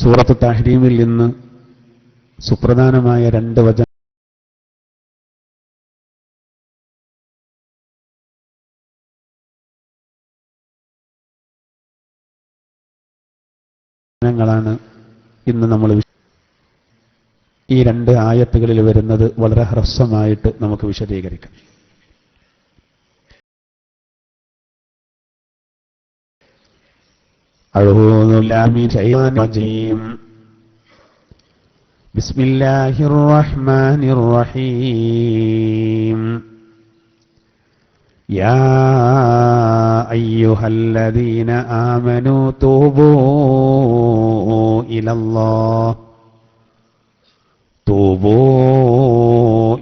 സൂറത്ത് തഹ്രീമിൽ നിന്ന് സുപ്രധാനമായ 2 വചനങ്ങളാണ് ഇന്ന് നമ്മൾ ഈ 2 ആയത്തുകളിൽ വരുന്നത്. വളരെ ഹ്രസ്വമായിട്ട് നമുക്ക് വിശദീകരിക്കാം. അഊദു ബില്ലാഹി മിനശ് ശൈത്വാനിർ റജീം. ബിസ്മില്ലാഹിർ റഹ്മാനിർ റഹീം. യാ അയ്യുഹല്ലദീന ആമനൂ തൂബൂ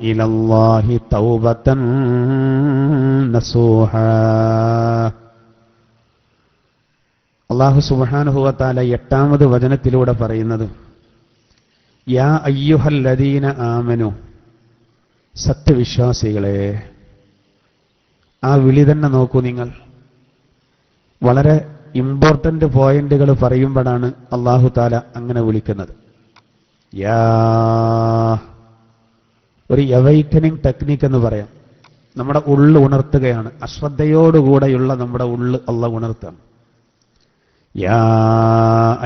ഇലല്ലാഹി തൗബതൻ നസൂഹാ. അല്ലാഹു സുബ്ഹാനഹു വ തആല 8ാമത് വചനത്തിലൂടെ പറയുന്നത്, യാ അയ്യുഹല്ലദീന ആമനു, സത്യവിശ്വാസികളെ. ആ വിളി തന്നെ നോക്കൂ നിങ്ങൾ. വളരെ ഇമ്പോർട്ടന്റ് പോയിന്റുകൾ പറയുമ്പോഴാണ് അല്ലാഹു തആല അങ്ങനെ വിളിക്കുന്നത്. യാ, ഒരു അവൈക്കനിങ് ടെക്നിക്ക് എന്ന് പറയാം. നമ്മുടെ ഉള്ള് ഉണർത്തുകയാണ്. അശ്രദ്ധയോടുകൂടെയുള്ള നമ്മുടെ ഉള്ള് അല്ലാഹു ഉണർത്തുകയാണ്. യാ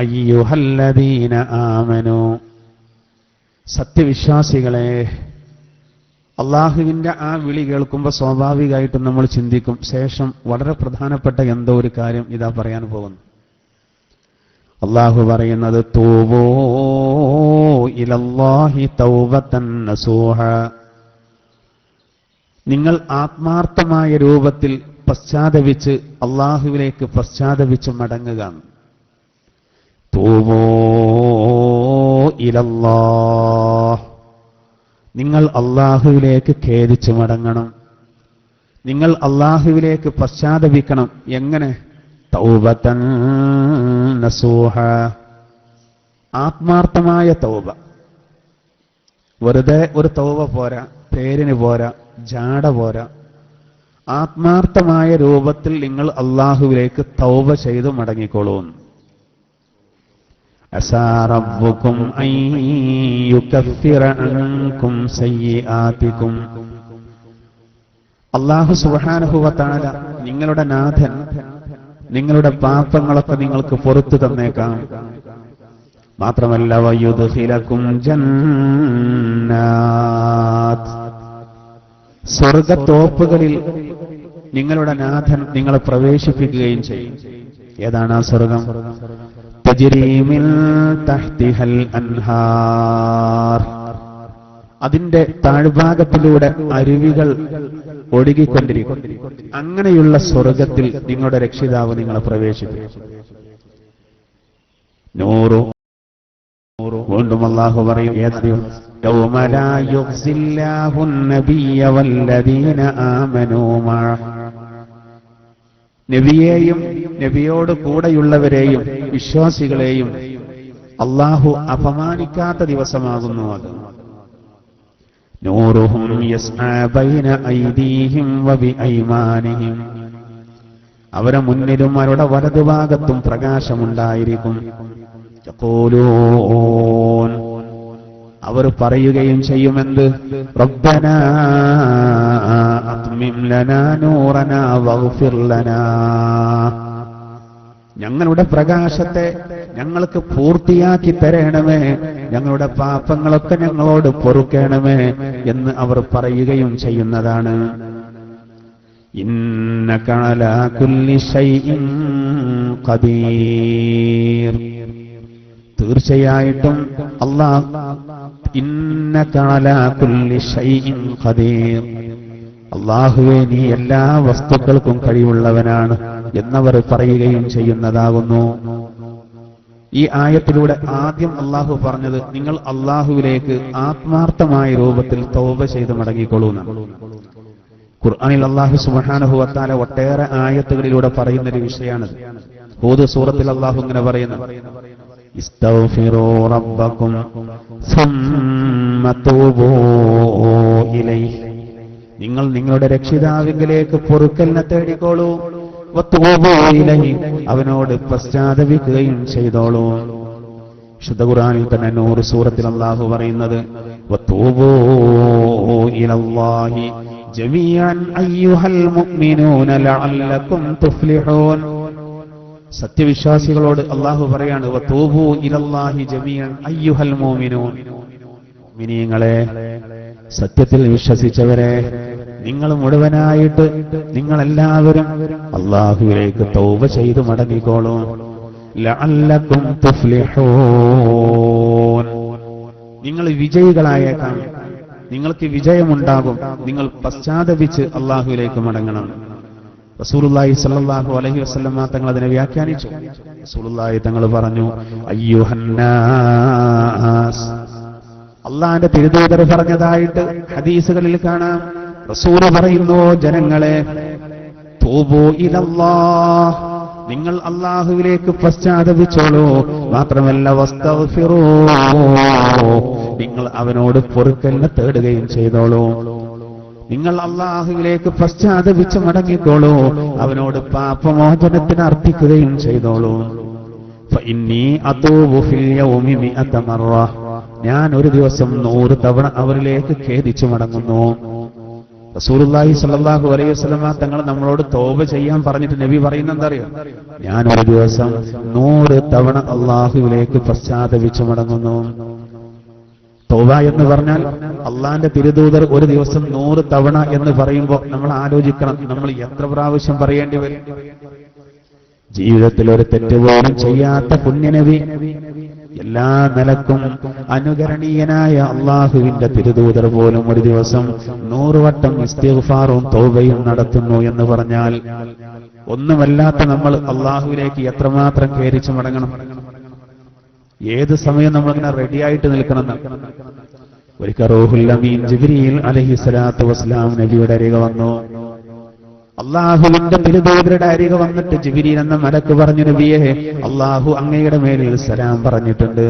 അയ്യുഹല്ലദീന ആമനു, സത്യവിശ്വാസികളെ. അള്ളാഹുവിന്റെ ആ വിളി കേൾക്കുമ്പോൾ സ്വാഭാവികമായിട്ടും നമ്മൾ ചിന്തിക്കും, ശേഷം വളരെ പ്രധാനപ്പെട്ട എന്തോ ഒരു കാര്യം ഇതാ പറയാൻ പോകുന്നു. അള്ളാഹു പറയുന്നത്, തൂബൂ ഇലല്ലാഹി തൗബതൻ നസൂഹ, നിങ്ങൾ ആത്മാർത്ഥമായ രൂപത്തിൽ പശ്ചാത്തപിച്ച് അള്ളാഹുവിലേക്ക് പശ്ചാത്തപിച്ച് മടങ്ങുക. തൂബൂ ഇലല്ലാഹ്, നിങ്ങൾ അള്ളാഹുവിലേക്ക് ഖേദിച്ച് മടങ്ങണം. നിങ്ങൾ അള്ളാഹുവിലേക്ക് പശ്ചാത്തപിക്കണം. എങ്ങനെ? തൗബതൻ നസൂഹ, ആത്മാർത്ഥമായ തൗബ. വെറുതെ ഒരു തൗബ പോരാ, പേരിന് പോരാ, ജാട പോരാ. ആത്മാർത്ഥമായ രൂപത്തിൽ നിങ്ങൾ അള്ളാഹുവിലേക്ക് തൗബ ചെയ്തു മടങ്ങിക്കോളൂ. അസാ റബ്ബുക്കും അൻ യുകഫിറ അൻകും സയ്യിആതികും, അല്ലാഹു സുബ്ഹാനഹു വ തആല നിങ്ങളുടെ നാഥൻ നിങ്ങളുടെ പാപങ്ങളൊക്കെ നിങ്ങൾക്ക് പുറത്തു തന്നേക്കാം. മാത്രമല്ല വയുദ്ഖിലകും ജന്നാത്ത്, സ്വർഗത്തോപ്പുകളിൽ നിങ്ങളുടെ നാഥൻ നിങ്ങളെ പ്രവേശിപ്പിക്കുകയും ചെയ്യും. ഏതാണ് ആ സ്വർഗം? തജ്രീ മിൻ തഹ്തിഹൽ അൻഹാർ, അതിന്റെ താഴ്ഭാഗത്തിലൂടെ അരുവികൾ ഒഴുകിക്കൊണ്ടിരിക്കും. അങ്ങനെയുള്ള സ്വർഗത്തിൽ നിങ്ങളുടെ രക്ഷിതാവ് നിങ്ങളെ പ്രവേശിപ്പിക്കും. നൂറു, വീണ്ടും അല്ലാഹു പറയും, യൗമ ലാ യുഖ്സില്ലാഹു നബിയ്യ വല്ലദീന ആമനൂ മഅഹ്, നബിയെയും നബിയോട് കൂടെയുള്ളവരെയും വിശ്വാസികളെയും അല്ലാഹു അപമാനിക്കാത്ത ദിവസമാകുന്നു അത്. നൂറുഹും യസ്ആ ബൈന ഐദീഹിം വബിഐമാനിഹിം, അവരുടെ മുന്നിലും അവരുടെ വലതുഭാഗത്തും പ്രകാശമുണ്ടായിരിക്കും. യഖൂലൂൻ, അവർ പറയുകയും ചെയ്യുമെന്ത്? റബ്ബനാ അത്മിം ലനാ നൂറനാ വഗ്ഫിർ ലനാ, ഞങ്ങളുടെ പ്രകാശത്തെ ഞങ്ങൾക്ക് പൂർത്തിയാക്കി തരണമേ, ഞങ്ങളുടെ പാപങ്ങളൊക്കെ ഞങ്ങളോട് പൊറുക്കണമേ എന്ന് അവർ പറയുകയും ചെയ്യുന്നതാണ്. ഇന്നക അലാ കുല്ലി ശൈഇൻ ഖദീർ, തീർച്ചയായിട്ടും അല്ലാഹ്, ഇന്നക അലാ കുല്ലി ശൈഇൻ ഖദീർ, അല്ലാഹുവേ നീ എല്ലാ വസ്തുക്കൾക്കും കഴിവുള്ളവനാണ് എന്നവർ പറയുകയും ചെയ്യുന്നതാകുന്നു. ഈ ആയത്തിലൂടെ ആദ്യം അല്ലാഹു പറഞ്ഞത്, നിങ്ങൾ അല്ലാഹുവിലേക്ക് ആത്മാർത്ഥമായ രൂപത്തിൽ തൗബ ചെയ്ത് മടങ്ങിക്കൊള്ളൂ. ഖുർആനിൽ അല്ലാഹു സുബ്ഹാനഹു വ തആല ഒട്ടേറെ ആയത്തുകളിലൂടെ പറയുന്നൊരു വിഷയമാണിത്. ഹൂദ് സൂറത്തിൽ അല്ലാഹു ഇങ്ങനെ പറയുന്നു, ഇസ്തഗ്ഫിറൂ റബ്ബക്കും സുമ്മ തൂബൂ ഇലൈഹി, നിങ്ങൾ നിങ്ങളുടെ രക്ഷിതാവിലേക്ക് പൊറുക്കലിനെ തേടിക്കോളൂ. വതൂബൂ ഇലൈഹി, അവനോട് പശ്ചാത്തപിക്കുകയും ചെയ്തോളൂ. ശുദ്ധ ഖുർആനിൽ തന്നെ നൂർ സൂറത്തിൽ അല്ലാഹു പറയുന്നത് വതൂബൂ ഇലല്ലാഹി ജമീഅൻ അയ്യുഹൽ മുഅ്മിനൂന ലഅല്ലകും തുഫ്ലിഹൂൻ. സത്യവിശ്വാസികളോട് അല്ലാഹു പറയാണ് വതൂബൂ ഇലല്ലാഹി ജമീഅൻ അയ്യുഹൽ മുഅ്മിനൂൻ. മുഅ്മിനീങ്ങളെ, സത്യത്തിൽ വിശ്വസിച്ചവരെ, നിങ്ങൾ മുഴുവനായിട്ട് നിങ്ങളെല്ലാവരും അല്ലാഹുവിലേക്ക് തൗബ ചെയ്ത് മടങ്ങിക്കോളൂ. ലഅല്ലകും തുഫ്ലിഹൂൻ. നിങ്ങൾ വിജയികളായേക്കാം, നിങ്ങൾക്ക് വിജയമുണ്ടാകും. നിങ്ങൾ പശ്ചാത്തപിച്ച് അല്ലാഹുവിലേക്ക് മടങ്ങണം. റസൂലുള്ളാഹി സ്വല്ലല്ലാഹു അലൈഹി വസല്ലമ തങ്ങൾ അതിനെ വ്യാഖ്യാനിച്ചു. റസൂലുള്ളാഹി തങ്ങൾ പറഞ്ഞു, അയ്യുഹന്നാസ്. അള്ളാന്റെ തിരുദൂതർ പറഞ്ഞതായിട്ട് ഹദീസുകളിൽ കാണാം. റസൂൽ പറയുന്നു, ജനങ്ങളെ, തൂബൂ ഇലല്ലാഹ്, നിങ്ങൾ അല്ലാഹുവിലേക്ക് പശ്ചാത്തപിച്ചോളൂ. മാത്രമല്ല വസ്തഗ്ഫിറൂ, നിങ്ങൾ അവനോട് പൊറുക്കലിനെ തേടുകയും ചെയ്തോളൂ. നിങ്ങൾ അല്ലാഹുവിലേക്ക് പശ്ചാത്തപിച്ച് മടങ്ങിക്കോളൂ, അവനോട് പാപമോചനത്തിന് അർപ്പിക്കുകയും ചെയ്തോളൂ. ഫഇന്നീ അതൂബു ഫിൽ യൗമി 100 മറ. ഞാൻ ഒരു ദിവസം 100 തവണ അവരിലേക്ക് ഖേദിച്ചു മടങ്ങുന്നു. റസൂലുള്ളാഹി സ്വല്ലല്ലാഹു അലൈഹി വസല്ലമ തങ്ങൾ നമ്മളോട് തൗബ ചെയ്യാൻ പറഞ്ഞിട്ട് നബി പറയുന്നത് എന്താ അറിയോ? ഞാൻ ഒരു ദിവസം 100 തവണ അല്ലാഹുവിലേക്ക് പശ്ചാത്തപിച്ചു മടങ്ങുന്നു. തൗബ എന്ന് പറഞ്ഞാൽ അള്ളാന്റെ തിരുദൂതർ ഒരു ദിവസം 100 തവണ എന്ന് പറയുമ്പോൾ നമ്മൾ ആലോചിക്കണം, നമ്മൾ എത്ര പ്രാവശ്യം പറയേണ്ടി വരും? ജീവിതത്തിൽ ഒരു തെറ്റ് പോലും ചെയ്യാത്ത പുണ്യനബി, എല്ലാ നിലക്കും അനുകരണീയനായ അള്ളാഹുവിന്റെ തിരുദൂതർ പോലും ഒരു ദിവസം 100 വട്ടം ഇസ്തിഗ്ഫാറും തൗബയും നടത്തുന്നു എന്ന് പറഞ്ഞാൽ ഒന്നുമല്ലാത്ത നമ്മൾ അള്ളാഹുവിലേക്ക് എത്രമാത്രം ഖേദിച്ചു മടങ്ങണം? ഏത് സമയം നമ്മളിങ്ങനെ റെഡിയായിട്ട് നിൽക്കണം. ഒരിക്കൽ റൂഹുൽ അമീൻ ജിബ്രീൽ അലൈഹിസ്സലാത്തു വസ്സലാം നബിയുടെ അരികെ വന്നു. അള്ളാഹുവിന്റെ തിരുദൂതരുടെ അരികെ വന്നിട്ട് ജിബ്രീൽ എന്ന മലക്ക് പറഞ്ഞു, നബിയെ, അള്ളാഹു അങ്ങയുടെ മേലിൽ സലാം പറഞ്ഞിട്ടുണ്ട്.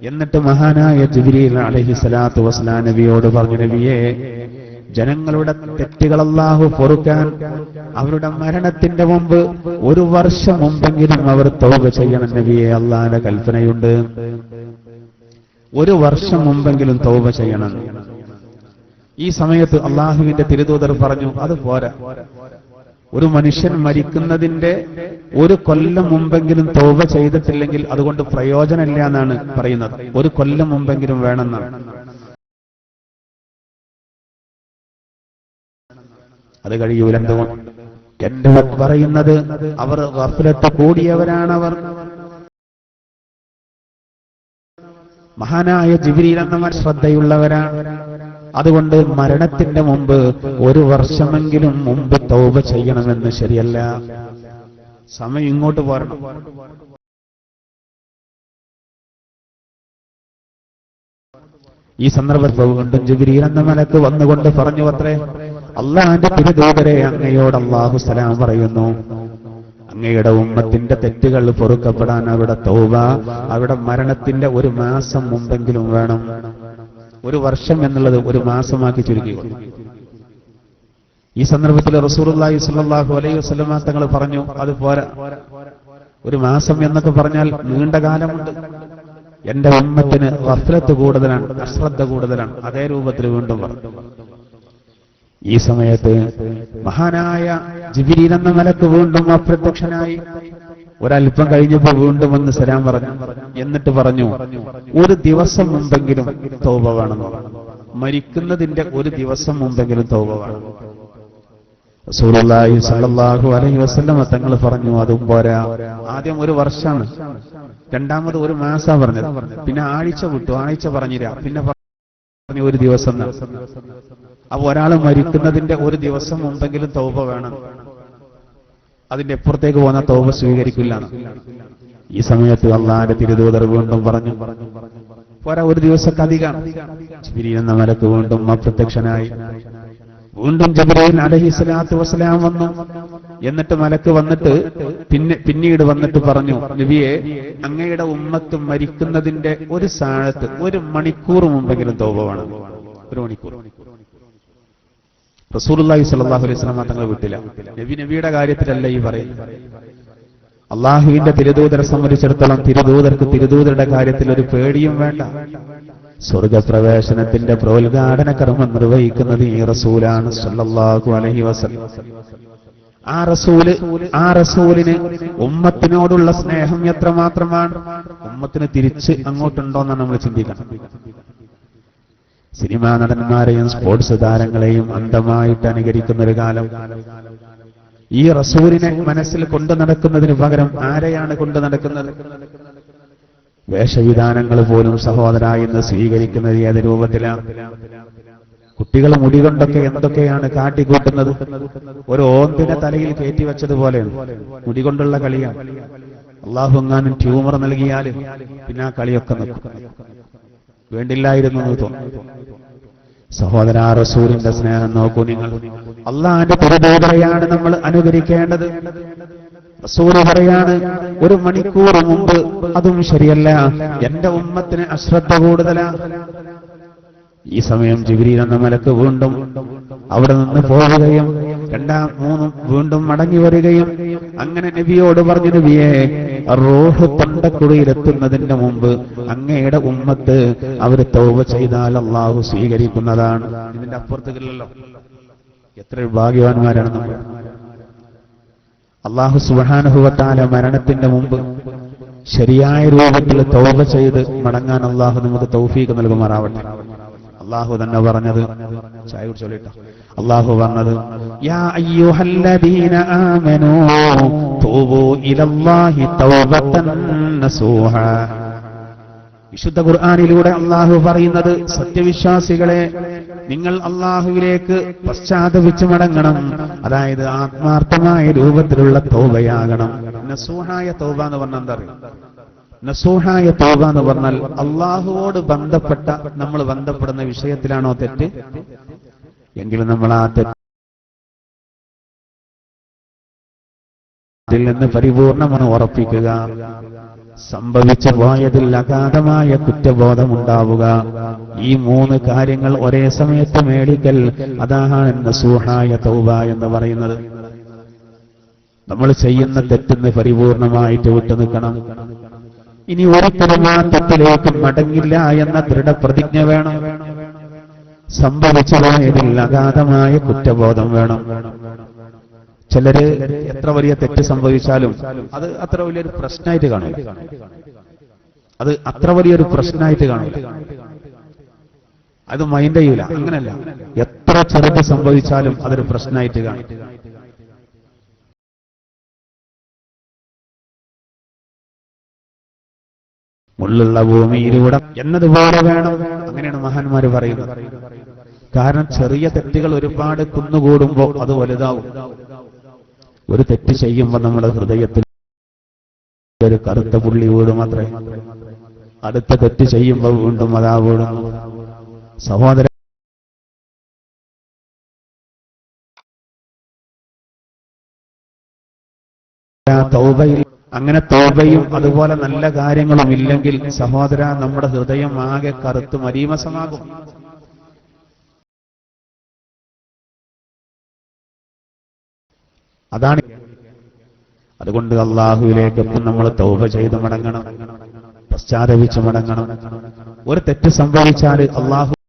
എന്നിട്ട് മഹാനായ ജിബ്രീൽ അലൈഹിസ്സലാത്തു വസ്സലാം നബിയോട് പറഞ്ഞു, നബിയെ, ജനങ്ങളുടെ തെറ്റുകൾ അല്ലാഹു പൊറുക്കാൻ അവരുടെ മരണത്തിന്റെ മുമ്പ് 1 വർഷം മുമ്പെങ്കിലും അവർ തൗബ ചെയ്യണം നബിയെ, അല്ലാഹുവിന്റെ കൽപ്പനയുണ്ട്. 1 വർഷം മുമ്പെങ്കിലും തൗബ ചെയ്യണം. ഈ സമയത്ത് അള്ളാഹുവിന്റെ തിരുദൂതർ പറഞ്ഞു, അത് പോരാ, ഒരു മനുഷ്യൻ മരിക്കുന്നതിന്റെ 1 കൊല്ലം മുമ്പെങ്കിലും തൗബ ചെയ്തിട്ടില്ലെങ്കിൽ അതുകൊണ്ട് പ്രയോജനമില്ല എന്നാണ് പറയുന്നത്. 1 കൊല്ലം മുമ്പെങ്കിലും വേണമെന്നാണ്. അത് കഴിയൂല. എന്റെ പറയുന്നത് അവർ ഗഫലത്ത് കൂടിയവരാണവർ. മഹാനായ ജിബ്രീൽ എന്നവർ ശ്രദ്ധയുള്ളവരാണ്. അതുകൊണ്ട് മരണത്തിന്റെ മുമ്പ് 1 വർഷമെങ്കിലും മുമ്പ് തൗബ ചെയ്യണമെന്ന് ശരിയല്ല. സമയം ഇങ്ങോട്ട് പോരണം. ഈ സന്ദർഭത്തിൽ വീണ്ടും ജിബ്രീൽ എന്ന മലക്ക് വന്നുകൊണ്ട് പറഞ്ഞു അത്രേ, അള്ളാഹുവിന്റെ തിരുദൂതരെ, അങ്ങയോട് അല്ലാഹു സലാം പറയുന്നു. അങ്ങയുടെ ഉമ്മത്തിന്റെ തെറ്റുകൾ പൊറുക്കപ്പെടാൻ അവരുടെ തൗബ അവരുടെ മരണത്തിന്റെ 1 മാസം മുമ്പെങ്കിലും വേണം. 1 വർഷം എന്നുള്ളത് 1 മാസമാക്കി ചുരുക്കി. ഈ സന്ദർഭത്തിൽ റസൂലുള്ളാഹി സ്വല്ലല്ലാഹു അലൈഹി വസല്ലമ തങ്ങൾ പറഞ്ഞു, അത് പോരാ, 1 മാസം എന്നൊക്കെ പറഞ്ഞാൽ നീണ്ട കാലമുണ്ട്. എന്റെ ഉമ്മത്തിന് ഗഫലത്ത് കൂടുതലാണ്, അശ്രദ്ധ കൂടുതലാണ്. അതേ രൂപത്തിൽ വീണ്ടും പറഞ്ഞു. ഈ സമയത്ത് മഹാനായ ജിബ്രീൽ എന്ന മലക്ക് വീണ്ടും അപ്രത്യക്ഷനായി. ഒരല്പം കഴിഞ്ഞപ്പോ വീണ്ടും വന്ന് സലാം പറഞ്ഞു. എന്നിട്ട് പറഞ്ഞു, 1 ദിവസം മുമ്പെങ്കിലും തൗബ വേണമെന്ന് പറഞ്ഞു. മരിക്കുന്നതിന്റെ 1 ദിവസം മുമ്പെങ്കിലും തൗബ വേണം. റസൂലുള്ളാഹി സ്വല്ലല്ലാഹു അലൈഹി വസല്ലം തങ്ങൾ പറഞ്ഞു, അതും പോരാ, ആദ്യം 1 വർഷമാണ്, രണ്ടാമത് 1 മാസം പറഞ്ഞത്, പിന്നെ ആഴ്ച വിട്ടു, ആഴ്ച പറഞ്ഞില്ല, പിന്നെ പറഞ്ഞു 1 ദിവസം. അപ്പൊ ഒരാൾ മരിക്കുന്നതിന്റെ 1 ദിവസം മുമ്പെങ്കിലും തൗബ വേണം. അതിന്റെ അപ്പുറത്തേക്ക് പോകുന്ന തൗബ സ്വീകരിക്കില്ല. ഈ സമയത്ത് അള്ളാഹുവിന്റെ തിരുദൂതർ വീണ്ടും പറഞ്ഞു, പോരാ, 1 ദിവസമൊക്കെ അധികം. ജിബ്രീൽ എന്ന മലക്ക് വീണ്ടും അപ്രത്യക്ഷനായി. വീണ്ടും ജിബ്രീൽ അലൈഹിസ്സലാത്തു വസ്സലാം വന്നു. എന്നിട്ട് മലക്ക് വന്നിട്ട് പിന്നീട് വന്നിട്ട് പറഞ്ഞു, നബിയെ, അങ്ങയുടെ ഉമ്മത്ത് മരിക്കുന്നതിന്റെ 1 സാഴത്ത് 1 മണിക്കൂർ മുമ്പെങ്കിലും തൗബ വേണം. 1 മണിക്കൂർ. റസൂലുള്ളാഹി സ്വല്ലല്ലാഹു അലൈഹി വസല്ലം തങ്ങൾ വിട്ടില്ല. നബിയുടെ കാര്യത്തിലല്ല ഈ പറയുന്നത്. അള്ളാഹുവിന്റെ തിരുദൂതരെ സംബന്ധിച്ചിടത്തോളം തിരുദൂതർക്ക് തിരുദൂതരുടെ കാര്യത്തിൽ ഒരു പേടിയും വേണ്ട. സ്വർഗപ്രവേശനത്തിന്റെ പ്രോദ്ഘാടന കർമ്മം നിർവഹിക്കുന്നത് ഈ റസൂലാണ് സല്ലല്ലാഹു അലൈഹി വസല്ലം. ആ റസൂലിന് ഉമ്മത്തിനോടുള്ള സ്നേഹം എത്രമാത്രമാണ്, ഉമ്മത്തിന് തിരിച്ച് അങ്ങോട്ടുണ്ടോന്നാണ് നമ്മൾ ചിന്തിക്കണം. സിനിമാ നടന്മാരെയും സ്പോർട്സ് താരങ്ങളെയും അന്ധമായിട്ട് അനുകരിക്കുന്ന ഒരു കാലം. ഈ റസൂലിനെ മനസ്സിൽ കൊണ്ടു നടക്കുന്നതിന് പകരം ആരെയാണ് കൊണ്ടു നടക്കുന്നത്? വേഷവിധാനങ്ങൾ പോലും സഹോദര ഇന്ന് സ്വീകരിക്കുന്നത് ഏത് രൂപത്തിലാണ്? കുട്ടികൾ മുടി കൊണ്ടൊക്കെ എന്തൊക്കെയാണ് കാട്ടിക്കൂട്ടുന്നത്. ഒരു ഓന്തിനെ തലയിൽ കയറ്റിവെച്ചതുപോലെയാണ് മുടി കൊണ്ടുള്ള കളിയാണ്. അള്ളാഹു എങ്ങാനും ട്യൂമർ നൽകിയാൽ പിന്നെ ആ കളിയൊക്കെ നിൽക്കും. വേണ്ടില്ലായിരുന്നു എന്ന് തോന്നുന്നു. സഹോദര, റസൂലിന്റെ സ്നേഹം നോക്കൂ നിങ്ങൾ. അള്ളാഹിന്റെ തിരുദൂതരെയാണ് നമ്മൾ അനുകരിക്കേണ്ടത്. റസൂൽ പറയാണ്, ഒരു മണിക്കൂർ മുമ്പ്, അതും ശരിയല്ല, എന്റെ ഉമ്മത്തിന് അശ്രദ്ധ കൂടുതലാ. ഈ സമയം ജിബ്രീൽ എന്ന മലക്ക് വീണ്ടും അവിടെ നിന്ന് പോവുകയും മൂന്നും വീണ്ടും മടങ്ങി വരികയും അങ്ങനെ നബിയോട് പറഞ്ഞു, നബിയെ, റൂഹ് തൊണ്ടക്കുഴിയിലെത്തുന്നതിന്റെ മുമ്പ് അങ്ങയുടെ ഉമ്മത്ത് അവർ തൗബ ചെയ്താൽ അള്ളാഹു സ്വീകരിക്കുന്നതാണ്. ഇതിന്റെ അപ്പുറത്തേക്കില്ലല്ലോ. എത്ര ഭാഗ്യവാന്മാരാണ് നമ്മൾ. അള്ളാഹു സുബ്ഹാനഹു വ തആല മരണത്തിന്റെ മുമ്പ് ശരിയായ രൂപത്തിൽ തൗബ ചെയ്ത് മടങ്ങാൻ അള്ളാഹു നമുക്ക് തൗഫീഖ് നൽകുമാറാവട്ടെ. അള്ളാഹു തന്നെ പറഞ്ഞത്, ചായ കുടിച്ചോളിട്ടോ, അള്ളാഹു പറഞ്ഞത്, യാ അയ്യുഹല്ലദീന ആമനൂ തൂബൂ ഇലല്ലാഹി തൗബതൻ നസൂഹാ. വിശുദ്ധ ഖുർആനിലൂടെ അള്ളാഹു പറയുന്നത്, സത്യവിശ്വാസികളെ, നിങ്ങൾ അള്ളാഹുവിലേക്ക് പശ്ചാത്തപിച്ചു മടങ്ങണം. അതായത് ആത്മാർത്ഥമായ രൂപത്തിലുള്ള തൗബയാകണം. നസൂഹായ തൗബ എന്ന് പറഞ്ഞാൽ എന്താ അറിയാം? നസൂഹായ തൗബ എന്ന് പറഞ്ഞാൽ അള്ളാഹുവോട് ബന്ധപ്പെട്ട നമ്മൾ ബന്ധപ്പെടുന്ന വിഷയത്തിലാണോ തെറ്റ് എങ്കിലും നമ്മൾ ആ തെറ്റിൽ നിന്ന് പരിപൂർണമാണ് ഉറപ്പിക്കുക. സംഭവിച്ചു പോയതിൽ അഗാധമായ കുറ്റബോധമുണ്ടാവുക. ഈ മൂന്ന് കാര്യങ്ങൾ ഒരേ സമയത്ത് മേടിക്കൽ, അതാണ് നസൂഹായ തൗബ എന്ന് പറയുന്നത്. നമ്മൾ ചെയ്യുന്ന തെറ്റിന്ന് പരിപൂർണമായിട്ട് വിട്ടുനിൽക്കണം. ഇനി ഒരിക്കലും ആ തെറ്റിലേക്ക് മടങ്ങില്ല എന്ന ദൃഢപ്രതിജ്ഞ വേണം. സംഭവിച്ചു പോയതിൽ അഗാധമായ കുറ്റബോധം വേണം. ചിലര് എത്ര വലിയ തെറ്റ് സംഭവിച്ചാലും അത് അത്ര വലിയൊരു പ്രശ്നമായിട്ട് കാണില്ല. അത് അത്ര വലിയൊരു പ്രശ്നമായിട്ട് കാണില്ല. അത് മൈൻഡ് ചെയ്യൂല. അങ്ങനല്ല, എത്ര ചെറുത് സംഭവിച്ചാലും അതൊരു പ്രശ്നമായിട്ട് കാണും. മുള്ളുള്ള ഭൂമിയിലൂടെ എന്നതുപോലെ വേണം. അങ്ങനെയാണ് മഹാന്മാര് പറയുന്നത്. കാരണം ചെറിയ തെറ്റുകൾ ഒരുപാട് കുന്നുകൂടുമ്പോൾ അത് വലുതാവും. ഒരു തെറ്റ് ചെയ്യുമ്പോൾ നമ്മുടെ ഹൃദയത്തിൽ ഒരു കറുത്ത പുള്ളി വീടും അത്രേ. അടുത്ത തെറ്റ് ചെയ്യുമ്പോൾ വീണ്ടും അതാ വീടുന്നു. സഹോദര, തൗബയിൽ അങ്ങനെ തൗബയും അതുപോലെ നല്ല കാര്യങ്ങളും ഇല്ലെങ്കിൽ സഹോദര, നമ്മുടെ ഹൃദയം ആകെ കറുത്ത് മരീമസമാകും. അതാണ്. അതുകൊണ്ട് അള്ളാഹുവിലേക്ക് നമ്മൾ തൗബ ചെയ്ത് മടങ്ങണം, പശ്ചാത്തപിച്ച് മടങ്ങണം. ഒരു തെറ്റ് സംഭവിച്ചാൽ അള്ളാഹുവോട്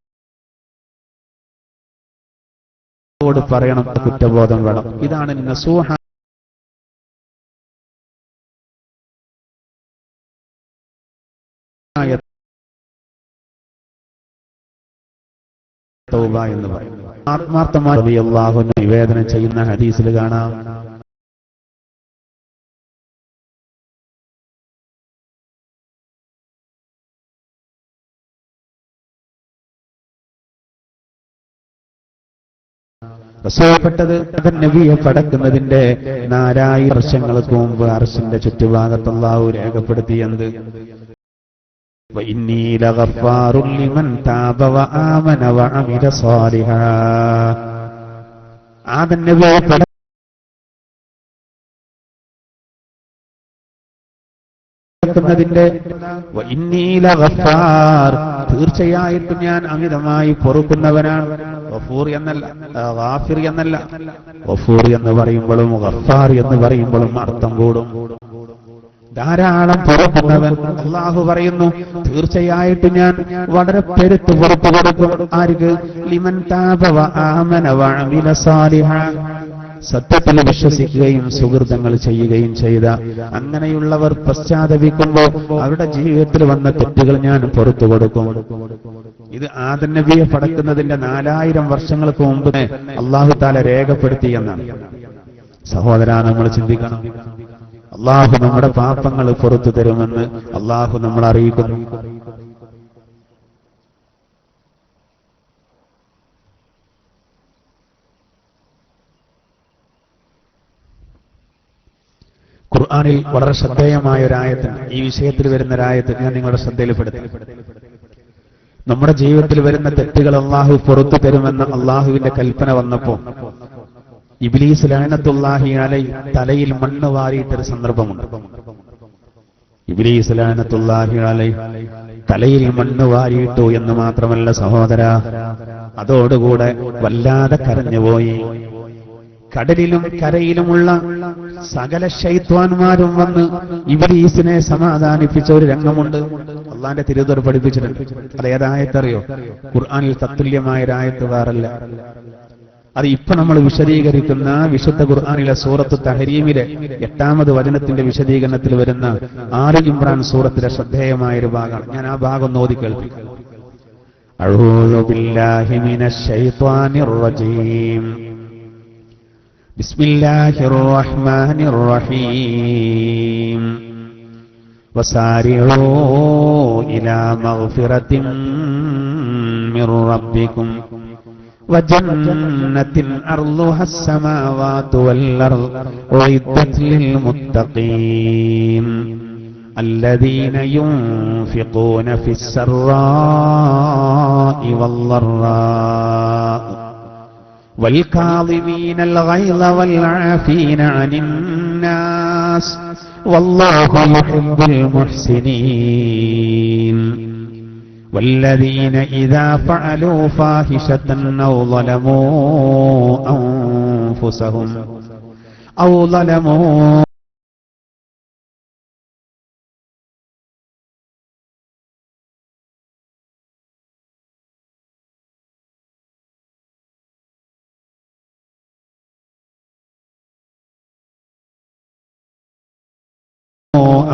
പറയണം, കുറ്റബോധം വേണം. ഇതാണ് നസൂഹ തൗബ എന്ന് പറയുന്നത്. ആത്മാർത്ഥമായി അല്ലാഹുവിനെ നിവേദനം ചെയ്യുന്ന ഹദീസിൽ കാണാം, റസൂൽപ്പെട്ടത് നബിയെ പടക്കുന്നതിന്റെ 4000 വർഷങ്ങൾക്ക് മുമ്പ് അർശിന്റെ ചുറ്റുഭാഗത്ത് അല്ലാഹു രേഖപ്പെടുത്തിയത്, وإني لغفار لمن تاب وآمن وعمل صالحا. ആദം നബിയെ പടക്കുന്നതിന്റെ وإني لغفار, തീർച്ചയായിട്ടും ഞാൻ അമിതമായി പൊറുക്കുന്നവനാണ്. ഗഫൂർ എന്നല്ല, ഗാഫിർ എന്നല്ല. ഗഫൂർ എന്ന് പറയുമ്പോഴും ഗഫാർ എന്ന് പറയുമ്പോഴും അർത്ഥം കൂടും. ധാരാളം പൊറുക്കുന്നവൻ. അള്ളാഹു പറയുന്നു, തീർച്ചയായിട്ടും ഞാൻ വളരെ പെരുത്ത് പുറത്തു കൊടുക്കും. ആർക്ക്? ലിമൻ താബ വ ആമന വ അമില സാലിഹാൻ, സത്യത്തിൽ വിശ്വസിക്കുകയും സുഹൃതങ്ങൾ ചെയ്യുകയും ചെയ്ത അങ്ങനെയുള്ളവർ പശ്ചാത്തപിക്കുമ്പോൾ അവരുടെ ജീവിതത്തിൽ വന്ന തെറ്റുകൾ ഞാൻ പുറത്തു കൊടുക്കും. ഇത് ആദം നബിയെ പടക്കുന്നതിന്റെ 4000 വർഷങ്ങൾക്ക് മുമ്പ് അള്ളാഹു താല രേഖപ്പെടുത്തി എന്നാണ്. സഹോദരാ, നമ്മൾ ചിന്തിക്കണം. അള്ളാഹു നമ്മുടെ പാപങ്ങൾ പുറത്തു തരുമെന്ന് അള്ളാഹു നമ്മളെ അറിയിക്കുന്നു. ഖുർആനിൽ വളരെ ശ്രദ്ധേയമായ ഒരായത്തുണ്ട്. ഈ വിഷയത്തിൽ വരുന്ന ഒരായത്ത് ഞാൻ നിങ്ങളുടെ ശ്രദ്ധയിൽപ്പെടുത്തി. നമ്മുടെ ജീവിതത്തിൽ വരുന്ന തെറ്റുകൾ അള്ളാഹു പുറത്തു തരുമെന്ന് അള്ളാഹുവിന്റെ കൽപ്പന വന്നപ്പോ ഇബ്ലീസ് ലഅനത്തുല്ലാഹി അലൈഹി തലയിൽ മണ്ണ് വാരിയിട്ടൊരു സന്ദർഭമുണ്ട്. ഇബ്ലീസ് ലഅനത്തുല്ലാഹി അലൈഹി തലയിൽ മണ്ണ് വാരിയിട്ടു എന്ന് മാത്രമല്ല സഹോദരാ, അതോടുകൂടെ വല്ലാതെ കരഞ്ഞുപോയി. കടലിലും കരയിലുമുള്ള സകല ശൈത്വാന്മാരും വന്ന് ഇബ്ലീസിനെ സമാധാനിപ്പിച്ച ഒരു രംഗമുണ്ട്. അള്ളാന്റെ തിരുവോധർ പഠിപ്പിച്ചിട്ടുണ്ട്. അത് ഏതായത്തറിയോ? ഖുർആനിൽ തത്തുല്യമായ ഒരായത്ത് വേറല്ല. അത് ഇപ്പൊ നമ്മൾ വിശദീകരിക്കുന്ന വിശുദ്ധ ഖുർആനിലെ സൂറത്ത് തഹരീമിലെ 8ാമത് വചനത്തിന്റെ വിശദീകരണത്തിൽ വരുന്ന ആലി ഇമ്രാൻ സൂറത്തിലെ ശ്രദ്ധേയമായൊരു ഭാഗമാണ്. ഞാൻ ആ ഭാഗം ഒന്ന് ഓതി കേൾപ്പിക്കാം. അഊദു ബില്ലാഹി മിനശ് ശൈത്വാനിർ റജീം. ബിസ്മില്ലാഹിർ റഹ്മാനിർ റഹീം. വസാരിഊ ഇലാ മഗ്ഫിറത്തിൻ മിർ റബ്ബിക്കും وجنة أرضها السماوات والأرض أعدت للمتقين الذين ينفقون في السراء والضراء والكاظمين الغيظ والعافين عن الناس والله يحب المحسنين والذين إذا فعلوا فاحشة أو ظلموا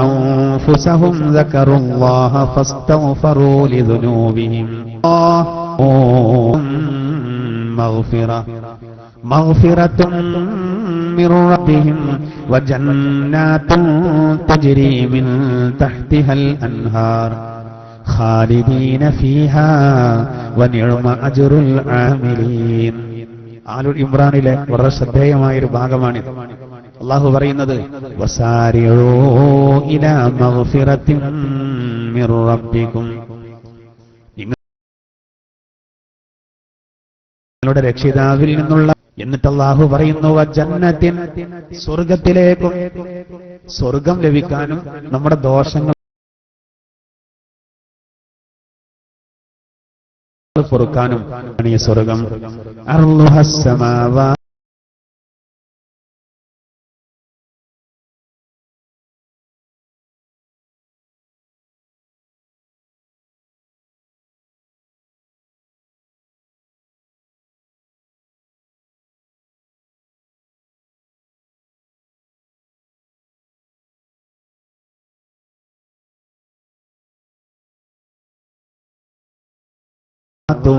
أنفسهم ذكروا الله فاستغفروا لذنوبهم مغفرة من ربهم وجنات تجري من تحتها الأنهار خالدين فيها ونعم أجر العاملين. ആലുൽ ഇമ്രാനിലെ വളരെ ശ്രദ്ധേയമായൊരു ഭാഗമാണിത്. അള്ളാഹു പറയുന്നത്, വസാരിഊ ഇലാ മഗ്ഫിറത്തിൻ മിർ റബ്ബിക്കും, നിങ്ങളുടെ രക്ഷിതാവിൽ നിന്നുള്ള. എന്നിട്ട് അള്ളാഹു പറയുന്നു, വജന്നത്തിൻ, സ്വർഗത്തിലേക്കും, സ്വർഗം ലഭിക്കാനും നമ്മുടെ ദോഷങ്ങൾ പൊറുക്കാനും ഈ സ്വർഗം. അർളുഹസ് സമാവാ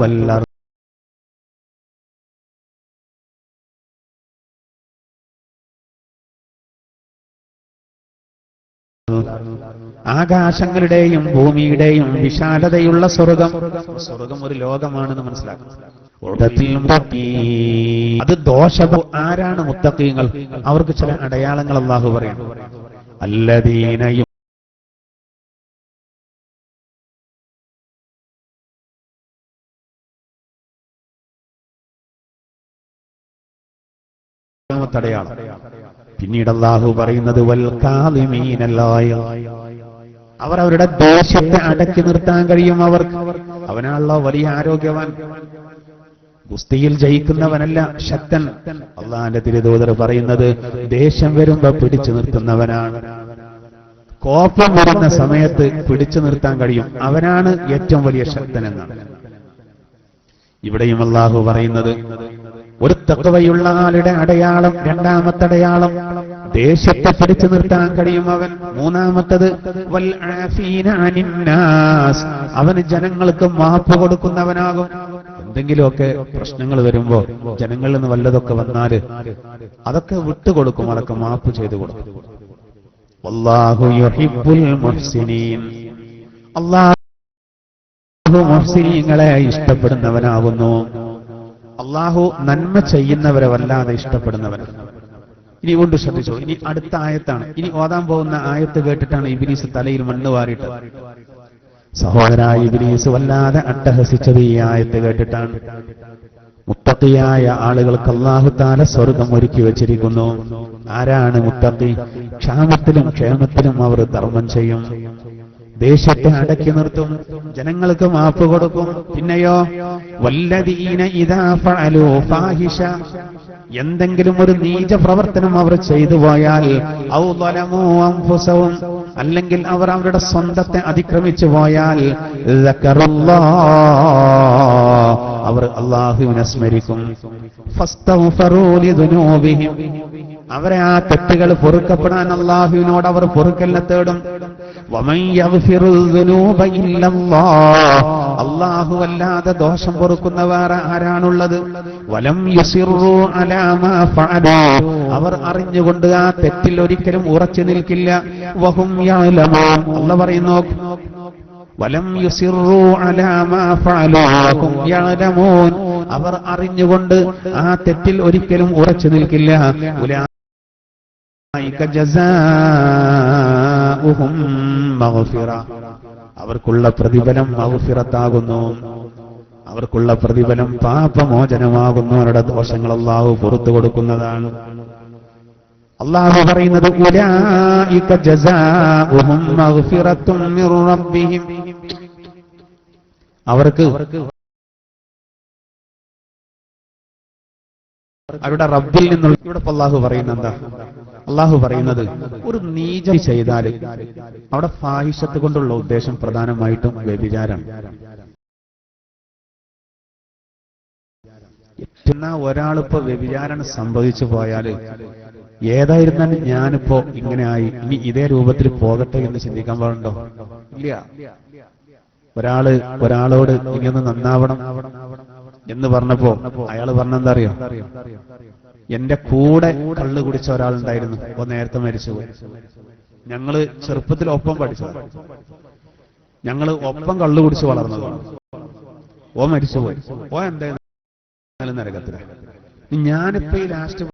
والأرض ആകാശങ്ങളുടെയും ഭൂമിയുടെയും വിശാലതയുള്ള സ്വർഗം. സ്വർഗം ഒരു ലോകമാണെന്ന് മനസ്സിലാക്കണം. അത് ആരാണ് മുത്തഖീങ്ങൾ? അവർക്ക് ചില അടയാളങ്ങൾ അല്ലാഹു പറയുന്നു. അല്ലദീന തടയാളം. പിന്നീട് അല്ലാഹു പറയുന്നത്, വൽ കാളിമീനൽ ഗൈദ്, അവർ അവരുടെ ദേഷ്യത്തെ അടക്കി നിർത്താൻ കഴിയും അവർക്ക്. അവനാണല്ലോ വലിയ ആരോഗ്യവാൻ, ഗുസ്തിയിൽ ജയിക്കുന്നവനല്ല ശക്തൻ. അള്ളാന്റെ തിരുദൂതർ പറയുന്നത് ദേഷ്യം വരുമ്പോ പിടിച്ചു നിർത്തുന്നവനാണ്. കോപം വരുന്ന സമയത്ത് പിടിച്ചു നിർത്താൻ കഴിയും. അവനാണ് ഏറ്റവും വലിയ ശക്തനെന്നാണ്. ഇവിടെയും അല്ലാഹു പറയുന്നത് ഒരു തഖ്വയുള്ള ആളുടെ അടയാളം, രണ്ടാമത്തെ അടയാളം ദേഷ്യത്തെ പിടിച്ചു നിർത്താൻ കഴിയും അവൻ. മൂന്നാമത്തത് വൽ ആഫീന അനിന്നാസ്, അവന് ജനങ്ങൾക്ക് മാപ്പ് കൊടുക്കുന്നവനാകും. എന്തെങ്കിലുമൊക്കെ പ്രശ്നങ്ങൾ വരുമ്പോ ജനങ്ങളിൽ നിന്ന് വല്ലതൊക്കെ വന്നാല് അതൊക്കെ വിട്ടുകൊടുക്കും, അതൊക്കെ മാപ്പ് ചെയ്തു കൊടുക്കും. വല്ലാഹു യുഹിബ്ബുൽ മുഹ്സിനീൻ, അല്ലാഹു മുഹ്സിനീങ്ങളെ ഇഷ്ടപ്പെടുന്നവനാകുന്നു. അല്ലാഹു നന്മ ചെയ്യുന്നവരെ വല്ലാതെ ഇഷ്ടപ്പെടുന്നവനാണ്. ഇനി കൊണ്ട് ശ്രദ്ധിച്ചോ, ഇനി അടുത്ത ആയത്താണ്. ഇനി ഓതാൻ പോകുന്ന ആയത്ത് കേട്ടിട്ടാണ് ഇബ്ലീസ് തലയിൽ മണ്ണ് വാരിട്ടത്. സഹോദരാ, ഇബ്ലീസ് വല്ലാതെ അട്ടഹസിച്ചത് ഈ ആയത്ത് കേട്ടിട്ടാണ്. മുത്തഖിയായ ആളുകൾക്ക് അല്ലാഹു തആല സ്വർഗം ഒരുക്കി വെച്ചിരിക്കുന്നു. ആരാണ് മുത്തഖി? ക്ഷാമത്തിലും ക്ഷേമത്തിലും അവർ ധർമ്മം ചെയ്യും, ദേഷ്യത്തെ അടക്കി നിർത്തും, ജനങ്ങൾക്ക് മാപ്പ് കൊടുക്കും. പിന്നെയോ വല്ലദീന ഇദാ ഫഅലൂ ഫാഹിഷ, എന്തെങ്കിലും ഒരു നീച പ്രവർത്തനം അവർ ചെയ്തു പോയാൽ, ഔ ളലമൂ അൻഫുസഹും, അല്ലെങ്കിൽ അവർ അവരുടെ സ്വന്തത്തെ അതിക്രമിച്ചു പോയാൽ, അവർ അല്ലാഹുവിനെ സ്മരിക്കും. ഫസ്തഗ്ഫറൂ ലിദുനൂബിഹിം, അവരെ ആ തെറ്റുകൾ പൊറുക്കപ്പെടാൻ അല്ലാഹുവിനോട് അവർ പൊറുക്കലിനെ തേടും. വമൻ യഗ്ഫിറുൽ ദുനൂബ ഇല്ലല്ലാഹ്, അല്ലാഹു അല്ലാതെ ദോഷം പൊറുക്കുന്നവർ ആരാണുള്ളത്? വലം യുസിറൂ അലാ മാ ഫഅലൂ, അവർ അറിഞ്ഞുകൊണ്ട് ആ തെറ്റിൽ ഒരിക്കലും ഉറച്ചു നിൽക്കില്ല. വഹും യഅലമൂൻ, അല്ലാഹു പറയുന്നു വലം യുസിറൂ അലാ മാ ഫഅലൂ വഹും യഅലമൂൻ, അവർ അറിഞ്ഞുകൊണ്ട് ആ തെറ്റിൽ ഒരിക്കലും ഉറച്ചു നിൽക്കില്ല. ഉലൈക ജസാഉഹും മഗ്ഫിറ, അവർക്കുള്ള പ്രതിഫലം മഗ്ഫിറത്താകുന്നു, അവർക്കുള്ള പ്രതിഫലം പാപമോചനമാകുന്നു. അവരുടെ ദോഷങ്ങൾ അല്ലാഹു പുറത്തു കൊടുക്കുന്നതാണ്. അല്ലാഹു പറയുന്നത് ഉലൈക ജസാഉഹും മഗ്ഫിറത്തും മിർ റബ്ബിഹിം, അവർക്ക് അവരുടെ റബ്ബിൽ നിന്നുള്ള. ഇവിടെ അല്ലാഹു പറയുന്നത് എന്താ? അല്ലാഹു പറയുന്നത് ഒരു നീചം ചെയ്താൽ അവിടെ ഫാഹിഷത്ത് കൊണ്ടുള്ള ഉദ്ദേശം പ്രധാനമായിട്ടും വ്യഭിചാരമാണ്. എന്നാ ഒരാളിപ്പോ വ്യഭിചാരം സംഭവിച്ചു പോയാൽ ഏതായിരുന്നാലും ഞാനിപ്പോ ഇങ്ങനെ ആയി, ഇനി ഇതേ രൂപത്തിൽ പോകട്ടെ എന്ന് ചിന്തിക്കാൻ പാടുണ്ടോ? ഇല്ല. ഒരാളോട് ഇങ്ങനെ നന്നാവണം എന്ന് പറഞ്ഞപ്പോ അയാൾ പറഞ്ഞെന്താ അറിയോ? എന്റെ കൂടെ കള്ളു കുടിച്ച ഒരാളുണ്ടായിരുന്നു, ഓ നേരത്തെ മരിച്ചുപോയി. ഞങ്ങള് ചെറുപ്പത്തിൽ ഒപ്പം പഠിച്ചത്, ഞങ്ങള് ഒപ്പം കള്ളു കുടിച്ച് വളർന്നതാണ്. ഓ മരിച്ചുപോയി. ഓ എന്തായാലും നരകത്തില. ഞാനിപ്പോ ഈ ലാസ്റ്റ്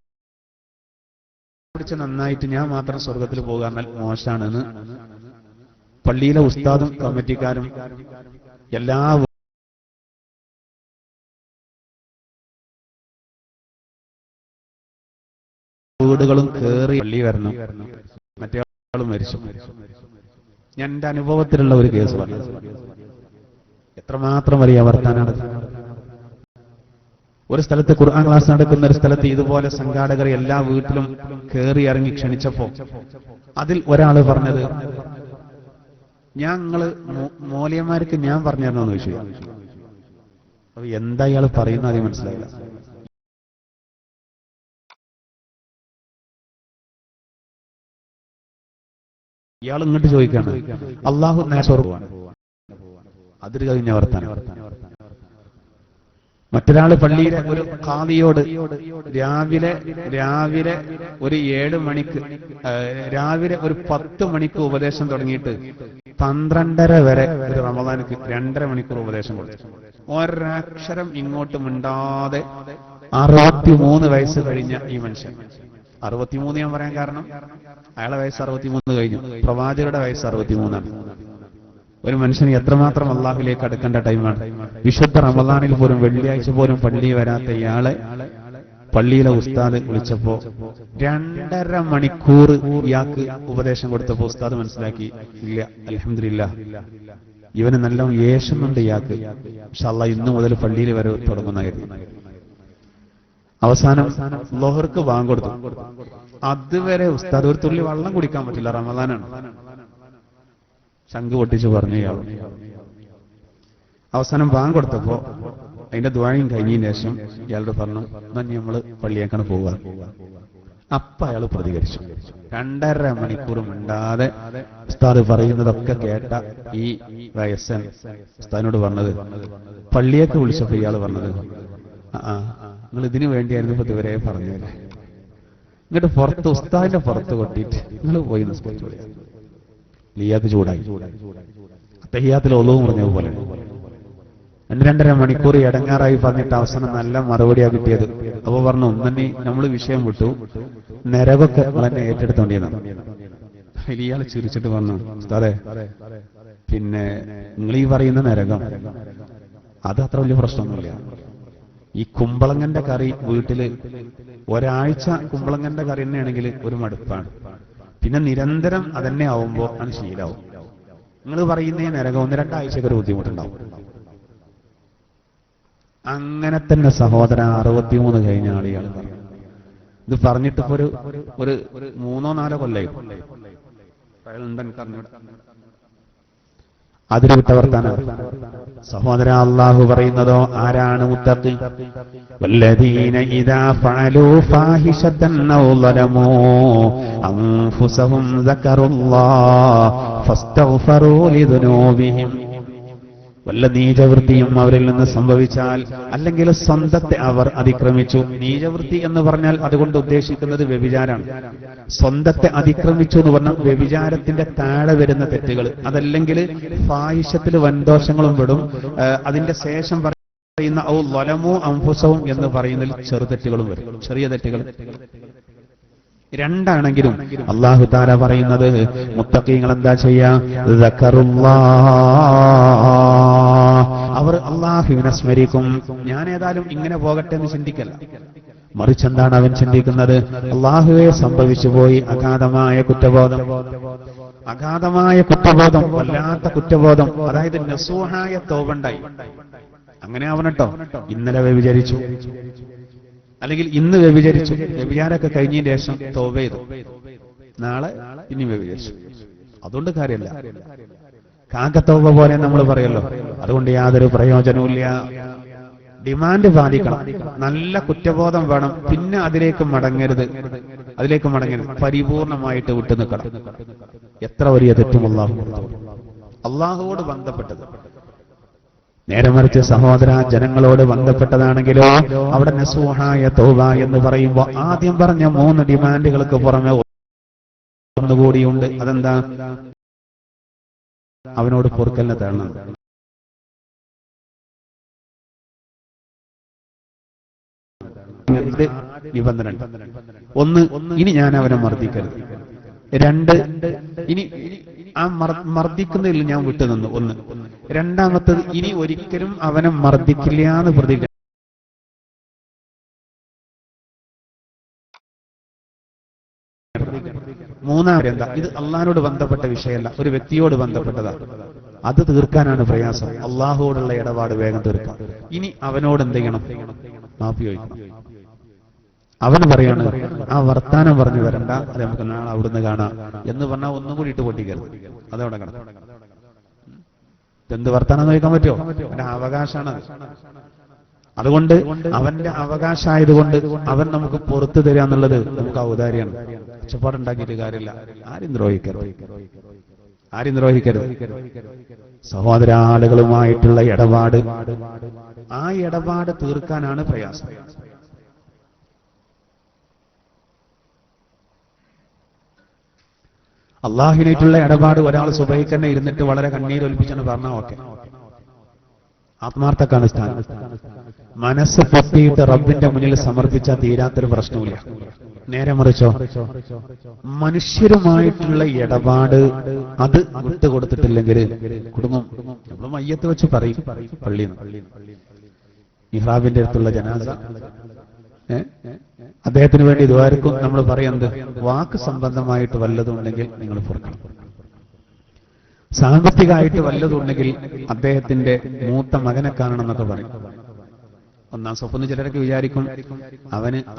പിടിച്ച് നന്നായിട്ട് ഞാൻ മാത്രം സ്വർഗത്തിൽ പോകാൻ മോശമാണെന്ന് പള്ളിയിലെ ഉസ്താദും കമ്മിറ്റിക്കാരും എല്ലാ വീടുകളും കേറി പള്ളി വരണം, മറ്റേ ആളും മരിച്ചു. ഞാൻ എന്റെ അനുഭവത്തിലുള്ള ഒരു കേസ് പറഞ്ഞു. എത്രമാത്രം വലിയ വർത്താനാണ്. ഒരു സ്ഥലത്ത് ഖുർആൻ ക്ലാസ് നടക്കുന്ന ഒരു സ്ഥലത്ത് ഇതുപോലെ സംഘാടകർ എല്ലാ വീട്ടിലും കേറി ഇറങ്ങി ക്ഷണിച്ചപ്പോ അതിൽ ഒരാള് പറഞ്ഞത്, ഞങ്ങള് മോലിയന്മാർക്ക് ഞാൻ പറഞ്ഞു തരണമെന്ന് ചോദിച്ചു. അപ്പൊ എന്താ ഇയാൾ പറയുന്ന ആദ്യം മനസ്സിലായില്ല. ഇയാൾ ഇങ്ങോട്ട് ചോദിക്കാണ്, അള്ളാഹു നേർവാണ്, അതിൽ കഴിഞ്ഞ വർത്താനം. മറ്റൊരാള് പള്ളിയിലെ ഒരു ഖാദിയോട് രാവിലെ ഒരു 7 മണിക്ക് രാവിലെ ഒരു 10 മണിക്ക് ഉപദേശം തുടങ്ങിയിട്ട് 12:30 വരെ ഒരു റമദാനിക്ക് 2.5 മണിക്കൂർ ഉപദേശം കൊടുത്തു. ഒരക്ഷരം ഇങ്ങോട്ട് മിണ്ടാതെ 63 വയസ്സ് കഴിഞ്ഞ ഈ മനുഷ്യൻ. 63 ഞാൻ പറയാൻ കാരണം അയാളെ വയസ്സ് 63 കഴിഞ്ഞു, പ്രവാചകരുടെ വയസ്സ് 63ആണ്. ഒരു മനുഷ്യന് എത്രമാത്രം അള്ളാഹുലേക്ക് അടുക്കേണ്ട ടൈമാണ്. വിശുദ്ധ റമദാനിൽ പോലും വെള്ളിയാഴ്ച പോലും പള്ളിയിൽ വരാത്ത ഇയാളെ പള്ളിയിലെ ഉസ്താദ് വിളിച്ചപ്പോ 2.5 മണിക്കൂർ ഇയാൾക്ക് ഉപദേശം കൊടുത്തപ്പോ ഉസ്താദ് മനസ്സിലാക്കി, ഇല്ല അൽഹംദുലില്ലാഹ് ഇവന് നല്ല യേശുന്നുണ്ട് ഇയാൾക്ക്, ഇൻഷാഅല്ലാഹ് ഇന്നു മുതൽ പള്ളിയിൽ വരെ തുടങ്ങുന്നതായിരുന്നു. അവസാനം ളുഹർക്ക് ബാങ്ക് കൊടുത്തു. അതുവരെ ഉസ്താദ് ഒരു തുള്ളി വെള്ളം കുടിക്കാൻ പറ്റില്ല, റമദാനാണ്. ശംഖ് പൊട്ടിച്ച് പറഞ്ഞു ഇയാൾ. അവസാനം ബാങ്ക് കൊടുത്തപ്പോ അതിന്റെ ദ്വാരയും കഴിഞ്ഞതിന് ശേഷം ഇയാളോട് പറഞ്ഞു, എന്നാ നമ്മള് പള്ളിയേക്കാണ് പോവുക. അപ്പൊ അയാൾ പ്രതികരിച്ചു. 2.5 മണിക്കൂർ മിണ്ടാതെ ഉസ്താദ് പറയുന്നതൊക്കെ കേട്ട ഈ വയസ്സൻ ഉസ്താദിനോട് പറഞ്ഞത്, പള്ളിയേക്ക് വിളിച്ചപ്പോ ഇയാൾ പറഞ്ഞത്, നിങ്ങൾ ഇതിനു വേണ്ടിയായിരുന്നു ഇപ്പൊ ഇതുവരെ പറഞ്ഞല്ലേ. ഇങ്ങോട്ട് പുറത്ത് ഉസ്താദിന്റെ പുറത്ത് കൊട്ടിയിട്ട് നിങ്ങൾ പോയി നിസ്കരിച്ചു. ലിയാത്ത് ചൂടായി. തഹിയ്യാത്തിൽ ഒളവും പറഞ്ഞതുപോലെ 2.5 മണിക്കൂർ ഇടങ്ങാറായി പറഞ്ഞിട്ട് അവസാനം നല്ല മറുപടിയാ കിട്ടിയത്. അപ്പൊ പറഞ്ഞു, ഒന്നെ നമ്മൾ വിഷയം വിട്ടു, നരകൊക്കെ നമ്മളെന്നെ ഏറ്റെടുത്തോണ്ടിയെന്നാണ്. ഇയാൾ ചിരിച്ചിട്ട് പറഞ്ഞു, ഉസ്താദേ പിന്നെ നിങ്ങൾ ഈ പറയുന്ന നരകം അത് അത്ര വലിയ പ്രശ്നമൊന്നുമില്ല. ഈ കുമ്പളങ്ങന്റെ കറി വീട്ടില് ഒരാഴ്ച കുമ്പളങ്ങന്റെ കറി തന്നെയാണെങ്കിൽ ഒരു മടുപ്പാണ്. പിന്നെ നിരന്തരം അതന്നെ ആവുമ്പോ അത് ശീലാവും. നിങ്ങൾ പറയുന്ന നരകം 1-2 ആഴ്ചക്ക് ഒരു ബുദ്ധിമുട്ടുണ്ടാവും. അങ്ങനെ തന്നെ സഹോദരൻ 63 കഴിഞ്ഞ ആളിയാൾ പറഞ്ഞു. ഇത് പറഞ്ഞിട്ടിപ്പോ ഒരു 3-4 കൊല്ലായി. അതിന് വിട്ടവർത്താനം. സഹോദര, അല്ലാഹു പറയുന്നതോ ആരാണ് മുത്തഖി? വല്ലദീന ഇദാ ഫഅലൂ ഫാഹിശതൻ ഔ ളലമൂ അൻഫുസഹും സക്കറുല്ലാഹ് ഫസ്തഗ്ഫറൂ ലിദുനൂബിഹിം. വല്ല നീചവൃത്തിയും അവരിൽ നിന്ന് സംഭവിച്ചാൽ, അല്ലെങ്കിൽ സ്വന്തത്തെ അവർ അതിക്രമിച്ചു. നീചവൃത്തി എന്ന് പറഞ്ഞാൽ അതുകൊണ്ട് ഉദ്ദേശിക്കുന്നത് വ്യഭിചാരാണ്. സ്വന്തത്തെ അതിക്രമിച്ചു എന്ന് പറഞ്ഞാൽ വ്യഭിചാരത്തിന്റെ താഴെ വരുന്ന തെറ്റുകൾ, അതല്ലെങ്കിൽ ഫാഹിഷത്തിൽ വൻദോഷങ്ങളും വിടും. അതിന്റെ ശേഷം പറയുന്ന ഔ ളലമൂ അൻഫുസഹും എന്ന് പറയുന്നതിൽ ചെറുതെറ്റുകളും വരും, ചെറിയ തെറ്റുകൾ. രണ്ടാണെങ്കിലും അല്ലാഹു തആല പറയുന്നത് മുത്തഖീങ്ങൾ എന്താ ചെയ്യാ? അവർ അല്ലാഹുവിനെ സ്മരിക്കും. ഞാൻ ഏതായാലും ഇങ്ങനെ പോകട്ടെ എന്ന് ചിന്തിക്കല്ല, മറിച്ച് എന്താണ് അവൻ ചിന്തിക്കുന്നത്? അല്ലാഹുവെ സംഭവിച്ചു പോയി, അഗാധമായ കുറ്റബോധം, വല്ലാത്ത കുറ്റബോധം. അതായത് നസൂഹായ തൗബണ്ടായി. അങ്ങനെ അവനട്ടോ ഇന്നലെ വ്യഭിചരിച്ചു, അല്ലെങ്കിൽ ഇന്ന് വ്യഭിചരിച്ചു, വ്യഭിചാരമൊക്കെ കഴിഞ്ഞതിന് ശേഷം തൗബ ചെയ്തു, നാളെ ഇനി വ്യഭിചരിച്ചു. അതുകൊണ്ട് കാര്യമല്ല. കാക്കത്തൗബ പോലെ നമ്മൾ പറയല്ലോ, അതുകൊണ്ട് യാതൊരു പ്രയോജനവുമില്ല. ഡിമാൻഡ് ബാധിക്കണം, നല്ല കുറ്റബോധം വേണം, പിന്നെ അതിലേക്ക് മടങ്ങരുത്, പരിപൂർണമായിട്ട് വിട്ടു നിൽക്കണം. എത്ര വലിയ തെറ്റും അള്ളാഹുവോട് ബന്ധപ്പെട്ടത്. നേരെ മറിച്ച് സഹോദര, ജനങ്ങളോട് ബന്ധപ്പെട്ടതാണെങ്കിലോ അവിടെ നസൂഹായ തൗബ എന്ന് പറയുമ്പോൾ ആദ്യം പറഞ്ഞ 3 ഡിമാൻഡുകൾക്ക് പുറമെ ഒന്നുകൂടിയുണ്ട്. അതെന്താ? അവനോട് പൊറുക്കലിനെ തേടണം. നിബന്ധന 1, ഇനി ഞാൻ അവനെ മർദ്ദിക്കരുത്. 2, ഇനി ആ മർദ്ദിക്കുന്നതിൽ ഞാൻ വിട്ടുനിന്നു. 1. രണ്ടാമത്തത്, ഇനി ഒരിക്കലും അവനെ മർദ്ദിക്കില്ല എന്ന് പ്രതിജ്ഞ. മൂന്നാമതെന്താ? ഇത് അള്ളാഹിനോട് ബന്ധപ്പെട്ട വിഷയമല്ല, ഒരു വ്യക്തിയോട് ബന്ധപ്പെട്ടതാ. അത് തീർക്കാനാണ് പ്രയാസം. അള്ളാഹുവോടുള്ള ഇടപാട് വേഗം തീർക്കാം. ഇനി അവനോട് എന്ത് ചെയ്യണം? മാപ്പി ചോദിക്കണം. അവൻ പറയാണ്, ആ വർത്താനം പറഞ്ഞു വരണ്ട, അത് നമുക്ക് നാളെ അവിടുന്ന് കാണാം എന്ന് പറഞ്ഞാൽ ഒന്നും കൂടി ഇട്ട് പൊട്ടിക്കരുത്. അതവിടെ കിടക്കും. എന്ത് വർത്താനം ചോദിക്കാൻ പറ്റുമോ? അവന്റെ അവകാശമാണ്. അതുകൊണ്ട് അവന്റെ അവകാശമായതുകൊണ്ട് അവൻ നമുക്ക് പുറത്തു തരിക എന്നുള്ളത് നമുക്ക് ഔദാര്യമാണ്. ഒച്ചപ്പാടുണ്ടാക്കിയിട്ട് കാര്യമില്ല. ആരും ദ്രോഹിക്കരുത്. സഹോദര, ആളുകളുമായിട്ടുള്ള ഇടപാട്, ആ ഇടപാട് തീർക്കാനാണ് പ്രയാസം. അള്ളാഹുവിനായിട്ടുള്ള ഇടപാട് ഒരാൾ സുബഹിക്ക് തന്നെ ഇരുന്നിട്ട് വളരെ കണ്ണീരൊലിപ്പിച്ചാണ് പറഞ്ഞാൽ ഓക്കെ, ആത്മാർത്ഥക്കാണ് സ്ഥാനം. മനസ്സ് പൊട്ടിയിട്ട് റബ്ബിന്റെ മുന്നിൽ സമർപ്പിച്ച തീരാത്തൊരു പ്രശ്നമില്ല. നേരെ മറിച്ചോ, മനുഷ്യരുമായിട്ടുള്ള ഇടപാട് അത് വിട്ടുകൊടുത്തിട്ടില്ലെങ്കിൽ കുടുംബം, നമ്മൾ മയ്യത്ത് വെച്ച് പറയും പള്ളിയിൽ ഇഹ്റാബിന്റെ അടുത്തുള്ള ജനാസ, അദ്ദേഹത്തിന് വേണ്ടി ദ്വാരക്കും നമ്മൾ പറയുന്നത്, വാക്ക് സംബന്ധമായിട്ട് വല്ലതുണ്ടെങ്കിൽ നിങ്ങൾ പൊറുക്കണം. സാമ്പത്തികമായിട്ട് വല്ലതുണ്ടെങ്കിൽ അദ്ദേഹത്തിന്റെ മൂത്ത മകനെ കാണണം എന്നൊക്കെ പറയും. ഒന്നാം സ്വപ്നം ചിലരൊക്കെ വിചാരിക്കും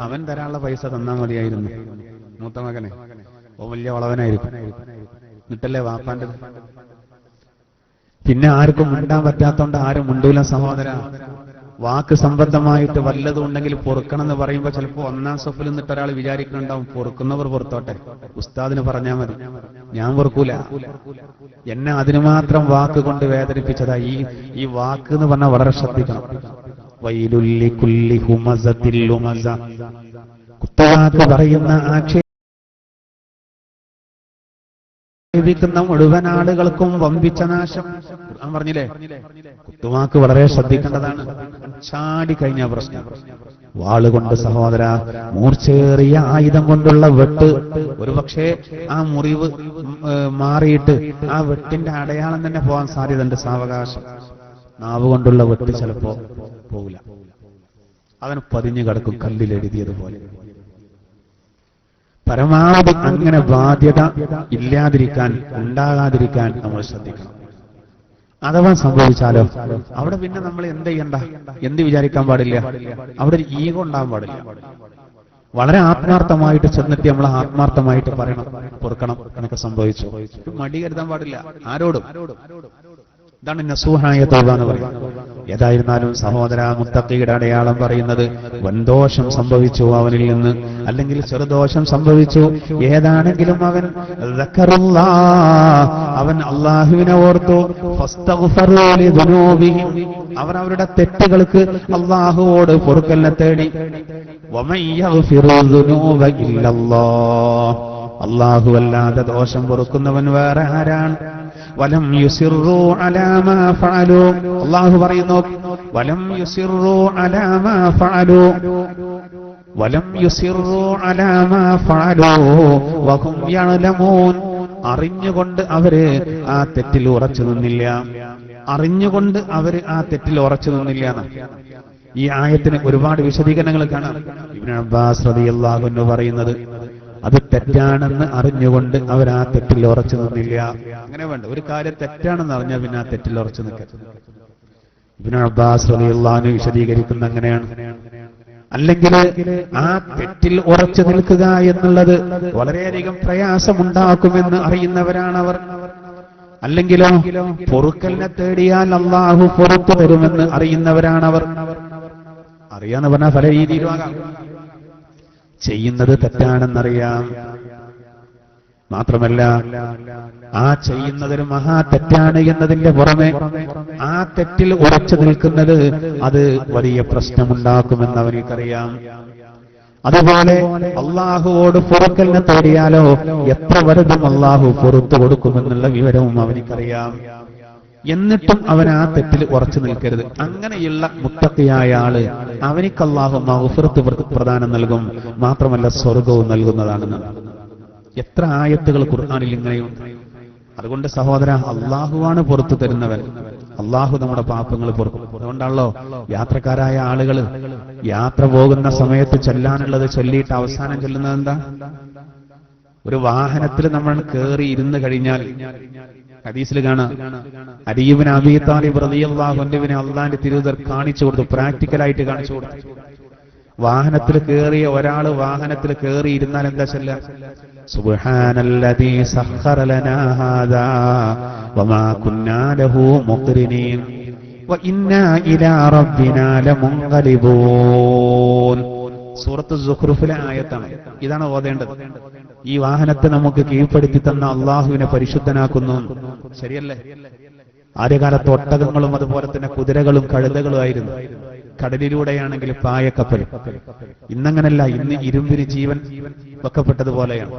അവൻ തരാനുള്ള പൈസ തന്നാൽ മതിയായിരുന്നു, മൂത്ത മകനെ, ഓ വലിയ വളവനായിരിക്കും, എന്നിട്ടല്ലേ വാപ്പാന്റെ. പിന്നെ ആർക്കും മിണ്ടാൻ പറ്റാത്തോണ്ട് ആരും മിണ്ടൂല സഹോദര. വാക്ക് സംബന്ധമായിട്ട് വല്ലതും ഉണ്ടെങ്കിൽ പൊറുക്കണം എന്ന് പറയുമ്പോൾ ചിലപ്പോൾ ഒന്നാം സഫിൽ നിന്നിട്ട് ഒരാൾ വിചാരിക്കുന്നുണ്ടാവും പൊറുക്കുന്നവർ പുറത്തോട്ടെ, ഉസ്താദിന് പറഞ്ഞാൽ മതി, ഞാൻ പൊറുക്കൂല. എന്നെ അതിന് മാത്രം വാക്ക് കൊണ്ട് വേദനിപ്പിച്ചതാ. ഈ വാക്ക് എന്ന് പറഞ്ഞാൽ വളരെ ശ്രദ്ധിക്കണം. വൈലുല്ലി കുല്ലി ഹുമസത്തിൽ ലുമസ, കുത്തുവാക്ക് പറയുന്ന ആക്ഷേപിക്കുന്ന മുഴുവൻ ആളുകൾക്കും വമ്പിച്ച നാശം. ഖുർആൻ പറഞ്ഞില്ലേ, കുത്തുവാക്ക് വളരെ ശ്രദ്ധിക്കേണ്ടതാണ്. ചാടി കഴിഞ്ഞ പ്രശ്നം. വാളുകൊണ്ട് സഹോദര, മൂർച്ചേറിയ ആയുധം കൊണ്ടുള്ള വെട്ട്, ഒരുപക്ഷെ ആ മുറിവ് മാറിയിട്ട് ആ വെട്ടിന്റെ അടയാളം തന്നെ പോകാൻ സാധ്യതയുണ്ട് സാവകാശം. നാവ് കൊണ്ടുള്ള വെട്ട് ചിലപ്പോ പോകില്ല, അവന് പതിഞ്ഞു കിടക്കും കല്ലിലെഴുതിയതുപോലെ. പരമാവധി അങ്ങനെ ബാധ്യത ഇല്ലാതിരിക്കാൻ, ഉണ്ടാകാതിരിക്കാൻ നമ്മൾ ശ്രദ്ധിക്കണം. അഥവാ സംഭവിച്ചാലോ അവിടെ പിന്നെ നമ്മൾ എന്ത് ചെയ്യണ്ട, എന്ത് വിചാരിക്കാൻ പാടില്ല, അവിടെ ഒരു ഈഗോ ഉണ്ടാകാൻ പാടില്ല. വളരെ ആത്മാർത്ഥമായിട്ട് ചെന്നിട്ട് നമ്മൾ ആത്മാർത്ഥമായിട്ട് പറയണം, പൊറുക്കണം, എന്നൊക്കെ സംഭവിച്ചു. മടി കരുതാൻ പാടില്ല ആരോടും. ഇതാണ് നസൂഹായ തൗബ എന്ന് പറയുന്നത്. ഏതായിരുന്നാലും സഹോദര, മുത്തഖിയുടെ അടയാളം പറയുന്നത് വൻദോഷം സംഭവിച്ചു അവനിൽ നിന്ന്, അല്ലെങ്കിൽ ചെറുദോഷം സംഭവിച്ചു, ഏതാണെങ്കിലും അവൻ അവൻ അള്ളാഹുവിനെ ഓർത്തു. ഫസ്തഗ്ഫറൂ ലിദുനൂബിഹിം, അവർ അവരുടെ തെറ്റുകൾക്ക് അള്ളാഹുവോട് പൊറുക്കലിനെ തേടി. വമൻ യഗ്ഫിറു ദുനൂബ ഇല്ലല്ലാഹ്, അള്ളാഹു അല്ലാതെ ദോഷം പൊറുക്കുന്നവൻ വേറെ ആരാണ്? വലം യുസിറു അലാ മാ ഫഅലു, അല്ലാഹു പറയുന്നു വലം യുസിറു അലാ മാ ഫഅലു, വലം യുസിറു അലാ മാ ഫഅലു വഹും യഅലമൂൻ, അറിഞ്ഞുകൊണ്ട് അവര് ആ തെറ്റിൽ ഉറച്ചു നിന്നില്ല. അറിഞ്ഞുകൊണ്ട് അവര് ആ തെറ്റിൽ ഉറച്ചു നിന്നില്ല. ഈ ആയത്തിന് ഒരുപാട് വിശദീകരണങ്ങൾ കാണാം. ഇബ്നു അബ്ബാസ് റളിയല്ലാഹു അൻഹു പറയുന്നത് അത് തെറ്റാണെന്ന് അറിഞ്ഞുകൊണ്ട് അവർ ആ തെറ്റിൽ ഉറച്ചു നിന്നില്ല. അങ്ങനെ വേണ്ട, ഒരു കാര്യം തെറ്റാണെന്ന് അറിഞ്ഞാൽ പിന്നെ ആ തെറ്റിൽ ഉറച്ചു നിൽക്കരുത്. ഇബ്നു അബ്ബാസ് റളിയല്ലാഹു അൻഹു വിശദീകരിക്കുന്ന അങ്ങനെയാണ്. അല്ലെങ്കിൽ ആ തെറ്റിൽ ഉറച്ചു നിൽക്കുക എന്നുള്ളത് വളരെയധികം പ്രയാസമുണ്ടാക്കുമെന്ന് അറിയുന്നവരാണവർ. അല്ലെങ്കിലോ പൊറുക്കലിനെ തേടിയാൽ അള്ളാഹു പൊറുത്തു തരുമെന്ന് അറിയുന്നവരാണവർ. അറിയാന്ന് പറഞ്ഞാൽ പല രീതിയിലുമാകാം. ചെയ്യുന്നത് തെറ്റാണെന്നറിയാം, മാത്രമല്ല ആ ചെയ്യുന്നതൊരു മഹാ തെറ്റാണ് എന്നതിന്റെ പുറമെ ആ തെറ്റിൽ ഉറച്ചു നിൽക്കുന്നത് അത് വലിയ പ്രശ്നമുണ്ടാക്കുമെന്ന് അവനിക്കറിയാം. അതുപോലെ അള്ളാഹുവോട് പൊറുക്കലിനെ തേടിയാലോ എത്ര വലുതും അള്ളാഹു പൊറുത്തു കൊടുക്കുമെന്നുള്ള വിവരവും അവനിക്കറിയാം. എന്നിട്ടും അവൻ ആ തെറ്റിൽ ഉറച്ചു നിൽക്കരുത്. അങ്ങനെയുള്ള മുത്തഖിയായ ആള് അവനിക്ക് അല്ലാഹു മഗ്ഫിറത്ത് പ്രദാനം നൽകും, മാത്രമല്ല സ്വർഗവും നൽകുന്നതാണെന്ന്. എത്ര ആയത്തുകൾ ഖുർആനിൽ ഇങ്ങനെയുണ്ട്. അതുകൊണ്ട് സഹോദര, അള്ളാഹുവാണ് പുറത്തു തരുന്നവൻ. അള്ളാഹു നമ്മുടെ പാപങ്ങൾ പൊറുക്കും. അതുകൊണ്ടാണല്ലോ യാത്രക്കാരായ ആളുകൾ യാത്ര പോകുന്ന സമയത്ത് ചൊല്ലാനുള്ളത് ചൊല്ലിയിട്ട് അവസാനം ചൊല്ലുന്നത് എന്താ? ഒരു വാഹനത്തിൽ നമ്മൾ കയറി ഇരുന്ന് കഴിഞ്ഞാൽ ഹദീസിൽ കാണാം, അലി ഇബ്നു അബീ താലിബ് റളിയല്ലാഹു അൻഹുവിനെ അള്ളാന്റെ തിരുദർ കാണിച്ചു കൊടുത്തു, പ്രാക്ടിക്കലായിട്ട് കാണിച്ചു കൊടുത്തു. വാഹനത്തിൽ കയറിയ ഒരാള് വാഹനത്തിൽ കയറി ഇരുന്നാൽ എന്താ ചൊല്ലുക? സുബ്ഹാനല്ലദീ സഖറ ലനാ ഹാദാ വമാ കുന്നാ ലഹു മുഖ്രിനീൻ വഇന്നാ ഇലാ റബ്ബിനാ ലമുൻഖലിബൂൻ. സൂറത്ത് സുഖ്റുഫിലെ ആയത്താണ്. ഇതാണ് ഓതേണ്ടത്. ഈ വാഹനത്തെ നമുക്ക് കീഴ്പ്പെടുത്തി തന്ന അള്ളാഹുവിനെ പരിശുദ്ധനാക്കുന്നു. ശരിയല്ലേ? ആദ്യകാലത്ത് ഒട്ടകങ്ങളും അതുപോലെ തന്നെ കുതിരകളും കഴുതകളും ആയിരുന്നു. കടലിലൂടെയാണെങ്കിൽ പായക്കപ്പൽ. ഇന്നങ്ങനല്ല, ഇന്ന് ഇരുമ്പിന് ജീവൻ വെക്കപ്പെട്ടതുപോലെയാണ്.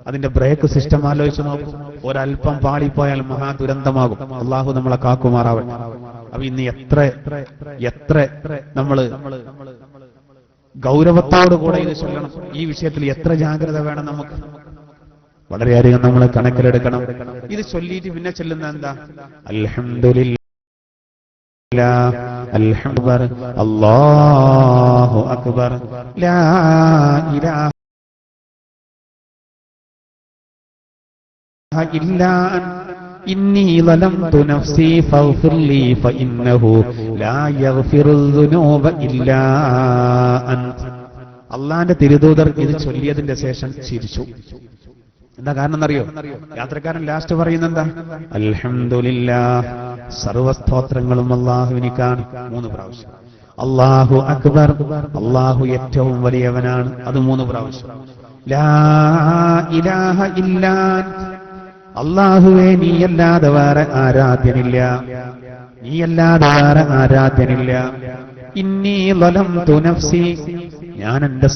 അതിന്റെ ബ്രേക്ക് സിസ്റ്റം ആലോചിച്ച് നോക്കും. ഒരൽപ്പം പാളിപ്പോയാൽ മഹാ ദുരന്തമാകും. അള്ളാഹു നമ്മളെ കാക്കുമാറാവട്ടെ. അപ്പൊ ഇന്ന് എത്ര നമ്മള് ഗൗരവത്തോടുകൂടെ ഇത് ചൊല്ലണം. ഈ വിഷയത്തിൽ എത്ര ജാഗ്രത വേണം നമുക്ക്. വളരെയധികം നമ്മൾ കണക്കിലെടുക്കണം. ഇത് ചൊല്ലിയിട്ട് പിന്നെ ചൊല്ലുന്ന എന്താ? അൽഹംദുലില്ലാഹ്, അൽഹംദുലില്ലാഹ്, അല്ലാഹു അക്ബർ, ലാ ഇലാഹ ഇല്ലാ ഇന്നി ളലംതു നഫ്സി ഫഗ്ഫിർ ലീ ഫഇന്നഹു ലാ യഗ്ഫിറുദ് ദുനൂബ ഇല്ലാ അൻത. അല്ലാഹുവിന്റെ തിരുദൂതർ ഇത് ചൊല്ലിയതിന്റെ ശേഷം ചിരിച്ചു. എന്താ കാരണം എന്നറിയോ? യാത്രക്കാരൻ ലാസ്റ്റ് പറയുന്നത് എന്താ? അൽഹംദുലില്ലാഹ്, സർവസ്തോത്രങ്ങളും അല്ലാഹുവിനിക്കാണ് 3 പ്രാവശ്യം. അല്ലാഹു അക്ബർ, അല്ലാഹു ഏറ്റവും വലിയവനാണ്, അത് 3 പ്രാവശ്യം. ലാ ഇലാഹ ഇല്ലാ അല്ലാഹുവേ നീയല്ലാതെ വേറെ ആരാധ്യനില്ല, നീയല്ലാതെ വേറെ ആരാധ്യനില്ല. ഇന്നി ളലംതു നഫ്സി ഞാൻ എന്റെ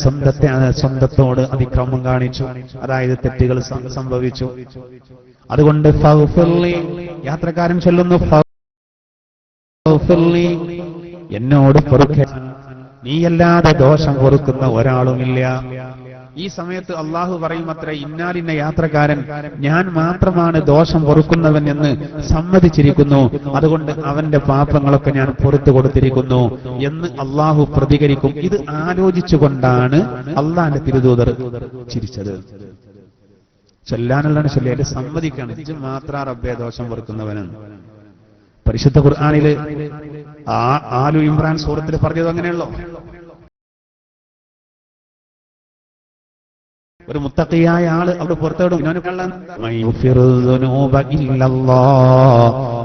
സ്വന്തത്തോട് അതിക്രമം കാണിച്ചു, അതായത് തെറ്റുകൾ സംഭവിച്ചു. അതുകൊണ്ട് ഫഗ്ഫിർലി യാത്രക്കാരൻ ചൊല്ലുന്നു ഫഗ്ഫിർലി എന്നോട് പൊറുക്ക, നീയല്ലാതെ ദോഷം പൊറുക്കുന്ന ഒരാളുമില്ല. ഈ സമയത്ത് അള്ളാഹു പറയുമത്രേ ഇന്നാലിന്ന യാത്രക്കാരൻ ഞാൻ മാത്രമാണ് ദോഷം പൊറുക്കുന്നവൻ എന്ന് സമ്മതിച്ചിരിക്കുന്നു, അതുകൊണ്ട് അവന്റെ പാപങ്ങളൊക്കെ ഞാൻ പുറത്തു കൊടുത്തിരിക്കുന്നു എന്ന് അള്ളാഹു പ്രതികരിക്കും. ഇത് ആലോചിച്ചുകൊണ്ടാണ് അള്ളാഹിന്റെ തിരുദൂതർ ചിരിച്ചത്. ചൊല്ലാനുള്ളതാണ് ചൊല്ലിയാൽ സമ്മതിക്കാണ്, ഇത് മാത്ര റബ്ബേ ദോഷം പൊറുക്കുന്നവനെന്ന്. പരിശുദ്ധ ഖുർആനില് ആലു ഇമ്രാൻ സൂറത്തിൽ പറഞ്ഞത് അങ്ങനെയല്ലോ. ഒരു മുത്തഖിയായ ആള് അവിടെ പുറത്തോടും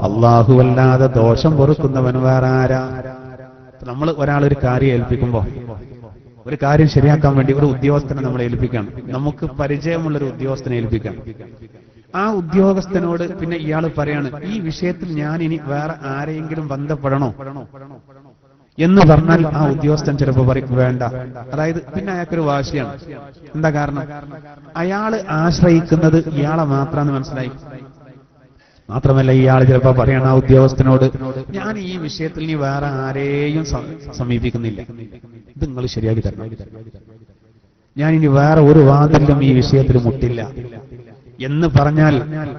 അല്ലാഹുവല്ലാതെ ദോഷം പൊറുക്കുന്നവൻ വേറെ ആരാ? നമ്മൾ ഒരാളൊരു കാര്യം ഏൽപ്പിക്കുമ്പോ, ഒരു കാര്യം ശരിയാക്കാൻ വേണ്ടി ഒരു ഉദ്യോഗസ്ഥനെ നമ്മൾ ഏൽപ്പിക്കണം. നമുക്ക് പരിചയമുള്ളൊരു ഉദ്യോഗസ്ഥനെ ഏൽപ്പിക്കാം. ആ ഉദ്യോഗസ്ഥനോട് പിന്നെ ഇയാൾ പറയാണ് ഈ വിഷയത്തിൽ ഞാൻ ഇനി വേറെ ആരെയെങ്കിലും ബന്ധപ്പെടണോ എന്ന് പറഞ്ഞാൽ ആ ഉദ്യോഗസ്ഥൻ ചിലപ്പോൾ പറയും വേണ്ട. അതായത് പിന്നെ അയാൾക്കൊരു വാശിയാണ്. എന്താ കാരണം? അയാള് ആശ്രയിക്കുന്നത് ഇയാളെ മാത്രമെന്ന് മനസ്സിലായി. മാത്രമല്ല ഇയാൾ ചിലപ്പോൾ പറയണം ആ ഉദ്യോഗസ്ഥനോട് ഞാൻ ഈ വിഷയത്തിൽ ഇനി വേറെ ആരെയും സമീപിക്കുന്നില്ല, ഇത് നിങ്ങൾ ശരിയാക്കി തരണം, ഞാൻ ഇനി വേറെ ഒരു വാതിലും ഈ വിഷയത്തിൽ മുട്ടില്ല എന്ന് പറഞ്ഞാൽ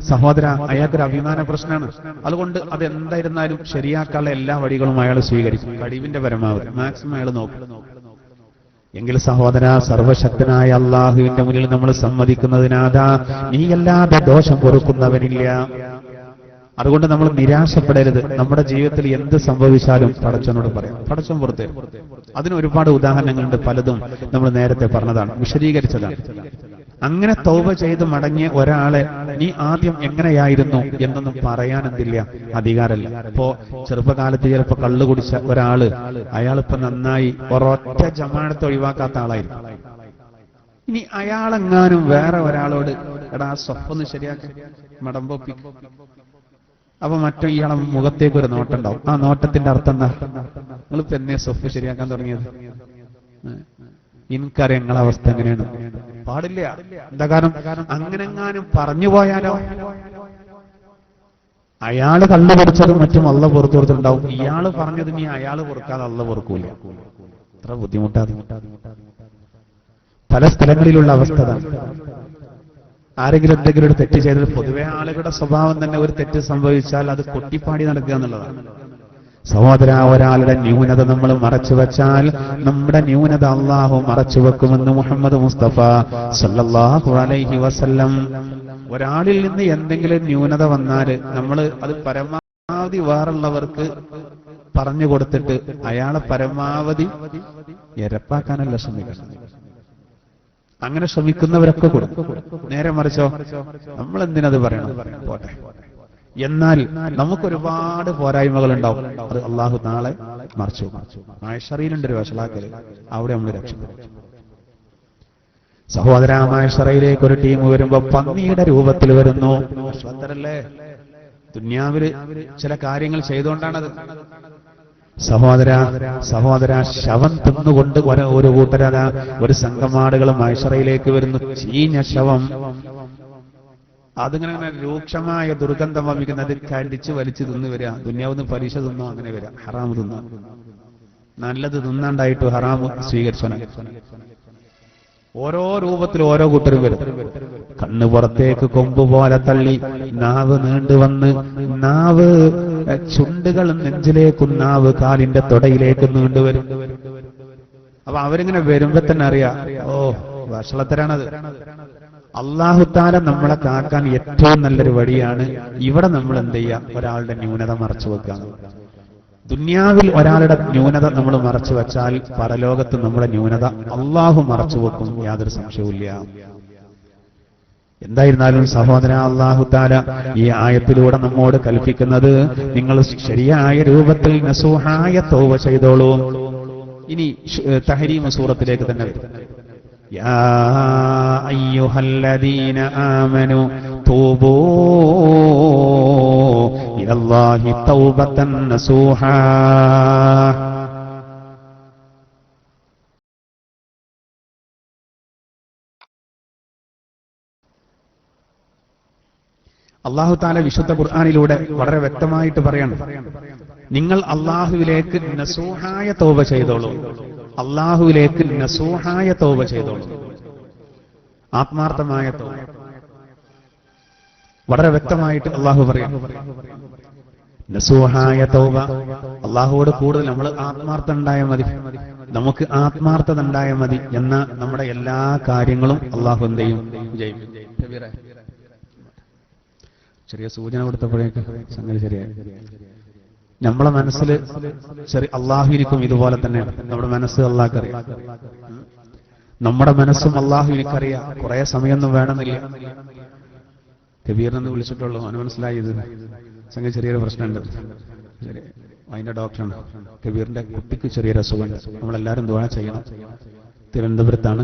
സഹോദര അയാൾക്കൊരു അഭിമാന പ്രശ്നമാണ്. അതുകൊണ്ട് അതെന്തായിരുന്നാലും ശരിയാക്കാനുള്ള എല്ലാ വഴികളും അയാൾ സ്വീകരിക്കും, കഴിവിന്റെ പരമാവധി മാക്സിമം അയാൾ നോക്കും. എങ്കിൽ സഹോദര സർവശക്തനായ അള്ളാഹുവിന്റെ മുന്നിൽ നമ്മൾ സമ്മതിക്കുന്നതിനാഥാ നീയല്ലാതെ ദോഷം പൊറുക്കുന്നവനില്ല. അതുകൊണ്ട് നമ്മൾ നിരാശപ്പെടരുത്. നമ്മുടെ ജീവിതത്തിൽ എന്ത് സംഭവിച്ചാലും പടച്ചവനോട് പറയാം, പടച്ചവൻ പുറത്ത്. അതിന് ഒരുപാട് ഉദാഹരണങ്ങളുണ്ട്, പലതും നമ്മൾ നേരത്തെ പറഞ്ഞതാണ്, വിശദീകരിച്ചതാണ്. അങ്ങനെ തൗബ ചെയ്ത് മടങ്ങിയ ഒരാളെ നീ ആദ്യം എങ്ങനെയായിരുന്നു എന്നൊന്നും പറയാനെന്തില്ല, അധികാരമില്ല. ഇപ്പോ ചെറുപ്പകാലത്ത് ചിലപ്പോ കള്ളു കുടിച്ച ഒരാള് അയാളിപ്പോ നന്നായി ഒരൊറ്റ ജമാഅത്ത് ഒഴിവാക്കാത്ത ആളായിരുന്നു. ഇനി അയാളെങ്ങാനും വേറെ ഒരാളോട് എടാ സ്വപ്പൊന്ന് ശരിയാക്കി മടമ്പൊപ്പി, അപ്പൊ മറ്റു ഇയാളെ മുഖത്തേക്ക് ഒരു നോട്ടം ഉണ്ടാവും. ആ നോട്ടത്തിന്റെ അർത്ഥം എന്താ? നിങ്ങളിപ്പോ എന്നെ സ്വപ്പ് ശരിയാക്കാൻ തുടങ്ങിയത്? എനിക്കറിയാം നിങ്ങളെ അവസ്ഥ എങ്ങനെയാണ്. പാടില്ല. എന്താ കാരണം? അങ്ങനെങ്ങാനും പറഞ്ഞു പോയാലോ അയാള് കള്ളു പൊറിച്ചതും മറ്റും അള്ള പുറത്തു കൊടുത്തിട്ടുണ്ടാവും, ഇയാള് പറഞ്ഞത് നീ അയാള് പൊറുക്കാതെ അള്ള പൊറുക്കൂല. അത്ര ബുദ്ധിമുട്ടാതെ പല സ്ഥലങ്ങളിലുള്ള അവസ്ഥ. ആരെങ്കിലും എന്തെങ്കിലും ഒരു തെറ്റ് ചെയ്തത്, പൊതുവെ ആളുകളുടെ സ്വഭാവം തന്നെ ഒരു തെറ്റ് സംഭവിച്ചാൽ അത് കൊട്ടിപ്പാടി നടക്കുക എന്നുള്ളതാണ്. സഹോദര ഒരാളുടെ ന്യൂനത നമ്മൾ മറച്ചു വെച്ചാൽ നമ്മുടെ ന്യൂനത അള്ളാഹു മറച്ചു വെക്കുമെന്ന് മുഹമ്മദ് മുസ്തഫ സല്ലല്ലാഹു അലൈഹി വസല്ലം. ഒരാളിൽ നിന്ന് എന്തെങ്കിലും ന്യൂനത വന്നാൽ നമ്മൾ അത് പരമാവധി വേറുള്ളവർക്ക് പറഞ്ഞു കൊടുത്തിട്ട് അയാളെ പരമാവധി എരപ്പാക്കാനല്ല ശ്രമിക്കണം. അങ്ങനെ ശ്രമിക്കുന്നവരൊക്കെ കൊടുക്കും. നേരെ മറിച്ചോ നമ്മൾ എന്തിനത് പറയണം, പോട്ടെ. എന്നാൽ നമുക്കൊരുപാട് പോരായ്മകൾ ഉണ്ടാവും, അത് അള്ളാഹു നാളെ മറിച്ചു. മായശറയിലുണ്ട് ഒരു വഷളാക്കല്, അവിടെ നമ്മൾ രക്ഷപ്പെടും. സഹോദര മായശറയിലേക്ക് ഒരു ടീം വരുമ്പോ പന്നിയുടെ രൂപത്തിൽ വരുന്നു. അല്ലേ ദുന്യാവില് ചില കാര്യങ്ങൾ ചെയ്തുകൊണ്ടാണത്. സഹോദര ശവം തിന്നുകൊണ്ട് ഒരു കൂട്ടരാ ഒരു സംഘമാടുകൾ മായശറയിലേക്ക് വരുന്നു. ചീഞ്ഞ ശവം, അതിങ്ങനെ രൂക്ഷമായ ദുർഗന്ധം വമിക്കുന്നത് കടിച്ച് വലിച്ചു തിന്നു വരിക. ദുന്യാവിന്ന് പരീക്ഷ തിന്നോ അങ്ങനെ വരിക, ഹറാമ് തിന്നോ. നല്ലത് തിന്നാണ്ടായിട്ട് ഹറാമ് സ്വീകരിച്ചോ. ഓരോ രൂപത്തിൽ ഓരോ കൂട്ടരും വരും. കണ്ണ് പുറത്തേക്ക് കൊമ്പ് പോലെ തള്ളി, നാവ് നീണ്ടുവന്ന്, നാവ് ചുണ്ടുകൾ നെഞ്ചിലേക്കും നാവ് കാലിന്റെ തൊടയിലേക്കും നീണ്ടുവരും. അപ്പൊ അവരിങ്ങനെ വരുമ്പോ തന്നെ അറിയാം, ഓ വഷളത്തരാണത്. അള്ളാഹുത്താല നമ്മളെ കാക്കാൻ ഏറ്റവും നല്ലൊരു വഴിയാണ് ഇവിടെ നമ്മൾ എന്ത് ചെയ്യാം, ഒരാളുടെ ന്യൂനത മറച്ചു വെക്കാം. ദുന്യാവിൽ ഒരാളുടെ ന്യൂനത നമ്മൾ മറച്ചു വെച്ചാൽ പരലോകത്ത് നമ്മുടെ ന്യൂനത അള്ളാഹു മറച്ചു വെക്കും, യാതൊരു സംശയവുമില്ല. എന്തായിരുന്നാലും സഹോദര, അല്ലാഹു തആല ഈ ആയത്തിലൂടെ നമ്മോട് കൽപ്പിക്കുന്നത് നിങ്ങൾ ശരിയായ രൂപത്തിൽ നസൂഹായ തൗബ ചെയ്തോളൂ. ഇനി തഹരീം സൂറത്തിലേക്ക് തന്നെ വരും. യാ അയ്യുഹല്ലദീന ആമനു തൂബൂ ഇലല്ലാഹി തൗബതൻ നസൂഹാ. അല്ലാഹു തആല വിശുദ്ധ ഖുർആനിലൂടെ വളരെ വ്യക്തമായിട്ട് പറയണം, നിങ്ങൾ അല്ലാഹുവിലേക്ക് നസൂഹായ തൗബ ചെയ്തോളൂ. അല്ലാഹുവിലേക്ക് നസൂഹായ തൗബ ചെയ്തോളൂ, ആത്മാർത്ഥമായ തൗബ. വളരെ വ്യക്തമായിട്ട് അല്ലാഹു പറയും നസൂഹായ തൗബ. അല്ലാഹുവോട് കൂടുതൽ നമ്മൾ ആത്മാർത്ഥത ഉണ്ടായാൽ മതി, നമുക്ക് ആത്മാർത്ഥത ഉണ്ടായാൽ മതി എന്ന നമ്മുടെ എല്ലാ കാര്യങ്ങളും അല്ലാഹു എന്ത് ചെയ്യും? വിജയിക്കും. ചെറിയ സൂചന കൊടുത്തപ്പോഴേക്ക് സംഗതി ശരിയായി. നമ്മളെ മനസ്സിൽ അള്ളാഹുവിനിക്കും ഇതുപോലെ തന്നെയാണ്. നമ്മുടെ മനസ്സ് അള്ളാഹ്ക്കറിയാം, നമ്മുടെ മനസ്സും അള്ളാഹുവിനിക്കറിയാം. കുറെ സമയമൊന്നും വേണമെന്നില്ല. കബീറിനെന്ന് വിളിച്ചിട്ടുള്ളൂ, അവന് മനസ്സിലായി ഇത് സംഗതി ചെറിയൊരു പ്രശ്നമുണ്ട്. ശരി, അതിന്റെ ഡോക്ടറാണ്. കബീറിന്റെ കുട്ടിക്ക് ചെറിയൊരു അസുഖമുണ്ട്. നമ്മളെല്ലാവരും ദുആ ചെയ്യണം. തിരുവനന്തപുരത്താണ്,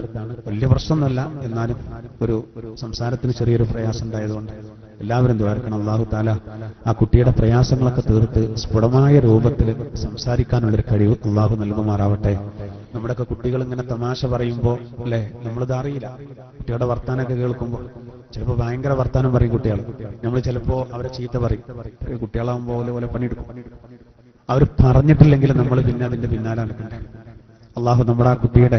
വലിയ പ്രശ്നമൊന്നുമല്ല, എന്നാലും ഒരു സംസാരത്തിന് ചെറിയൊരു പ്രയാസം ഉണ്ടായതുകൊണ്ട് എല്ലാവരും ദ്വാരക്കണം. അല്ലാഹു തആല ആ കുട്ടിയുടെ പ്രയാസങ്ങളൊക്കെ തീർത്ത് സ്ഫുടമായ രൂപത്തിൽ സംസാരിക്കാനുള്ളൊരു കഴിവ് അല്ലാഹു നൽകുമാറാവട്ടെ. നമ്മുടെയൊക്കെ കുട്ടികൾ ഇങ്ങനെ തമാശ പറയുമ്പോൾ അല്ലെ, നമ്മളിത് അറിയില്ല. കുട്ടികളുടെ വർത്താനൊക്കെ കേൾക്കുമ്പോൾ ചിലപ്പോൾ ഭയങ്കര വർത്താനം പറയും കുട്ടികൾ. നമ്മൾ ചിലപ്പോൾ അവരെ ചീത്ത പറയും. കുട്ടികളാകുമ്പോൾ പോലെ പണിയെടുക്കും. അവർ പറഞ്ഞിട്ടില്ലെങ്കിൽ നമ്മൾ പിന്നെ അതിന്റെ പിന്നാലെ നടക്കണ്ടേ. അള്ളാഹു നമ്മുടെ ആ കുട്ടിയുടെ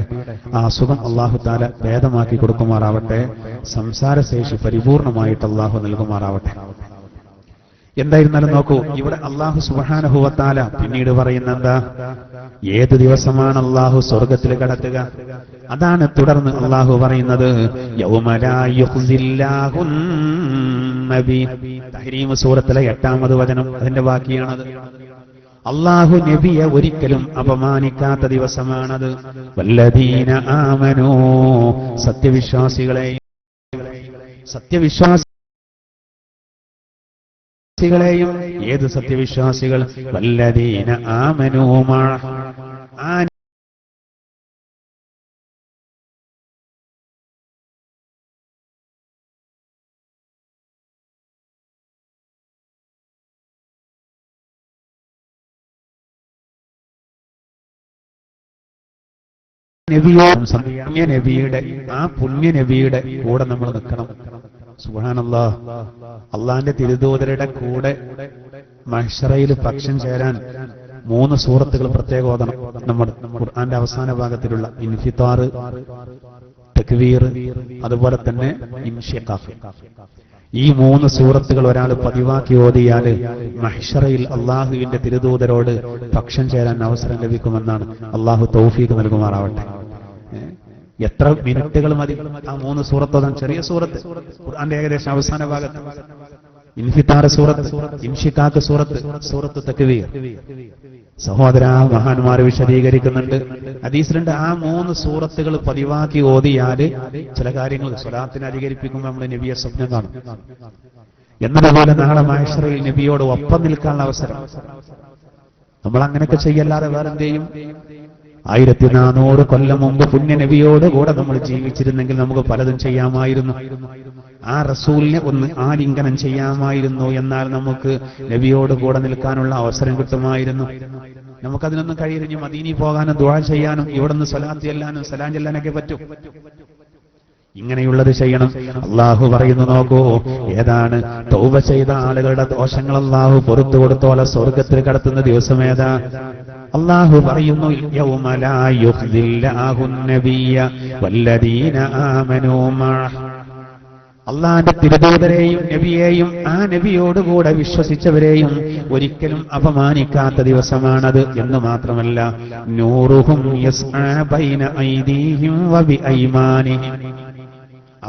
ആ അസുഖം അള്ളാഹു തആല ഭേദമാക്കി കൊടുക്കുമാറാവട്ടെ. സംസാരശേഷി പരിപൂർണമായിട്ട് അള്ളാഹു നൽകുമാറാവട്ടെ. എന്തായിരുന്നാലും നോക്കൂ, ഇവിടെ അള്ളാഹു സുബ്ഹാനഹു വ തആല പിന്നീട് പറയുന്ന എന്താ? ഏത് ദിവസമാണ് അള്ളാഹു സ്വർഗത്തിൽ കടത്തുക? അതാണ് തുടർന്ന് അള്ളാഹു പറയുന്നത് യൗമ ലാ യുഖ്സില്ലാഹുൻ നബി. തഹ്രീം സൂറത്തിലെ 8-ാമത് വചനം അതിന്റെ ബാക്കിയാണത്. അല്ലാഹു നബിയെ ഒരിക്കലും അപമാനിക്കാത്ത ദിവസമാണത്. വല്ലദീന ആമനൂ, സത്യവിശ്വാസികളെയും ഏത് സത്യവിശ്വാസികൾ? വല്ലദീന ആമനൂ ആ നബിയുടെ ആ പുണ്യ നബിയുടെ കൂടെ നമ്മൾ നിൽക്കണം. സുബ്ഹാനല്ലാഹ്, അള്ളാന്റെ തിരുദൂതരുടെ കൂടെ മഹ്ശറയിൽ പക്ഷം ചേരാൻ 3 സൂറത്തുകൾ പ്രത്യേകം ഓതണം. നമ്മുടെ ഖുർആന്റെ അവസാന ഭാഗത്തിലുള്ള ഇൻഫിത്താർ, തക്വീർ, അതുപോലെ തന്നെ ഇൻഷിഖാഖ്. ഈ 3 സൂറത്തുകൾ ഒരാൾ പതിവാക്കി ഓതിയാൽ മഹ്ശറയിൽ അള്ളാഹുവിന്റെ തിരുദൂതരോട് പക്ഷം ചേരാൻ അവസരം ലഭിക്കുമെന്നാണ്. അള്ളാഹു തൗഫീഖ് നൽകുമാറാവട്ടെ. എത്ര മിനിറ്റുകൾ മതി ആ 3 സൂറത്തോതാൻ? ചെറിയ സൂറത്ത്, ഖുർആന്റെ ഏകദേശം അവസാന ഭാഗത്ത്. ഇൻഫിത്താർ സൂറത്ത്, ഇൻഷിഖാഖ് സൂറത്ത്, സൂറത്ത് തക്വീർ. സഹോദര, മഹാന്മാർ വിശദീകരിക്കുന്നുണ്ട്, ഹദീസിലുണ്ട്, ആ 3 സൂറത്തുകൾ പതിവാക്കി ഓതിയാല് ചില കാര്യങ്ങൾ സ്വലാത്തിനെ അധികരിപ്പിക്കുമ്പോൾ നമ്മൾ നബിയെ സ്വപ്നം കാണും. എന്നതുപോലെ നാളെ മഹ്ശറയിൽ നബിയോട് ഒപ്പം നിൽക്കാനുള്ള അവസരം. നമ്മൾ അങ്ങനെയൊക്കെ ചെയ്യല്ലാതെ വേറെന്ത് ചെയ്യും? 1400 കൊല്ലം മുമ്പ് പുണ്യ നബിയോട് കൂടെ നമ്മൾ ജീവിച്ചിരുന്നെങ്കിൽ നമുക്ക് പലതും ചെയ്യാമായിരുന്നു. ആ റസൂലിനെ ഒന്ന് ആലിംഗനം ചെയ്യാമായിരുന്നു. എന്നാൽ നമുക്ക് നബിയോട് കൂടെ നിൽക്കാനുള്ള അവസരം കിട്ടുമായിരുന്നു. നമുക്കതിനൊന്നും കഴിയില്ല. മദീനി പോകാനും ദുആ ചെയ്യാനും ഇവിടുന്ന് സ്വലാത്ത് ചെല്ലാനും സലാം ചെല്ലാനൊക്കെ പറ്റും. ഇങ്ങനെയുള്ളത് ചെയ്യണം. അള്ളാഹു പറയുന്നു, നോക്കൂ, ഏതാണ് തൗബ ചെയ്ത ആളുകളുടെ ദോഷങ്ങൾ അള്ളാഹു പുറത്തു കൊടുത്തോലെ സ്വർഗത്തിൽ കടത്തുന്ന ദിവസം ഏതാ? അള്ളാഹു പറയുന്നു യൗമ ലാ യുഖ്സില്ലാഹു നബിയ്യ വല്ലദീന ആമനൂ മഅഹ്. അള്ളാന്റെ തിരുദൂതരെയും നബിയെയും ആ നബിയോടുകൂടെ വിശ്വസിച്ചവരെയും ഒരിക്കലും അപമാനിക്കാത്ത ദിവസമാണത് എന്ന് മാത്രമല്ല, നൂറുഹും യസ്ആ ബൈന ഐദീഹിം വബിഐമാനിഹിം,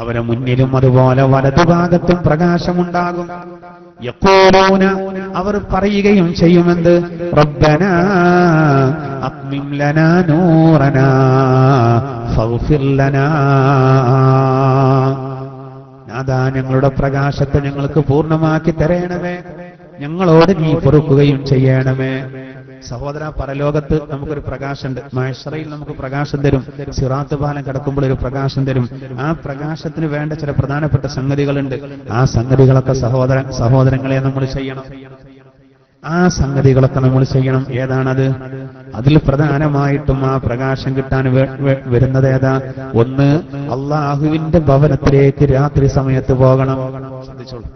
അവരെ മുന്നിലും അതുപോലെ വലതുഭാഗത്തും പ്രകാശമുണ്ടാകും. യഖൂലൂന, അവർ പറയുകയും ചെയ്യുമെന്ത്? റബ്ബനാ അത്മിം ലനാ നൂറനാ ഫഗ്ഫിർ ലനാ. നാഥാ ഞങ്ങളുടെ പ്രകാശത്തെ ഞങ്ങൾക്ക് പൂർണ്ണമാക്കി തരേണമേ, ഞങ്ങളോട് നീ പൊറുക്കുകയും ചെയ്യണമേ. സഹോദര, പരലോകത്ത് നമുക്കൊരു പ്രകാശമുണ്ട്. മഹ്ശറയിൽ നമുക്ക് പ്രകാശം തരും. സിറാത്ത് പാലം കടക്കുമ്പോൾ ഒരു പ്രകാശം തരും. ആ പ്രകാശത്തിന് വേണ്ട ചില പ്രധാനപ്പെട്ട സംഗതികളുണ്ട്. ആ സംഗതികളൊക്കെ സഹോദരങ്ങളെ നമ്മൾ ചെയ്യണം. ആ സംഗതികളൊക്കെ നമ്മൾ ചെയ്യണം. ഏതാണത്? അതിൽ പ്രധാനമായിട്ടും ആ പ്രകാശം കിട്ടാൻ വരുന്നത് ഏതാ? ഒന്ന്, അള്ളാഹുവിന്റെ ഭവനത്തിലേക്ക് രാത്രി സമയത്ത് പോകണം. ശ്രദ്ധിച്ചോളൂ.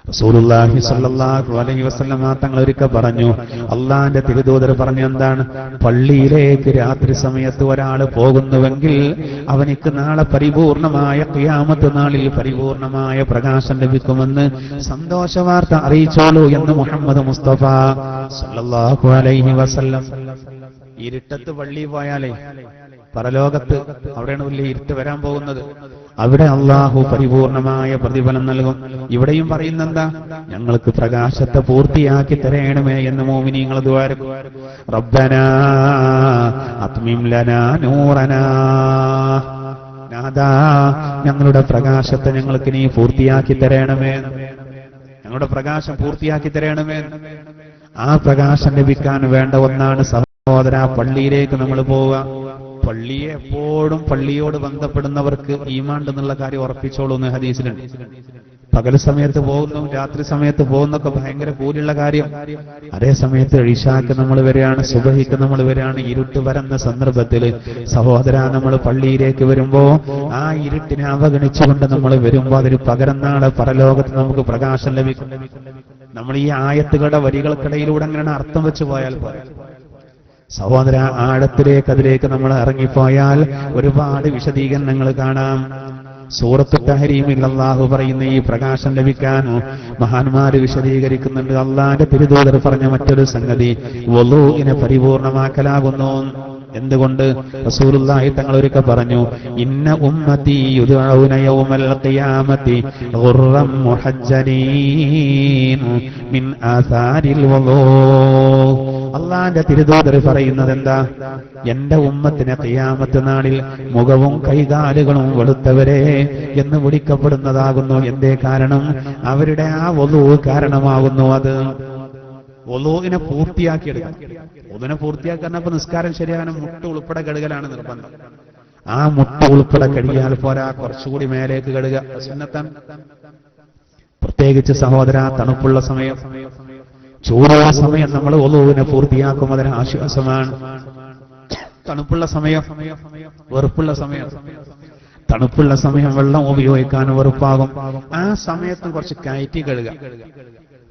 റസൂലുള്ളാഹി സ്വല്ലല്ലാഹു അലൈഹി വസല്ലം തങ്ങൾ ഒരിക്കൽ പറഞ്ഞു, അള്ളാന്റെ തിരുദൂതർ പറഞ്ഞു എന്താണ്? പള്ളിയിലേക്ക് രാത്രി സമയത്ത് ഒരാൾ പോകുന്നുവെങ്കിൽ അവനിക്ക് നാളെ പരിപൂർണമായ ഖിയാമത്ത് നാളിൽ പരിപൂർണമായ പ്രകാശം ലഭിക്കുമെന്ന് സന്തോഷവാർത്ത അറിയിച്ചോളൂ എന്ന് മുഹമ്മദ് മുസ്തഫ സ്വല്ലല്ലാഹു അലൈഹി വസല്ലം. ഇരുട്ടത്ത് പള്ളി പോയാലേ പരലോകത്ത് അവിടെയാണ് വലിയ ഇരുട്ട് വരാൻ പോകുന്നത്. അവിടെ അള്ളാഹു പരിപൂർണമായ പ്രതിഫലം നൽകും. ഇവിടെയും പറയുന്നെന്താ? ഞങ്ങൾക്ക് പ്രകാശത്തെ പൂർത്തിയാക്കി തരേണമേ എന്ന് മുഅ്മിനീങ്ങൾ ദുആ ചെയ്യും. റബ്ബനാ അത്മിം ലനാ നൂറനാ, നാഥാ ഞങ്ങളുടെ പ്രകാശത്തെ ഞങ്ങൾക്ക് നീ പൂർത്തിയാക്കി തരേണമേ, ഞങ്ങളുടെ പ്രകാശം പൂർത്തിയാക്കി തരേണമേ. ആ പ്രകാശം ലഭിക്കാൻ വേണ്ട ഒന്നാണ് സഹോദര പള്ളിയിലേക്ക് നമ്മൾ പോവുക. പള്ളിയെ എപ്പോഴും പള്ളിയോട് ബന്ധപ്പെടുന്നവർക്ക് ഈമാൻ എന്നുള്ള കാര്യം ഉറപ്പിച്ചോളൂ എന്ന് ഹദീസിലുണ്ട്. പകൽ സമയത്ത് പോകുന്നു, രാത്രി സമയത്ത് പോകുന്നൊക്കെ ഭയങ്കര കൂലിയുള്ള കാര്യം. അതേ സമയത്ത് ഇശാക്ക് നമ്മൾ വരികയാണ്, സുബഹിക്ക് നമ്മൾ വരികയാണ്. ഇരുട്ട് വരുന്ന സന്ദർഭത്തിൽ സഹോദര നമ്മൾ പള്ളിയിലേക്ക് വരുമ്പോ ആ ഇരുട്ടിനെ അവഗണിച്ചുകൊണ്ട് നമ്മൾ വരുമ്പോ അതിന് പകരം നാളെ പരലോകത്ത് നമുക്ക് പ്രകാശം ലഭിക്കും. നമ്മൾ ഈ ആയത്തുകളുടെ വരികൾക്കിടയിലൂടെ അങ്ങനെ അർത്ഥം വെച്ച് പോയാൽ പോരാ സഹോദര. അതിലേക്ക് നമ്മൾ ഇറങ്ങിപ്പോയാൽ ഒരുപാട് വിശദീകരണങ്ങൾ കാണാം. സൂറത്തു തഹരീമിൽ അല്ലാഹു പറയുന്ന ഈ പ്രകാശം ലഭിക്കാൻ മഹാന്മാര് വിശദീകരിക്കുന്നുണ്ട്. അള്ളാന്റെ തിരുദൂതർ പറഞ്ഞ മറ്റൊരു സംഗതി വുളൂഇനെ പരിപൂർണമാക്കലാകുന്നു. എന്തുകൊണ്ട്? റസൂലുള്ളാഹി തങ്ങൾ ഒരിക്കൽ പറഞ്ഞു, ഇന്ന ഉമ്മത്തി യുദ്ഔന യൗമൽ ഖിയാമത്തി ഗുർറം മുഹജ്ജലീൻ മിൻ ആസാരിൽ വുളൂ. അള്ളാന്റെ തിരുദൂതർ പറയുന്നത് എന്താ? എന്റെ ഉമ്മത്തിനെ ഖിയാമത്ത് നാളിൽ മുഖവും കൈകാലുകളും വെളുത്തവരെ എന്ന് വിളിക്കപ്പെടുന്നതാകുന്നു. എന്തേ കാരണം? അവരുടെ ആ വുളൂ കാരണമാകുന്നു. അത് വുളൂഇനെ പൂർത്തിയാക്കിയെടുക്കണം. വുളൂഇനെ പൂർത്തിയാക്കാൻ അപ്പൊ നിസ്കാരം ശരിയാകാനും മുട്ട് ഉൾപ്പെടെ കഴുകലാണ് നിർബന്ധം. ആ മുട്ട് ഉൾപ്പെടെ കഴുകിയാൽ പോരാ, കുറച്ചുകൂടി മേലേക്ക് കഴുകുക സുന്നത്താണ്. പ്രത്യേകിച്ച് സഹോദര തണുപ്പുള്ള സമയം, ചൂടുള്ള സമയം നമ്മൾ വുളൂഇനെ പൂർത്തിയാക്കും. അതിന് ആശ്വാസമാണ്. തണുപ്പുള്ള സമയം, വെറുപ്പുള്ള സമയം. തണുപ്പുള്ള സമയം വെള്ളം ഉപയോഗിക്കാൻ വെറുപ്പാകും. ആ സമയത്തും കുറച്ച് കയറ്റി കഴുകുക.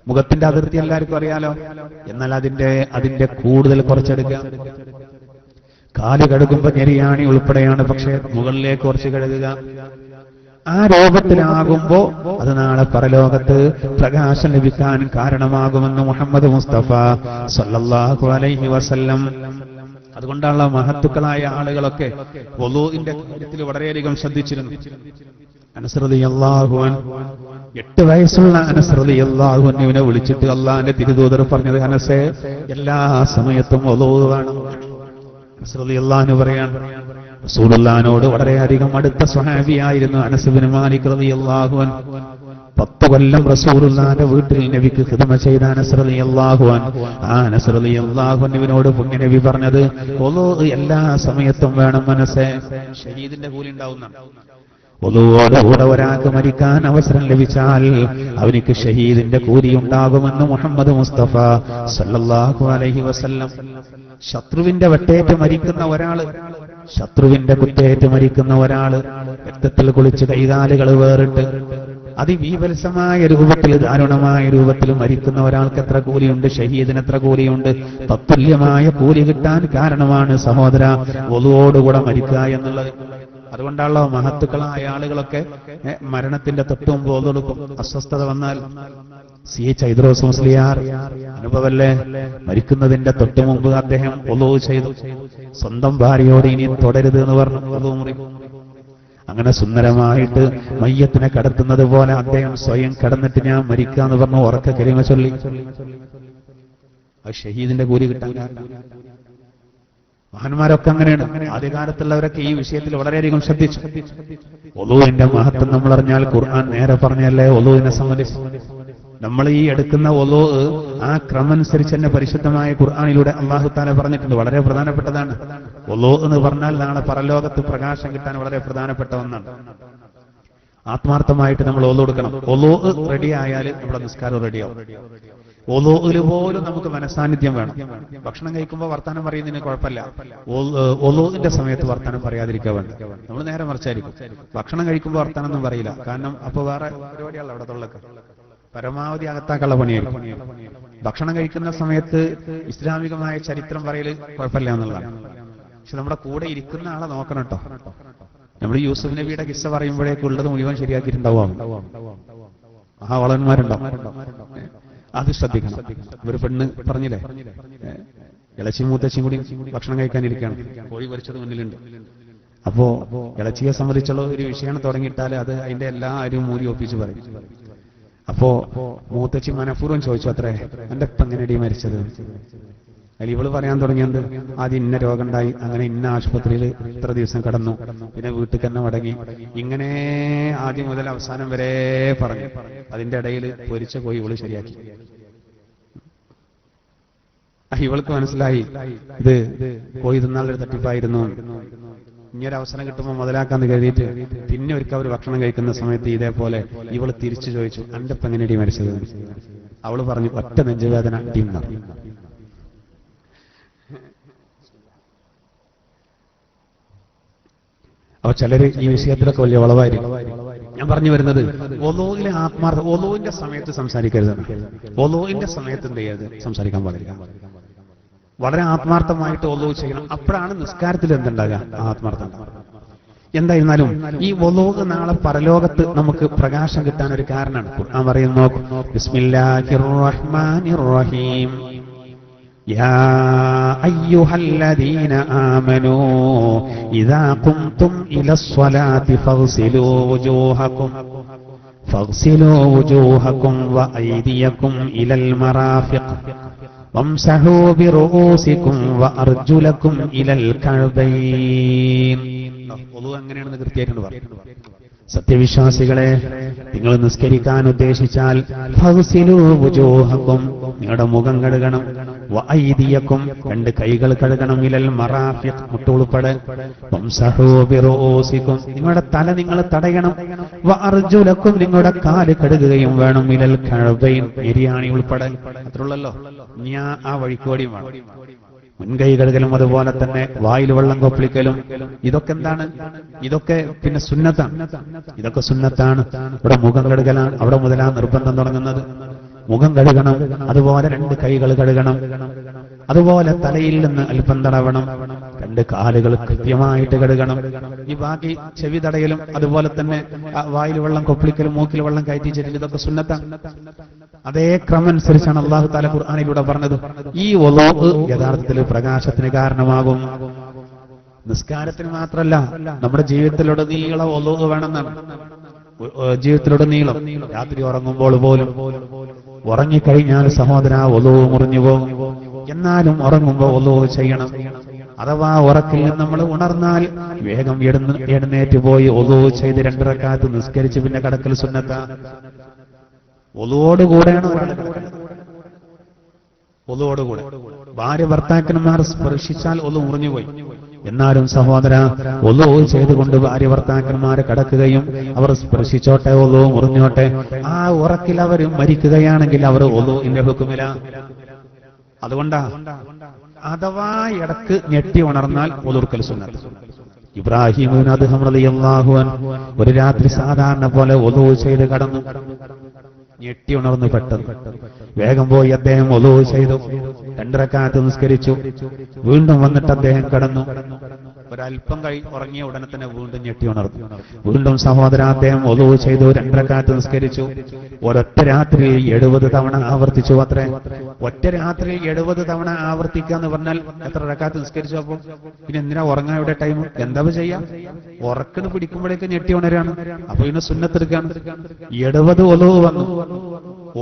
മുഖത്തിന്റെ അതിർത്തി എല്ലാവർക്കും അറിയാലോ, എന്നാൽ അതിന്റെ കൂടുതൽ കുറച്ചെടുക്കുക. കാല് കഴുകുമ്പോ ഞെരിയാണി ഉൾപ്പെടെയാണ്, പക്ഷെ മുകളിലേക്ക് കുറച്ച് കഴുകുക. ആ രോഗത്തിലാകുമ്പോ അത് നാളെ പരലോകത്ത് പ്രകാശം ലഭിക്കാൻ കാരണമാകുമെന്ന് മുഹമ്മദ് മുസ്തഫ സല്ലല്ലാഹു അലൈഹി വസല്ലം. അതുകൊണ്ടുള്ള മഹത്തുക്കളായ ആളുകളൊക്കെ വുളൂഇന്റെ കാര്യത്തിൽ വളരെയധികം ശ്രദ്ധിച്ചിരുന്നു. അനസ് റളിയല്ലാഹു അൻഹു, 8 വയസ്സുള്ള അനസ് റളിയല്ലാഹു അൻഹുവിനെ വിളിച്ചിട്ട് അള്ളാന്റെ തിരുദൂതർ പറഞ്ഞത്, അനസേ എല്ലാ സമയത്തും വുളൂ വേണം. അനസ് റളിയല്ലാഹു അൻഹു പറയാൻ, റസൂലുള്ളാഹിനോട് വളരെയധികം അടുത്ത സ്വഹാബിയായിരുന്നു അനസ് ഇബ്നു മാലിക് റളിയല്ലാഹു അൻഹു. 10 കൊല്ലം റസൂലുള്ളാഹിന്റെ വീട്ടിൽ നബിക്ക് ഖിദ്മ ചെയ്ത അനസ് റളിയല്ലാഹു അൻഹു. ആ അനസ് റളിയല്ലാഹു അൻഹുവിനോട് പുണ്യ നബി പറഞ്ഞത്, വുളൂ എല്ലാ സമയത്തും വേണം അനസേ, ഷഹീദിന്റെ കൂലി ഉണ്ടാവുന്ന. വുളൂവോടുകൂടെ ഒരാൾക്ക് മരിക്കാൻ അവസരം ലഭിച്ചാൽ അവനിക്ക് ഷഹീദിന്റെ കൂലി ഉണ്ടാകുമെന്ന് മുഹമ്മദ് മുസ്തഫ സല്ലല്ലാഹു അലൈഹി വസല്ലം. ശത്രുവിന്റെ വെട്ടേറ്റ് മരിക്കുന്ന ഒരാള്, ശത്രുവിന്റെ കുത്തേറ്റ് മരിക്കുന്ന ഒരാള് രക്തത്തിൽ കുളിച്ച് കൈകാലുകൾ വേറിട്ട് അതിവീവത്സമായ രൂപത്തിൽ, ദാരുണമായ രൂപത്തിൽ മരിക്കുന്ന ഒരാൾക്ക് എത്ര കൂലിയുണ്ട്? ഷഹീദിന് എത്ര കൂലിയുണ്ട്? തത്തുല്യമായ കൂലി കിട്ടാൻ കാരണമാണ് സഹോദര വുളൂവോടുകൂടെ മരിക്കുക എന്നുള്ളത്. അതുകൊണ്ടാണല്ലോ മഹത്തുക്കളായ ആളുകളൊക്കെ മരണത്തിന്റെ തൊട്ടു മുമ്പ് വുളൂ എടുക്കും. അസ്വസ്ഥത വന്നാൽ CH ഐദ്രോസ് മുസ്ലിയാർ അനുഭവല്ലേ, മരിക്കുന്നതിന്റെ തൊട്ടു മുമ്പ് അദ്ദേഹം വുളൂ ചെയ്തു. സ്വന്തം ഭാര്യയോട് ഇനി തുടരുത് എന്ന് പറഞ്ഞു വുളൂ മുറി. അങ്ങനെ സുന്ദരമായിട്ട് മയ്യത്തിനെ കടത്തുന്നത് പോലെ അദ്ദേഹം സ്വയം കടന്നിട്ട് ഞാൻ മരിക്കാന്ന് പറഞ്ഞു ഉറക്ക കലിമ ചൊല്ലി. ആ ഷഹീദിന്റെ കൂലി കിട്ടാൻ കാരണം. മഹാന്മാരൊക്കെ അങ്ങനെയാണ്. ആദ്യകാലത്തുള്ളവരൊക്കെ ഈ വിഷയത്തിൽ വളരെയധികം ശ്രദ്ധിച്ചു. ഒളൂവിന്റെ മഹത്വം നമ്മൾ അറിഞ്ഞാൽ ഖുർആൻ നേരെ പറഞ്ഞല്ലേ ഒളൂവിനെ സംബന്ധിച്ച്. നമ്മൾ ഈ എടുക്കുന്ന ഒളൂ ആ ക്രമമനുസരിച്ച് തന്നെ പരിശുദ്ധമായ ഖുർആനിലൂടെ അല്ലാഹു തആല പറഞ്ഞിട്ടുണ്ട്. വളരെ പ്രധാനപ്പെട്ടതാണ്. ഒളൂ എന്ന് പറഞ്ഞാൽ നാളെ പരലോകത്ത് പ്രകാശം കിട്ടാൻ വളരെ പ്രധാനപ്പെട്ട ഒന്നാണ്. ആത്മാർത്ഥമായിട്ട് നമ്മൾ ഒളൂ എടുക്കണം. ഒളൂ റെഡി ആയാൽ നമ്മുടെ നിസ്കാരം റെഡിയാവും. ഒളൂല് പോലും നമുക്ക് മനസാന്നിധ്യം വേണം. ഭക്ഷണം കഴിക്കുമ്പോൾ വർത്താനം പറയുന്നതിന് കുഴപ്പമില്ല. ഒളൂവിന്റെ സമയത്ത് വർത്താനം പറയാതിരിക്കാൻ വേണ്ട. നമ്മൾ നേരെ മറിച്ചായിരിക്കും. ഭക്ഷണം കഴിക്കുമ്പോൾ വർത്താനം ഒന്നും പറയില്ല. കാരണം അപ്പൊ വേറെ പരിപാടിയല്ല അവിടെ തൊള്ളക്ക്. പരമാവധി അകത്താക്കുള്ള പണിയായിരിക്കും. ഭക്ഷണം കഴിക്കുന്ന സമയത്ത് ഇസ്ലാമികമായ ചരിത്രം പറയല് കുഴപ്പമില്ല എന്നുള്ളതാണ്. പക്ഷെ നമ്മുടെ കൂടെ ഇരിക്കുന്ന ആളെ നോക്കണം കേട്ടോ. നമ്മൾ യൂസുഫ് നബിയുടെ കിസ്സ പറയുമ്പോഴേക്കും ഉള്ളത് മുഴുവൻ ശരിയാക്കിയിട്ടുണ്ടാവും. മഹാവളന്മാരുണ്ടാവും. അത് ശ്രദ്ധിക്കണം. ഒരു പെണ്ണ് പറഞ്ഞില്ലേ, ഇളച്ചി മൂത്തച്ചിയും കൂടി ഭക്ഷണം കഴിക്കാനിരിക്കുകയാണ്. കോഴി പൊരിച്ചത് മുന്നിലുണ്ട്. അപ്പോ ഇളച്ചിയെ സംബന്ധിച്ചുള്ള ഒരു വിഷയം തുടങ്ങിയിട്ടാൽ അത് അതിന്റെ എല്ലാ അരിവും മൂരി ഒപ്പിച്ച് പറയും. അപ്പോ മൂത്തച്ചി മനഃപൂർവ്വം ചോദിച്ചു, അത്രേ എന്റെ ഇപ്പം എങ്ങനെയടി മരിച്ചത്? അതിൽ ഇവള് പറയാൻ തുടങ്ങിയത് ആദ്യം ഇന്ന രോഗം ഉണ്ടായി, അങ്ങനെ ഇന്ന ആശുപത്രിയിൽ ഇത്ര ദിവസം കിടന്നു, പിന്നെ വീട്ടിൽ തന്നെ മടങ്ങി, ഇങ്ങനെ ആദ്യം മുതൽ അവസാനം വരെ പറഞ്ഞു. അതിന്റെ ഇടയിൽ പൊരിച്ച കോഴി ഇവള് ശരിയാക്കി. ഇവൾക്ക് മനസ്സിലായി ഇത് കോഴി തിന്നാളൊരു തട്ടിപ്പായിരുന്നു. ഇങ്ങനൊരു അവസരം കിട്ടുമ്പോൾ മുതലാക്കാന്ന് കരുതിയിട്ട് പിന്നെ ഒരിക്കൽ അവർ ഭക്ഷണം കഴിക്കുന്ന സമയത്ത് ഇതേപോലെ ഇവള് തിരിച്ചു ചോദിച്ചു, അന്റെ ഇപ്പം എങ്ങനെയടി മരിച്ചത്? അവള് പറഞ്ഞു, ഒറ്റ നെഞ്ചുവേദന ടീം. അപ്പൊ ചിലര് ഈ വിഷയത്തിലൊക്കെ വലിയ വളവായിരിക്കും. ഞാൻ പറഞ്ഞു വരുന്നത് ഒളൂവിലെ ആത്മാർത്ഥ, ഒളൂവിന്റെ സമയത്ത് സംസാരിക്കരുത്. ഒളൂവിന്റെ സമയത്ത് എന്ത് ചെയ്യരുത്, സംസാരിക്കാൻ പാടില്ല. വളരെ ആത്മാർത്ഥമായിട്ട് ഒളൂ ചെയ്യണം. അപ്പോഴാണ് നിസ്കാരത്തിൽ എന്തുണ്ടാകുക, ആത്മാർത്ഥം. എന്തായിരുന്നാലും ഈ ഒളൂ നാളെ പരലോകത്ത് നമുക്ക് പ്രകാശം കിട്ടാൻ ഒരു കാരണമാണ്. ഖുർആൻ പറയുന്നു, ബിസ്മില്ലാഹിർ റഹ്മാനിർ റഹീം, യാ അയ്യുഹല്ലദീന ആമനൂ ഇദാ ഖുംതും ഇലസ്സലാത്തി ഫഗ്സിലൂ വുജൂഹകും വഅയ്ദിയകും ഇലൽ മറാഫിഖ് വംസഹൂ ബിറുഊസികും വഅർജുലകും ഇലൽ കഅബൈൻ. ഒളൂ അങ്ങനെയാണെന്ന് കൃത്യമായിട്ടുണ്ട് പറഞ്ഞു. സത്യവിശ്വാസികളെ, നിങ്ങൾ നിസ്കരിക്കാൻ ഉദ്ദേശിച്ചാൽ ഫഗ്സിലൂ വുജൂഹകും, നിങ്ങളുടെ മുഖം കഴുകണം, വഅയ്ദിയകും, രണ്ട് കൈകൾ കഴുകണം, ഇലൽ മറാഫിഖ്, മുട്ടുൾപ്പെടെ, വംസഹൂ ബിറുഊസികും, നിങ്ങളുടെ തല നിങ്ങൾ തടയണം, വഅർജുലകും, നിങ്ങളുടെ കാല് കഴുകുകയും വേണം, ഇലൽ കഅബൈൻ, എരിയാണി ഉൾപ്പെടെ. അത്രയുള്ളല്ലോ. ഞാൻ ആ വഴിക്കോടിയും വേണം. മുൻകൈ കഴുകലും അതുപോലെ തന്നെ വായിൽ വെള്ളം കൊപ്പിളിക്കലും, ഇതൊക്കെ എന്താണ്? ഇതൊക്കെ പിന്നെ സുന്നത്താണ്. ഇതൊക്കെ സുന്നത്താണ്. ഇവിടെ മുഖം കഴുകലാണ്. അവിടെ മുതലാണ് നിർബന്ധം തുടങ്ങുന്നത്. മുഖം കഴുകണം, അതുപോലെ രണ്ട് കൈകൾ കഴുകണം, അതുപോലെ തലയിൽ നിന്ന് അല്പം തടവണം, രണ്ട് കാലുകൾ കൃത്യമായിട്ട് കഴുകണം. ഈ ബാക്കി ചെവി തടയലും അതുപോലെ തന്നെ വായിൽ വെള്ളം കൊപ്പിളിക്കലും മൂക്കിൽ വെള്ളം കയറ്റിച്ചിട്ടില്ല, ഇതൊക്കെ സുന്നത്താണ്. അതേ ക്രമമനുസരിച്ചാണ് അല്ലാഹു തആല ഖുർആനിലൂടെ പറഞ്ഞത്. ഈ ഒളൂ യഥാർത്ഥത്തിൽ പ്രകാശത്തിന് കാരണമാകും. നിസ്കാരത്തിന് മാത്രമല്ല, നമ്മുടെ ജീവിതത്തിലുടനീളം ഒളൂ വേണമെന്നാണ്. ജീവിതത്തിലുടനീളം രാത്രി ഉറങ്ങുമ്പോൾ പോലും, ഉറങ്ങിക്കഴിഞ്ഞാൽ സഹോദര ഒളൂ മുറിഞ്ഞു പോകും. എന്നാലും ഉറങ്ങുമ്പോൾ ഒളൂ ചെയ്യണം. അഥവാ ഉറക്കിൽ നിന്ന് നമ്മൾ ഉണർന്നാൽ വേഗം എഴുന്നേറ്റ് പോയി ഒളൂ ചെയ്ത് 2 റക്അത്ത് നിസ്കരിച്ച് പിന്നെ കിടക്കൽ സുന്നത്താ. ഒളുവോടുകൂടെയാണ് ഒരാൾ കിടക്കുന്നത്. ഒളുവോടുകൂടെ. ഭാര്യ ഭർത്താക്കന്മാർ സ്പർശിച്ചാൽ ഒളു മുറിഞ്ഞുപോയി. എന്നാലും സഹോദര, ഒളു ചെയ്തുകൊണ്ട് ഭാര്യ ഭർത്താക്കന്മാരെ കടക്കുകയും അവർ സ്പർശിച്ചോട്ടെ, ഒളു മുറിഞ്ഞോട്ടെ, ആ ഉറക്കിൽ അവർ മരിക്കുകയാണെങ്കിൽ അവർ ഒളുവിന്റെ ഹുക്കുമില്ല. അതുകൊണ്ടാ അഥവാ ഇടക്ക് ഞെട്ടി ഉണർന്നാൽ ഒളുർക്കൽ സുന്നത്ത്. ഇബ്രാഹിം അദ്ഹം റളിയല്ലാഹു അൻഹു ഒരു രാത്രി സാധാരണ പോലെ ഒളു ചെയ്ത് കടന്നു. ഞെട്ടി ഉണർന്നു പെട്ടെന്ന് വേഗം പോയി അദ്ദേഹം ഒളു ചെയ്തു, 2 റക്അത്ത് നിസ്കരിച്ചു. വീണ്ടും വന്നിട്ട് അദ്ദേഹം കടന്നു. ഒരല്പം ഉറങ്ങിയ ഉടനെ തന്നെ വീണ്ടും ഞെട്ടി ഉണർന്നു. വീണ്ടും സഹോദര അദ്ദേഹം ഒളു ചെയ്തു, 2 റക്അത്ത് നിസ്കരിച്ചു. ഒരൊറ്റ രാത്രിയിൽ 70 തവണ ആവർത്തിച്ചു. അത്രേ. ഒറ്റ രാത്രിയിൽ 70 തവണ ആവർത്തിക്കുക എന്ന് പറഞ്ഞാൽ എത്ര റക്അത്ത് നിസ്കരിച്ചു? അപ്പൊ പിന്നെ എന്തിനാ ഉറങ്ങാൻ ഇവിടെ ടൈം? എന്താ ചെയ്യാം? ഉറക്കിന് പിടിക്കുമ്പോഴേക്ക് ഞെട്ടി ഉണരാണ്. അപ്പൊ ഇന്ന് സുന്നത്തെടുക്കാണ്. 70 ഒളു വന്നു.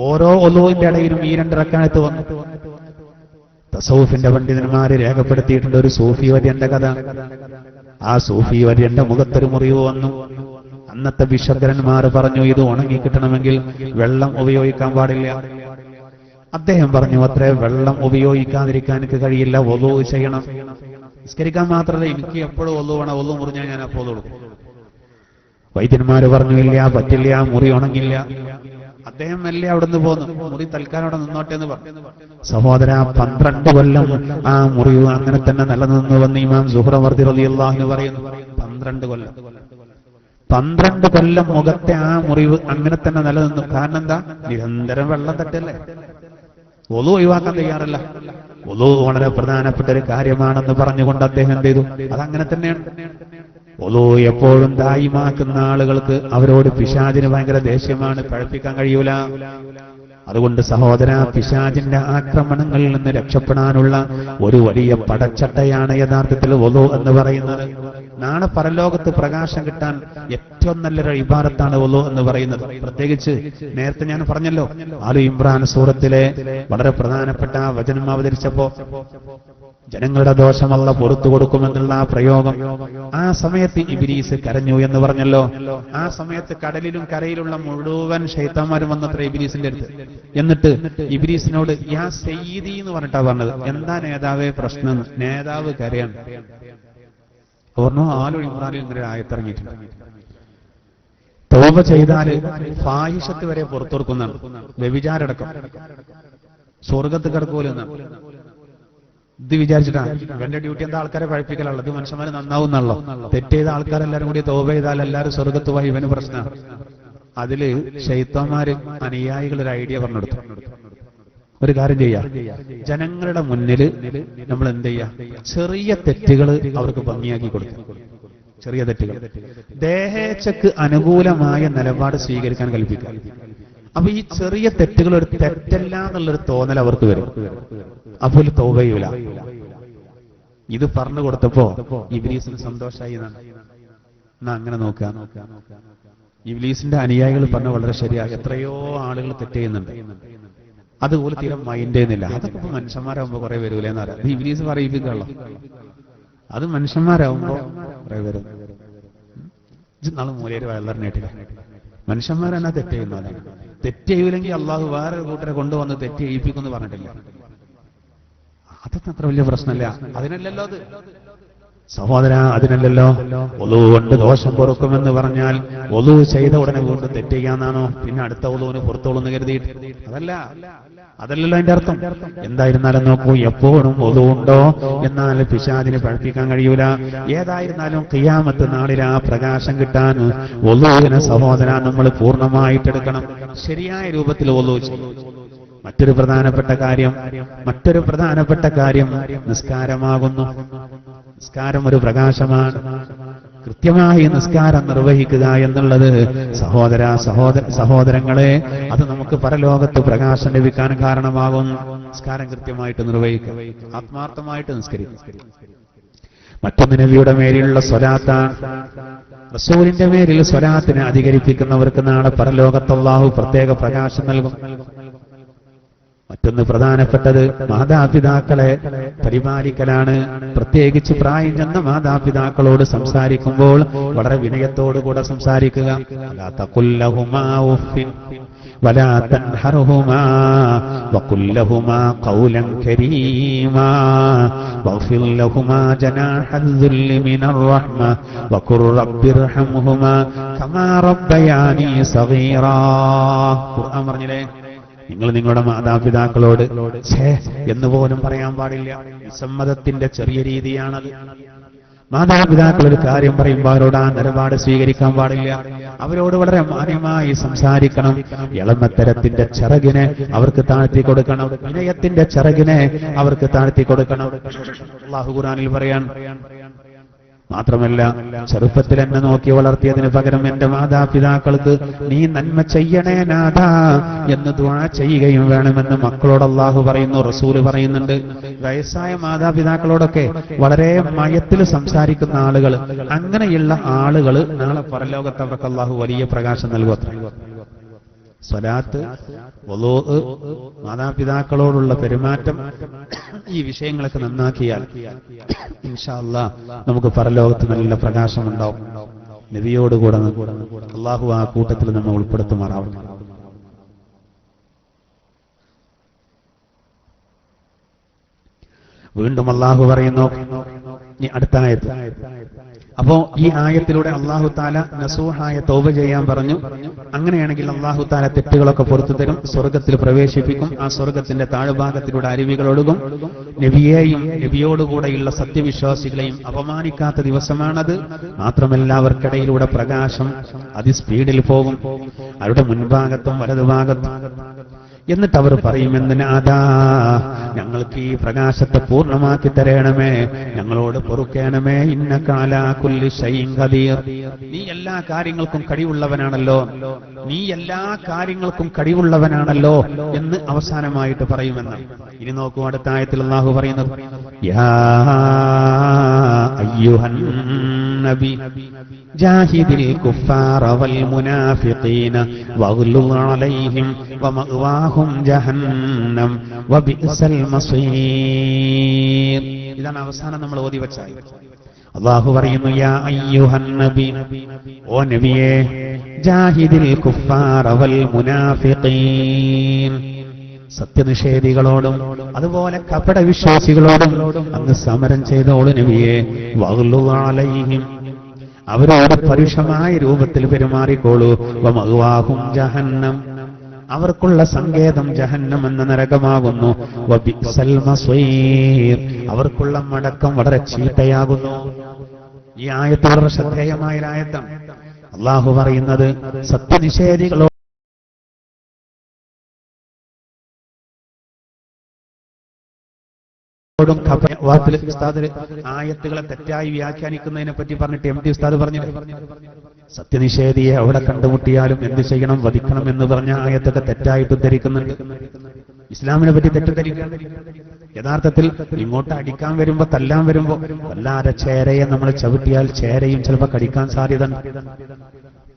ഓരോ ഒളുവിന്റെ ഇടയിലും ഈ 2 റക്അത്ത് വന്നു. തസൗഫിന്റെ പണ്ഡിതന്മാര് രേഖപ്പെടുത്തിയിട്ടുണ്ട് ഒരു സൂഫി വര്യന്റെ കഥ. ആ സൂഫി വര്യന്റെ മുഖത്തൊരു മുറിവ് വന്നു. അന്നത്തെ ഭിഷഗ്വരന്മാർ പറഞ്ഞു, ഇത് ഉണങ്ങിക്കിട്ടണമെങ്കിൽ വെള്ളം ഉപയോഗിക്കാൻ പാടില്ല. അദ്ദേഹം പറഞ്ഞു, അത്രേ വെള്ളം ഉപയോഗിക്കാതിരിക്കാൻ എനിക്ക് കഴിയില്ല, വദൂ ചെയ്യണം. നിസ്കരിക്കാൻ മാത്രമല്ല, എനിക്ക് എപ്പോഴും വദൂ വേണം, വദൂ മുറിഞ്ഞാൽ ഞാൻ അപ്പോൾ കൊടുക്കും. വൈദ്യന്മാര് പറഞ്ഞു, ഇല്ല, പറ്റില്ല, മുറി ഉണങ്ങില്ല. അദ്ദേഹം മെല്ലെ അവിടുന്ന് പോന്നു, മുറി തൽക്കാലം അവിടെ നിന്നോട്ടെ എന്ന് പറഞ്ഞു. സഹോദര, 12 കൊല്ലം ആ മുറിവ് അങ്ങനെ തന്നെ നിലനിന്നുവെന്ന് ഇമാം സുഹ്റവർദി റളിയല്ലാഹു അൻഹു പറയുന്നു. 12 കൊല്ലം മുഖത്തെ ആ മുറിവ് അങ്ങനെ തന്നെ നിലനിന്നു. കാരണം എന്താ? നിരന്തരം വെള്ളം തട്ടല്ലേ, വദൂ ഒഴിവാക്കാൻ തയ്യാറല്ല. വദൂ വളരെ പ്രധാനപ്പെട്ട ഒരു കാര്യമാണെന്ന് പറഞ്ഞുകൊണ്ട് അദ്ദേഹം എന്ത് ചെയ്തു? അതങ്ങനെ തന്നെയാണ്. വദൂ എപ്പോഴും ദായിമാക്കുന്ന ആളുകൾക്ക് അവരോട് പിശാചിന് ഭയങ്കര ദേഷ്യമാണ്, പഴപ്പിക്കാൻ കഴിയൂല. അതുകൊണ്ട് സഹോദര, പിശാചിന്റെ ആക്രമണങ്ങളിൽ നിന്ന് രക്ഷപ്പെടാനുള്ള ഒരു വലിയ പടച്ചട്ടയാണ് യഥാർത്ഥത്തിൽ വദൂ എന്ന് പറയുന്നത്. നാളെ പരലോകത്ത് പ്രകാശം കിട്ടാൻ ഏറ്റവും നല്ലൊരു ഇബാദത്താണ് വദൂ എന്ന് പറയുന്നത്. പ്രത്യേകിച്ച് നേരത്തെ ഞാൻ പറഞ്ഞല്ലോ, ആലു ഇമ്രാൻ സൂറത്തിലെ വളരെ പ്രധാനപ്പെട്ട വചനം അവതരിച്ചപ്പോ ജനങ്ങളുടെ ദോഷം അല്ലാഹ് പുറത്തു കൊടുക്കുമെന്നുള്ള ആ പ്രയോഗം, ആ സമയത്ത് ഇബ്ലീസ് കരഞ്ഞു എന്ന് പറഞ്ഞല്ലോ. ആ സമയത്ത് കടലിലും കരയിലുള്ള മുഴുവൻ ശൈത്താന്മാരും വന്നത്ര ഇബ്ലീസിന്റെ അടുത്ത്. എന്നിട്ട് ഇബ്ലീസിനോട് യാ സയ്യിദി എന്ന് പറഞ്ഞിട്ടാ പറഞ്ഞത്. എന്താ നേതാവേ പ്രശ്നം? നേതാവ് കരയാണ്. ഓർമ്മ ആലു ഇമ്രാനിൽ ഇങ്ങനെ ആയത്തിറങ്ങിയിട്ടുണ്ട്. തൗബ ചെയ്താല് ഫാഹിഷത്ത് വരെ പുറത്തുകൊടുക്കുന്നതാണ്, വ്യഭിചാരടക്കം, സ്വർഗത്ത് കിടക്കൂലെന്നാണ്. ഇത് വിചാരിച്ചിട്ടാണ് ഇവന്റെ ഡ്യൂട്ടി എന്താ? ആൾക്കാരെ പഴിപ്പിക്കലുള്ളത്. ഇത് മനുഷ്യന്മാര് നന്നാവുന്നല്ലോ. തെറ്റ് ചെയ്ത ആൾക്കാരെല്ലാരും കൂടി തൗബ ചെയ്താൽ എല്ലാവരും സ്വർഗത്ത് പോയി, ഇവന് പ്രശ്നമാണ്. അതില് ശൈത്താന്മാര് അനുയായികൾ ഒരു ഐഡിയ പറഞ്ഞെടുത്തു. ഒരു കാര്യം ചെയ്യാം, ജനങ്ങളുടെ മുന്നിൽ നമ്മൾ എന്ത് ചെയ്യാം? ചെറിയ തെറ്റുകൾ അവർക്ക് ഭംഗിയാക്കി കൊടുക്കും. ചെറിയ തെറ്റുകൾ ദേഹേച്ഛക്ക് അനുകൂലമായ നിലപാട് സ്വീകരിക്കാൻ കൽപ്പിക്കാം. അപ്പൊ ഈ ചെറിയ തെറ്റുകൾ ഒരു തെറ്റല്ല എന്നുള്ളൊരു തോന്നൽ അവർക്ക് വരും. അപ്പോൾ തൗബ ചെയ്യൂല. ഇത് പറഞ്ഞു കൊടുത്തപ്പോ ഇബ്ലീസിന് സന്തോഷമായി എന്നാ അങ്ങനെ നോക്കാം. ഇബ്ലീസിന്റെ അനുയായികൾ പറഞ്ഞ വളരെ ശരിയാ. എത്രയോ ആളുകൾ തെറ്റ് ചെയ്യുന്നുണ്ട്, അതുപോലെ തീരെ മൈൻഡ് ചെയ്യുന്നില്ല. അതൊക്കെ ഇപ്പൊ മനുഷ്യന്മാരാകുമ്പോ കുറെ വരൂലെന്ന് പറയാം. അത് ഇബ്ലീസ് പറയിപ്പിക്കല്ലോ, അത് മനുഷ്യന്മാരാകുമ്പോ കുറെ വരും. നാളെ മൂലയിൽ വയലറിനേട്ടില്ല. മനുഷ്യന്മാരെന്നാ തെറ്റ് ചെയ്യുന്നതാണ്. തെറ്റ് ചെയ്യൂലെങ്കിൽ അള്ളാഹു വേറെ കൂട്ടരെ കൊണ്ടുവന്ന് തെറ്റ് ചെയ്യിപ്പിക്കുമെന്ന് പറഞ്ഞിട്ടില്ല. അതൊന്നും അത്ര വലിയ പ്രശ്നമല്ല. അതിനല്ലല്ലോ അത് സഹോദര, അതിനല്ലല്ലോ. വദൂ കൊണ്ട് ദോഷം പൊറുക്കുമെന്ന് പറഞ്ഞാൽ വദൂ ചെയ്ത ഉടനെ വീണ്ടും തെറ്റ് ചെയ്യാന്നാണോ? പിന്നെ അടുത്ത വദൂവിന് പുറത്തോളൂന്ന് കരുതിയിട്ട്? അതല്ലല്ലോ അതിന്റെ അർത്ഥം. എന്തായിരുന്നാലും നോക്കൂ, എപ്പോഴും വദൂ ഉണ്ടോ എന്നാൽ പിശാചിന് പഴിപ്പിക്കാൻ കഴിയൂല. ഏതായിരുന്നാലും ഖിയാമത്ത് നാളിൽ ആ പ്രകാശം കിട്ടാൻ വദൂവിനെ സഹോദര നമ്മൾ പൂർണ്ണമായിട്ടെടുക്കണം. ശരിയായ രൂപത്തിൽ വദൂ ചെയ്യും. മറ്റൊരു പ്രധാനപ്പെട്ട കാര്യം നിസ്കാരമാകുന്നു. നിസ്കാരം ഒരു പ്രകാശമാണ്. കൃത്യമായി നിസ്കാരം നിർവഹിക്കുക എന്നുള്ളത് സഹോദരങ്ങളെ, അത് നമുക്ക് പരലോകത്ത് പ്രകാശം ലഭിക്കാൻ കാരണമാകും. നിസ്കാരം കൃത്യമായിട്ട് നിർവഹിക്കുക, ആത്മാർത്ഥമായിട്ട് നിസ്കരിക്കുക. മറ്റൊന്ന് നബിയുടെ മേലുള്ള സ്വലാത്താണ്. റസൂലിന്റെ മേലിൽ സ്വലാത്തിനെ അധികരിപ്പിക്കുന്നവർക്ക് നാളെ പരലോകത്ത് അല്ലാഹു പ്രത്യേക പ്രകാശം നൽകും. മറ്റൊന്ന് പ്രധാനപ്പെട്ടത് മാതാപിതാക്കളെ പരിപാലിക്കലാണ്. പ്രത്യേകിച്ച് പ്രായം ചെന്ന മാതാപിതാക്കളോട് സംസാരിക്കുമ്പോൾ വളരെ വിനയത്തോടുകൂടെ സംസാരിക്കുക. ലാ തഖുൽ ലഹുമാ ഉഫ്ഫിൻ വലാ തൻഹർഹുമാ വഖുൽ ലഹുമാ ഖൗലൻ കരീമാ വഗ്ഫിർ ലഹുമാ ജനാഹൽ ദുല്ലി മിനർ റഹ്മ വഖുർ റബ്ബിർഹംഹുമാ കമാ റബ്ബയാനി സഗീറാ. ഖുർആൻ പറഞ്ഞില്ലേ, നിങ്ങൾ നിങ്ങളുടെ മാതാപിതാക്കളോട് ഛേ എന്ന് പോലും പറയാൻ പാടില്ല. വിസമ്മതത്തിന്റെ ചെറിയ രീതിയാണത്. മാതാപിതാക്കൾ ഒരു കാര്യം പറയുമ്പോൾ അവരോട് ആ നിലപാട് സ്വീകരിക്കാൻ പാടില്ല. അവരോട് വളരെ മാന്യമായി സംസാരിക്കണം. ഇളമത്തരത്തിന്റെ ചിറകിനെ അവർക്ക് താഴ്ത്തി കൊടുക്കണം. വിനയത്തിന്റെ ചിറകിനെ അവർക്ക് താഴ്ത്തി കൊടുക്കണം. അല്ലാഹു ഖുർആനിൽ പറയാൻ മാത്രമല്ല, ചെറുപ്പത്തിൽ എന്നെ നോക്കി വളർത്തിയതിന് പകരം എന്റെ മാതാപിതാക്കൾക്ക് നീ നന്മ ചെയ്യണേ നാഥാ എന്ന് ദുആ ചെയ്യുകയും വേണമെന്ന് മക്കളോട് അല്ലാഹു പറയുന്നു, റസൂല് പറയുന്നുണ്ട്. വയസ്സായ മാതാപിതാക്കളോടൊക്കെ വളരെ മയത്തിൽ സംസാരിക്കുന്ന ആളുകൾ, അങ്ങനെയുള്ള ആളുകൾ നാളെ പരലോകത്ത് അവർക്ക് അല്ലാഹു വലിയ പ്രകാശം നൽകും. സ്വലാത്ത്, വുളൂ, മാതാപിതാക്കളോടുള്ള പെരുമാറ്റം, ഈ വിഷയങ്ങളൊക്കെ നന്നാക്കിയാൽ ഇൻഷാ അല്ലാഹ് നമുക്ക് പരലോകത്ത് നല്ല പ്രകാശമുണ്ടാവും. നബിയോടുകൂടെ അള്ളാഹു ആ കൂട്ടത്തിൽ നമ്മൾ ഉൾപ്പെടുത്തുമാറാവണം. വീണ്ടും അള്ളാഹു പറയുന്നു അടുത്ത ആയത്ത്. അപ്പോ ഈ ആയത്തിലൂടെ അള്ളാഹു താല നസൂഹായ തൗബ ചെയ്യാൻ പറഞ്ഞു. അങ്ങനെയാണെങ്കിൽ അള്ളാഹു താല തെറ്റുകളൊക്കെ പുറത്തു തരും, സ്വർഗത്തിൽ പ്രവേശിപ്പിക്കും. ആ സ്വർഗത്തിന്റെ താഴ്ഭാഗത്തിലൂടെ അരുവികളൊഴുകും. നബിയെയും നബിയോടുകൂടെയുള്ള സത്യവിശ്വാസികളെയും അപമാനിക്കാത്ത ദിവസമാണത്. മാത്രമല്ല അവർക്കിടയിലൂടെ പ്രകാശം അതിസ്പീഡിൽ പോകും, അവരുടെ മുൻഭാഗത്തും വലതുഭാഗത്തും. എന്നിട്ട് അവർ പറയുമെന്ന് നാദാ, ഞങ്ങൾക്ക് ഈ പ്രകാശത്തെ പൂർണ്ണമാക്കി തരണമേ, ഞങ്ങളോട് പൊറുക്കണമേ. ഇന്നക അലാ കുല്ലി ശൈഇൻ ഖദീർ, നീ എല്ലാ കാര്യങ്ങൾക്കും കഴിവുള്ളവനാണല്ലോ, നീ എല്ലാ കാര്യങ്ങൾക്കും കഴിവുള്ളവനാണല്ലോ എന്ന് അവസാനമായിട്ട് പറയുമെന്ന്. ഇനി നോക്കൂ, അടുത്ത ആയത്തിൽ അല്ലാഹു പറയുന്നത്, യാ അയ്യുഹൻ നബി ജാഹിദിൽ കുഫാറ വൽ മുനാഫിഖീന വഗ്ലുദ് അലൈഹിം വമഅവാഹും ജഹന്നം വബിഅസൽ മസീർ. ഇതാണ് അവസാനം നമ്മൾ ഓതി വെച്ച ആയത്ത്. അല്ലാഹു പറയുന്നു, യാ അയ്യുഹൻ നബി, ഓ നബിയേ, ജാഹിദിൽ കുഫാറ വൽ മുനാഫിഖീൻ, സത്യനിഷേധികളോടും അതുപോലെ കപടവിശ്വാസികളോടും അങ്ങ് സമരം ചെയ്തോളൂ നബിയേ. വഗ്ലുദ് അലൈഹിം, അവരോട് പരുഷമായ രൂപത്തിൽ പെരുമാറിക്കോളൂ. വമഅവാഹും ജഹന്നം, അവർക്കുള്ള സങ്കേതം ജഹന്നം എന്ന നരകമാകുന്നു. വബിഅസൽ മസീർ, അവർക്കുള്ള മടക്കം വളരെ ചീത്തയാകുന്നു. ഈ ആയത്ത് വളരെ ശ്രദ്ധേയമായ ആയത്താണ്. അല്ലാഹു പറയുന്നത് സത്യനിഷേധികളോട് ആയത്തുകളെ തെറ്റായി വ്യാഖ്യാനിക്കുന്നതിനെ പറ്റി പറഞ്ഞിട്ട് MT ഉസ്താദ് പറഞ്ഞില്ലേ, സത്യനിഷേധിയെ അവിടെ കണ്ടുമുട്ടിയാലും എന്ത് ചെയ്യണം, വധിക്കണം എന്ന് പറഞ്ഞ ആയത്തൊക്കെ തെറ്റായിട്ട് ഉദ്ധരിക്കുന്നുണ്ട്. ഇസ്ലാമിനെ പറ്റി തെറ്റിദ്ധരിക്കണം. യഥാർത്ഥത്തിൽ ഇങ്ങോട്ട് അടിക്കാൻ വരുമ്പോ, തല്ലാൻ വരുമ്പോ വല്ലാതെ ചേരയെ നമ്മൾ ചവിട്ടിയാൽ ചേരയും ചിലപ്പോ കടിക്കാൻ സാധ്യത.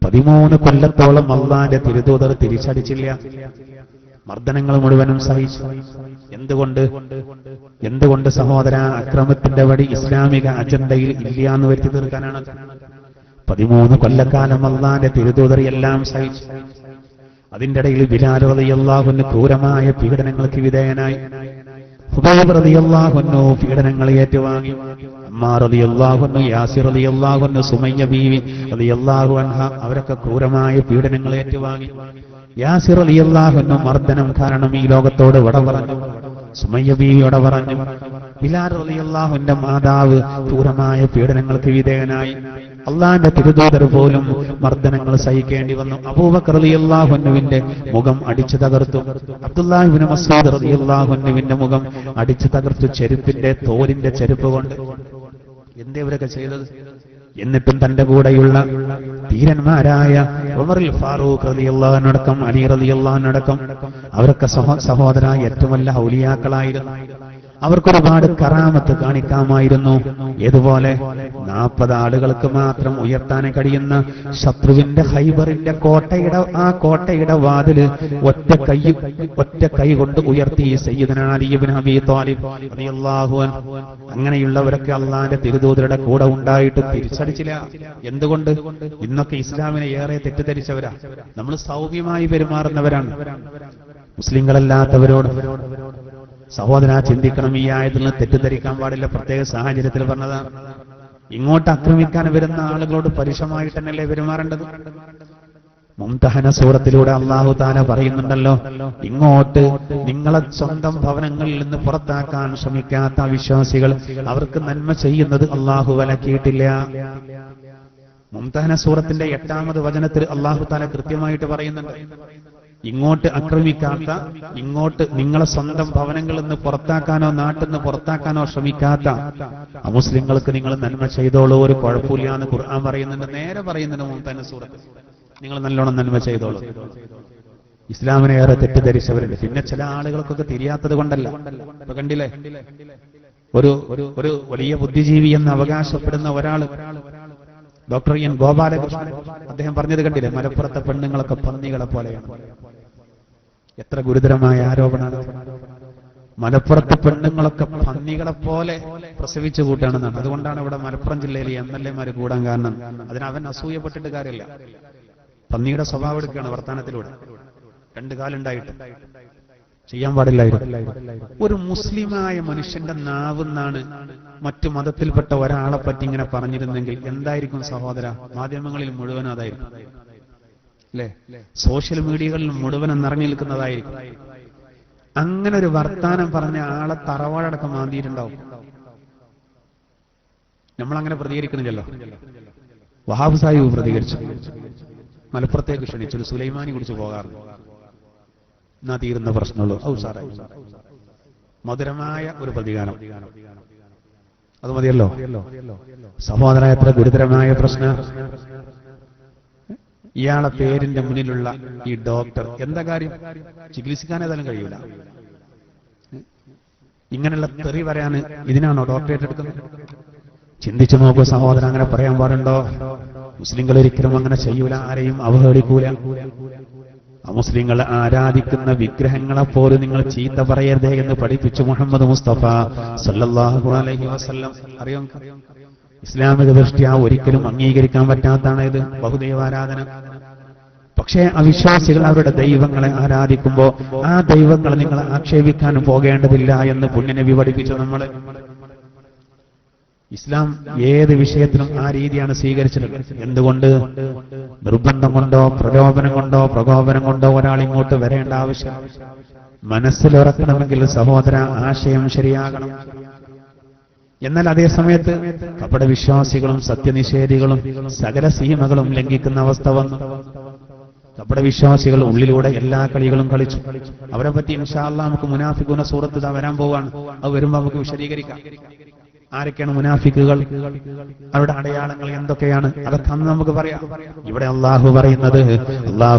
13 കൊല്ലത്തോളം അള്ളാന്റെ തിരുദൂതർ തിരിച്ചടിച്ചില്ല, മർദ്ദനങ്ങൾ മുഴുവനും സഹിച്ചു. എന്തുകൊണ്ട് സഹോദര? അക്രമത്തിന്റെ വടി ഇസ്ലാമിക അജണ്ടയിൽ ഇല്ല എന്ന് വരുത്തി തീർക്കാനാണ്. 13 കൊല്ലക്കാലം അള്ളാന്റെ തിരുദൂതർ എല്ലാം സഹിച്ചു. അതിന്റെ ഇടയിൽ ബിലാൽ റളിയല്ലാഹു അൻഹു ക്രൂരമായ പീഡനങ്ങൾക്ക് വിധേയനായി. ഹുബൈബ് റളിയല്ലാഹു അൻഹു പീഡനങ്ങൾ ഏറ്റുവാങ്ങി. അമ്മാർ റളിയല്ലാഹു അൻഹു, യാസിർ റളിയല്ലാഹു അൻഹു, സുമയ്യ ബീവി റളിയല്ലാഹു അൻഹ, അവരൊക്കെ ക്രൂരമായ പീഡനങ്ങൾ ഏറ്റുവാങ്ങി. യാസിർ റളിയല്ലാഹു അൻഹു മർദ്ദനം കാരണം ഈ ലോകത്തോട് വിട പറഞ്ഞു. സുമയ്യ ബീവിയോട് പറഞ്ഞു. ബിലാൽ റളിയല്ലാഹു അൻഹുവിന്റെ മാതാവ് ക്രൂരമായ പീഡനങ്ങൾക്ക് വിധേയനായി. അള്ളാന്റെ തിരുദൂതർ പോലും മർദ്ദനങ്ങൾ സഹിക്കേണ്ടി വന്നു. അബൂബക്കർ റളിയല്ലാഹു അൻഹുവിന്റെ മുഖം അടിച്ചു തകർത്തു. അബ്ദുല്ലാഹി ഇബ്നു മസ്ഊദ് റളിയല്ലാഹു അൻഹുവിന്റെ മുഖം അടിച്ചു തകർത്തു, ചെരുപ്പിന്റെ തോലിന്റെ ചെരുപ്പ് കൊണ്ട്. എന്തേ ഇവരൊക്കെ ചെയ്തത്? എന്നിട്ടും തന്റെ കൂടെയുള്ള ധീരന്മാരായ ഉമറുൽ ഫാറൂഖ് റളിയല്ലാഹു അൻഹു അടക്കം, അലി റളിയല്ലാഹു അൻഹു അടക്കം, അവരൊക്കെ സഹോദര ഏറ്റവും വലിയ ഔലിയാക്കളായിരുന്നു. അവർക്കൊരുപാട് കറാമത്ത് കാണിക്കാമായിരുന്നു. ഏതുപോലെ 40 ആളുകൾക്ക് മാത്രം ഉയർത്താൻ കഴിയുന്ന ശത്രുവിന്റെ ഹൈബറിന്റെ കോട്ടയുടെ വാതില് ഒറ്റ കൈ കൊണ്ട് ഉയർത്തി സയ്യിദുനാ അലി ഇബ്നു അബീ ത്വാലിബ് റളിയല്ലാഹു അൻഹു. അങ്ങനെയുള്ളവരൊക്കെ അള്ളാന്റെ തിരുദൂതരുടെ കൂടെ ഉണ്ടായിട്ടും തിരിച്ചടിച്ചില്ല. എന്തുകൊണ്ട്? ഇന്നൊക്കെ ഇസ്ലാമിനെ ഏറെ തെറ്റിദ്ധരിച്ചവരാ. നമ്മൾ സൗമ്യമായി പെരുമാറുന്നവരാണ്. മുസ്ലിങ്ങളല്ലാത്തവരോട് സഹോദര ചിന്തിക്കണം. ഈ ആയത്തിൽ നിന്ന് തെറ്റിദ്ധരിക്കാൻ പാടില്ല. പ്രത്യേക സാഹചര്യത്തിൽ പറഞ്ഞതാണ്. ഇങ്ങോട്ട് ആക്രമിക്കാൻ വരുന്ന ആളുകളോട് പരുഷമായിട്ട് തന്നെയല്ലേ പെരുമാറേണ്ടത്? മുംതഹന സൂറത്തിലൂടെ അല്ലാഹു തആല പറയുന്നുണ്ടല്ലോ, ഇങ്ങോട്ട് നിങ്ങളെ സ്വന്തം ഭവനങ്ങളിൽ നിന്ന് പുറത്താക്കാൻ ശ്രമിക്കാത്ത വിശ്വാസികൾ, അവർക്ക് നന്മ ചെയ്യുന്നത് അല്ലാഹു വിലക്കിയിട്ടില്ല. മുംതഹന സൂറത്തിന്റെ 8ാമത് വചനത്തിൽ അല്ലാഹു തആല കൃത്യമായിട്ട് പറയുന്നുണ്ട്, ഇങ്ങോട്ട് ആക്രമിക്കാത്ത, ഇങ്ങോട്ട് നിങ്ങളെ സ്വന്തം ഭവനങ്ങളിൽ നിന്ന് പുറത്താക്കാനോ നാട്ടിൽ നിന്ന് പുറത്താക്കാനോ ശ്രമിക്കാത്ത അമുസ്ലിങ്ങൾക്ക് നിങ്ങൾ നന്മ ചെയ്തോളൂ, ഒരു കുഴപ്പമില്ല എന്ന് ഖുർആൻ പറയുന്നുണ്ട്. നേരെ പറയുന്നുണ്ട് മുംതഹന സൂറത്ത്, നിങ്ങൾ നല്ലോണം നന്മ ചെയ്തോളൂ. ഇസ്ലാമിനെ ഏറെ തെറ്റിദ്ധരിച്ചവരുണ്ട്. പിന്നെ ചില ആളുകൾക്കൊക്കെ തിരിയാത്തത് കൊണ്ടല്ല. ഇപ്പൊ കണ്ടില്ലേ, ഒരു വലിയ ബുദ്ധിജീവി എന്ന് അവകാശപ്പെടുന്ന ഒരാൾ, ഡോക്ടർ എൻ ഗോപാലകൃഷ്ണൻ, അദ്ദേഹം പറഞ്ഞത് കണ്ടില്ലേ, മലപ്പുറത്തെ പെണ്ണുങ്ങളൊക്കെ പന്നികളെ പോലെയാണ്. എത്ര ഗുരുതരമായ ആരോപണമാണ്. മലപ്പുറത്തെ പെണ്ണുങ്ങളൊക്കെ പന്നികളെ പോലെ പ്രസവിച്ചു കൂട്ടാണെന്നാണ്. അതുകൊണ്ടാണ് ഇവിടെ മലപ്പുറം ജില്ലയിൽ MLA കൂടാൻ കാരണം. അവൻ അസൂയപ്പെട്ടിട്ട് കാര്യമില്ല. പന്നിയുടെ സ്വഭാവം എടുക്കുകയാണ് വർത്താനത്തിലൂടെ. 2 കാലുണ്ടായിട്ട് ചെയ്യാൻ പാടില്ലായിരുന്നു. ഒരു മുസ്ലിമായ മനുഷ്യന്റെ നാവെന്നാണ് മറ്റു മതത്തിൽപ്പെട്ട ഒരാളെ പറ്റി ഇങ്ങനെ പറഞ്ഞിരുന്നെങ്കിൽ എന്തായിരിക്കും സഹോദര? മാധ്യമങ്ങളിൽ മുഴുവൻ അതായിരിക്കും അല്ലെ, സോഷ്യൽ മീഡിയകളിൽ മുഴുവൻ നിറഞ്ഞു നിൽക്കുന്നതായിരിക്കും. അങ്ങനെ ഒരു വർത്താനം പറഞ്ഞ ആളെ തറവാടക്കം മാന്തിയിട്ടുണ്ടാവും. നമ്മളങ്ങനെ പ്രതികരിക്കുന്നില്ലല്ലോ. വഹാബ് സാഹിബ് പ്രതികരിച്ചു, മലപ്പുറത്തേക്ക് ക്ഷണിച്ചു, ഒരു സുലൈമാനി കുടിച്ച് പോകാറുണ്ട്. എന്നാ തീരുന്ന പ്രശ്നമുള്ളൂ. സാറേ, മധുരമായ ഒരു പ്രതികാരം അത് മതിയല്ലോ സഹോദര. എത്ര ഗുരുതരമായ പ്രശ്നം. ഇയാളെ പേരിന്റെ മുന്നിലുള്ള ഈ ഡോക്ടർ എന്താ കാര്യം? ചികിത്സിക്കാൻ ഏതായാലും കഴിയൂല. ഇങ്ങനെയുള്ള തെറി പറയാൻ ഇതിനാണോ ഡോക്ടറേറ്റ് എടുക്കുന്നത്? ചിന്തിച്ചു നോക്കൂ സഹോദരൻ, അങ്ങനെ പറയാൻ പാടുണ്ടോ? മുസ്ലിങ്ങൾ ഒരിക്കലും അങ്ങനെ ചെയ്യൂല, ആരെയും അവഹേളിക്കൂല. അമുസ്ലിങ്ങൾ ആരാധിക്കുന്ന വിഗ്രഹങ്ങളെ പോലും നിങ്ങൾ ചീത്ത പറയരുതേ എന്ന് പഠിപ്പിച്ചു മുഹമ്മദ് മുസ്തഫ സല്ലല്ലാഹു അലൈഹി വസല്ലം. അറിയാം, ഇസ്ലാമിക ദൃഷ്ട്യാ ഒരിക്കലും അംഗീകരിക്കാൻ പറ്റാത്തതാണ് ഇത് ബഹുദൈവാരാധന. പക്ഷേ അവിശ്വാസികൾ അവരുടെ ദൈവങ്ങളെ ആരാധിക്കുമ്പോൾ ആ ദൈവങ്ങളെ നിങ്ങൾ ആക്ഷേപിക്കാൻ പോകേണ്ടതില്ല എന്ന് പുണ്യനബി പഠിപ്പിച്ചു. നമ്മൾ ഇസ്ലാം ഏത് വിഷയത്തിലും ആ രീതിയാണ് സ്വീകരിച്ചിട്ടുള്ളത്. എന്തുകൊണ്ട്? നിർബന്ധം കൊണ്ടോ പ്രകോപനം കൊണ്ടോ ഒരാൾ ഇങ്ങോട്ട് വരേണ്ട ആവശ്യം. മനസ്സിലുറക്കണമെങ്കിൽ സഹോദര ആശയം ശരിയാകണം. എന്നാൽ അതേ സമയത്ത് കപട വിശ്വാസികളും സത്യനിഷേധികളും സകല സീമകളും ലംഘിക്കുന്ന അവസ്ഥ വന്നു. കപട വിശ്വാസികൾ ഉള്ളിലൂടെ എല്ലാ കളികളും കളിച്ചു. അവരെ പറ്റി ഇൻഷാ അല്ലാഹ് നമുക്ക് മുനാഫിഖൂന സൂറത്ത് വരാൻ പോവാണ്. അത് വരുമ്പോൾ നമുക്ക് വിശദീകരിക്കാം. ആരൊക്കെയാണ് മുനാഫിക്കുകൾ, അവരുടെ അടയാളങ്ങൾ എന്തൊക്കെയാണ്, അതൊക്കെ അന്ന് നമുക്ക് പറയാം. ഇവിടെ അള്ളാഹു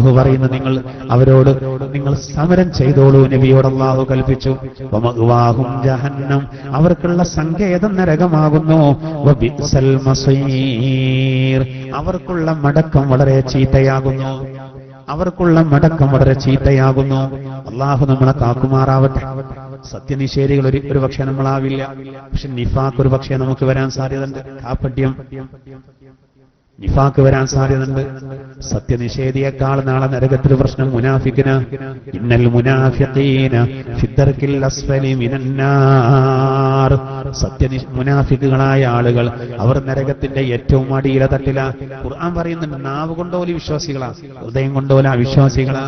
പറയുന്നത് നിങ്ങൾ അവരോട് നിങ്ങൾ സമരം ചെയ്തോളൂ. നബിയോട് അള്ളാഹു കൽപ്പിച്ചു. വമഅ്വാഹും ജഹന്നം, അവർക്കുള്ള സങ്കേതം നരകമാകുന്നു. വബിഅ്സൽ മസീർ, അവർക്കുള്ള മടക്കം വളരെ ചീത്തയാകുന്നു. അള്ളാഹു നമ്മളെ കാക്കുമാറാവട്ടെ. സത്യനിഷേധികൾ ഒരു പക്ഷേ നമ്മളാവില്ല, പക്ഷെ നിഫാഖ് ഒരു പക്ഷേ നമുക്ക് വരാൻ സാധ്യതയുണ്ട്. കാപ്പട്യം നിഫാഖ് വരാൻ സാധ്യതയുണ്ട്. സത്യനിഷേധിയേക്കാൾ നാളെ നരകത്തിൽ പ്രശ്നം മുനാഫിക്കിന്. ഇന്നൽ മുനാഫിഖീന ഫിദ്ദർക്കിൽ അസ്ഫലി മിനന്നാർ. മുനാഫിക്കുകളായ ആളുകൾ അവർ നരകത്തിന്റെ ഏറ്റവും അടിയിലെ തട്ടിലാ. ഖുർആൻ പറയുന്നുണ്ട്, നാവ് കൊണ്ടോല് വിശ്വാസികളാ, ഹൃദയം കൊണ്ടോല അവിശ്വാസികളാ.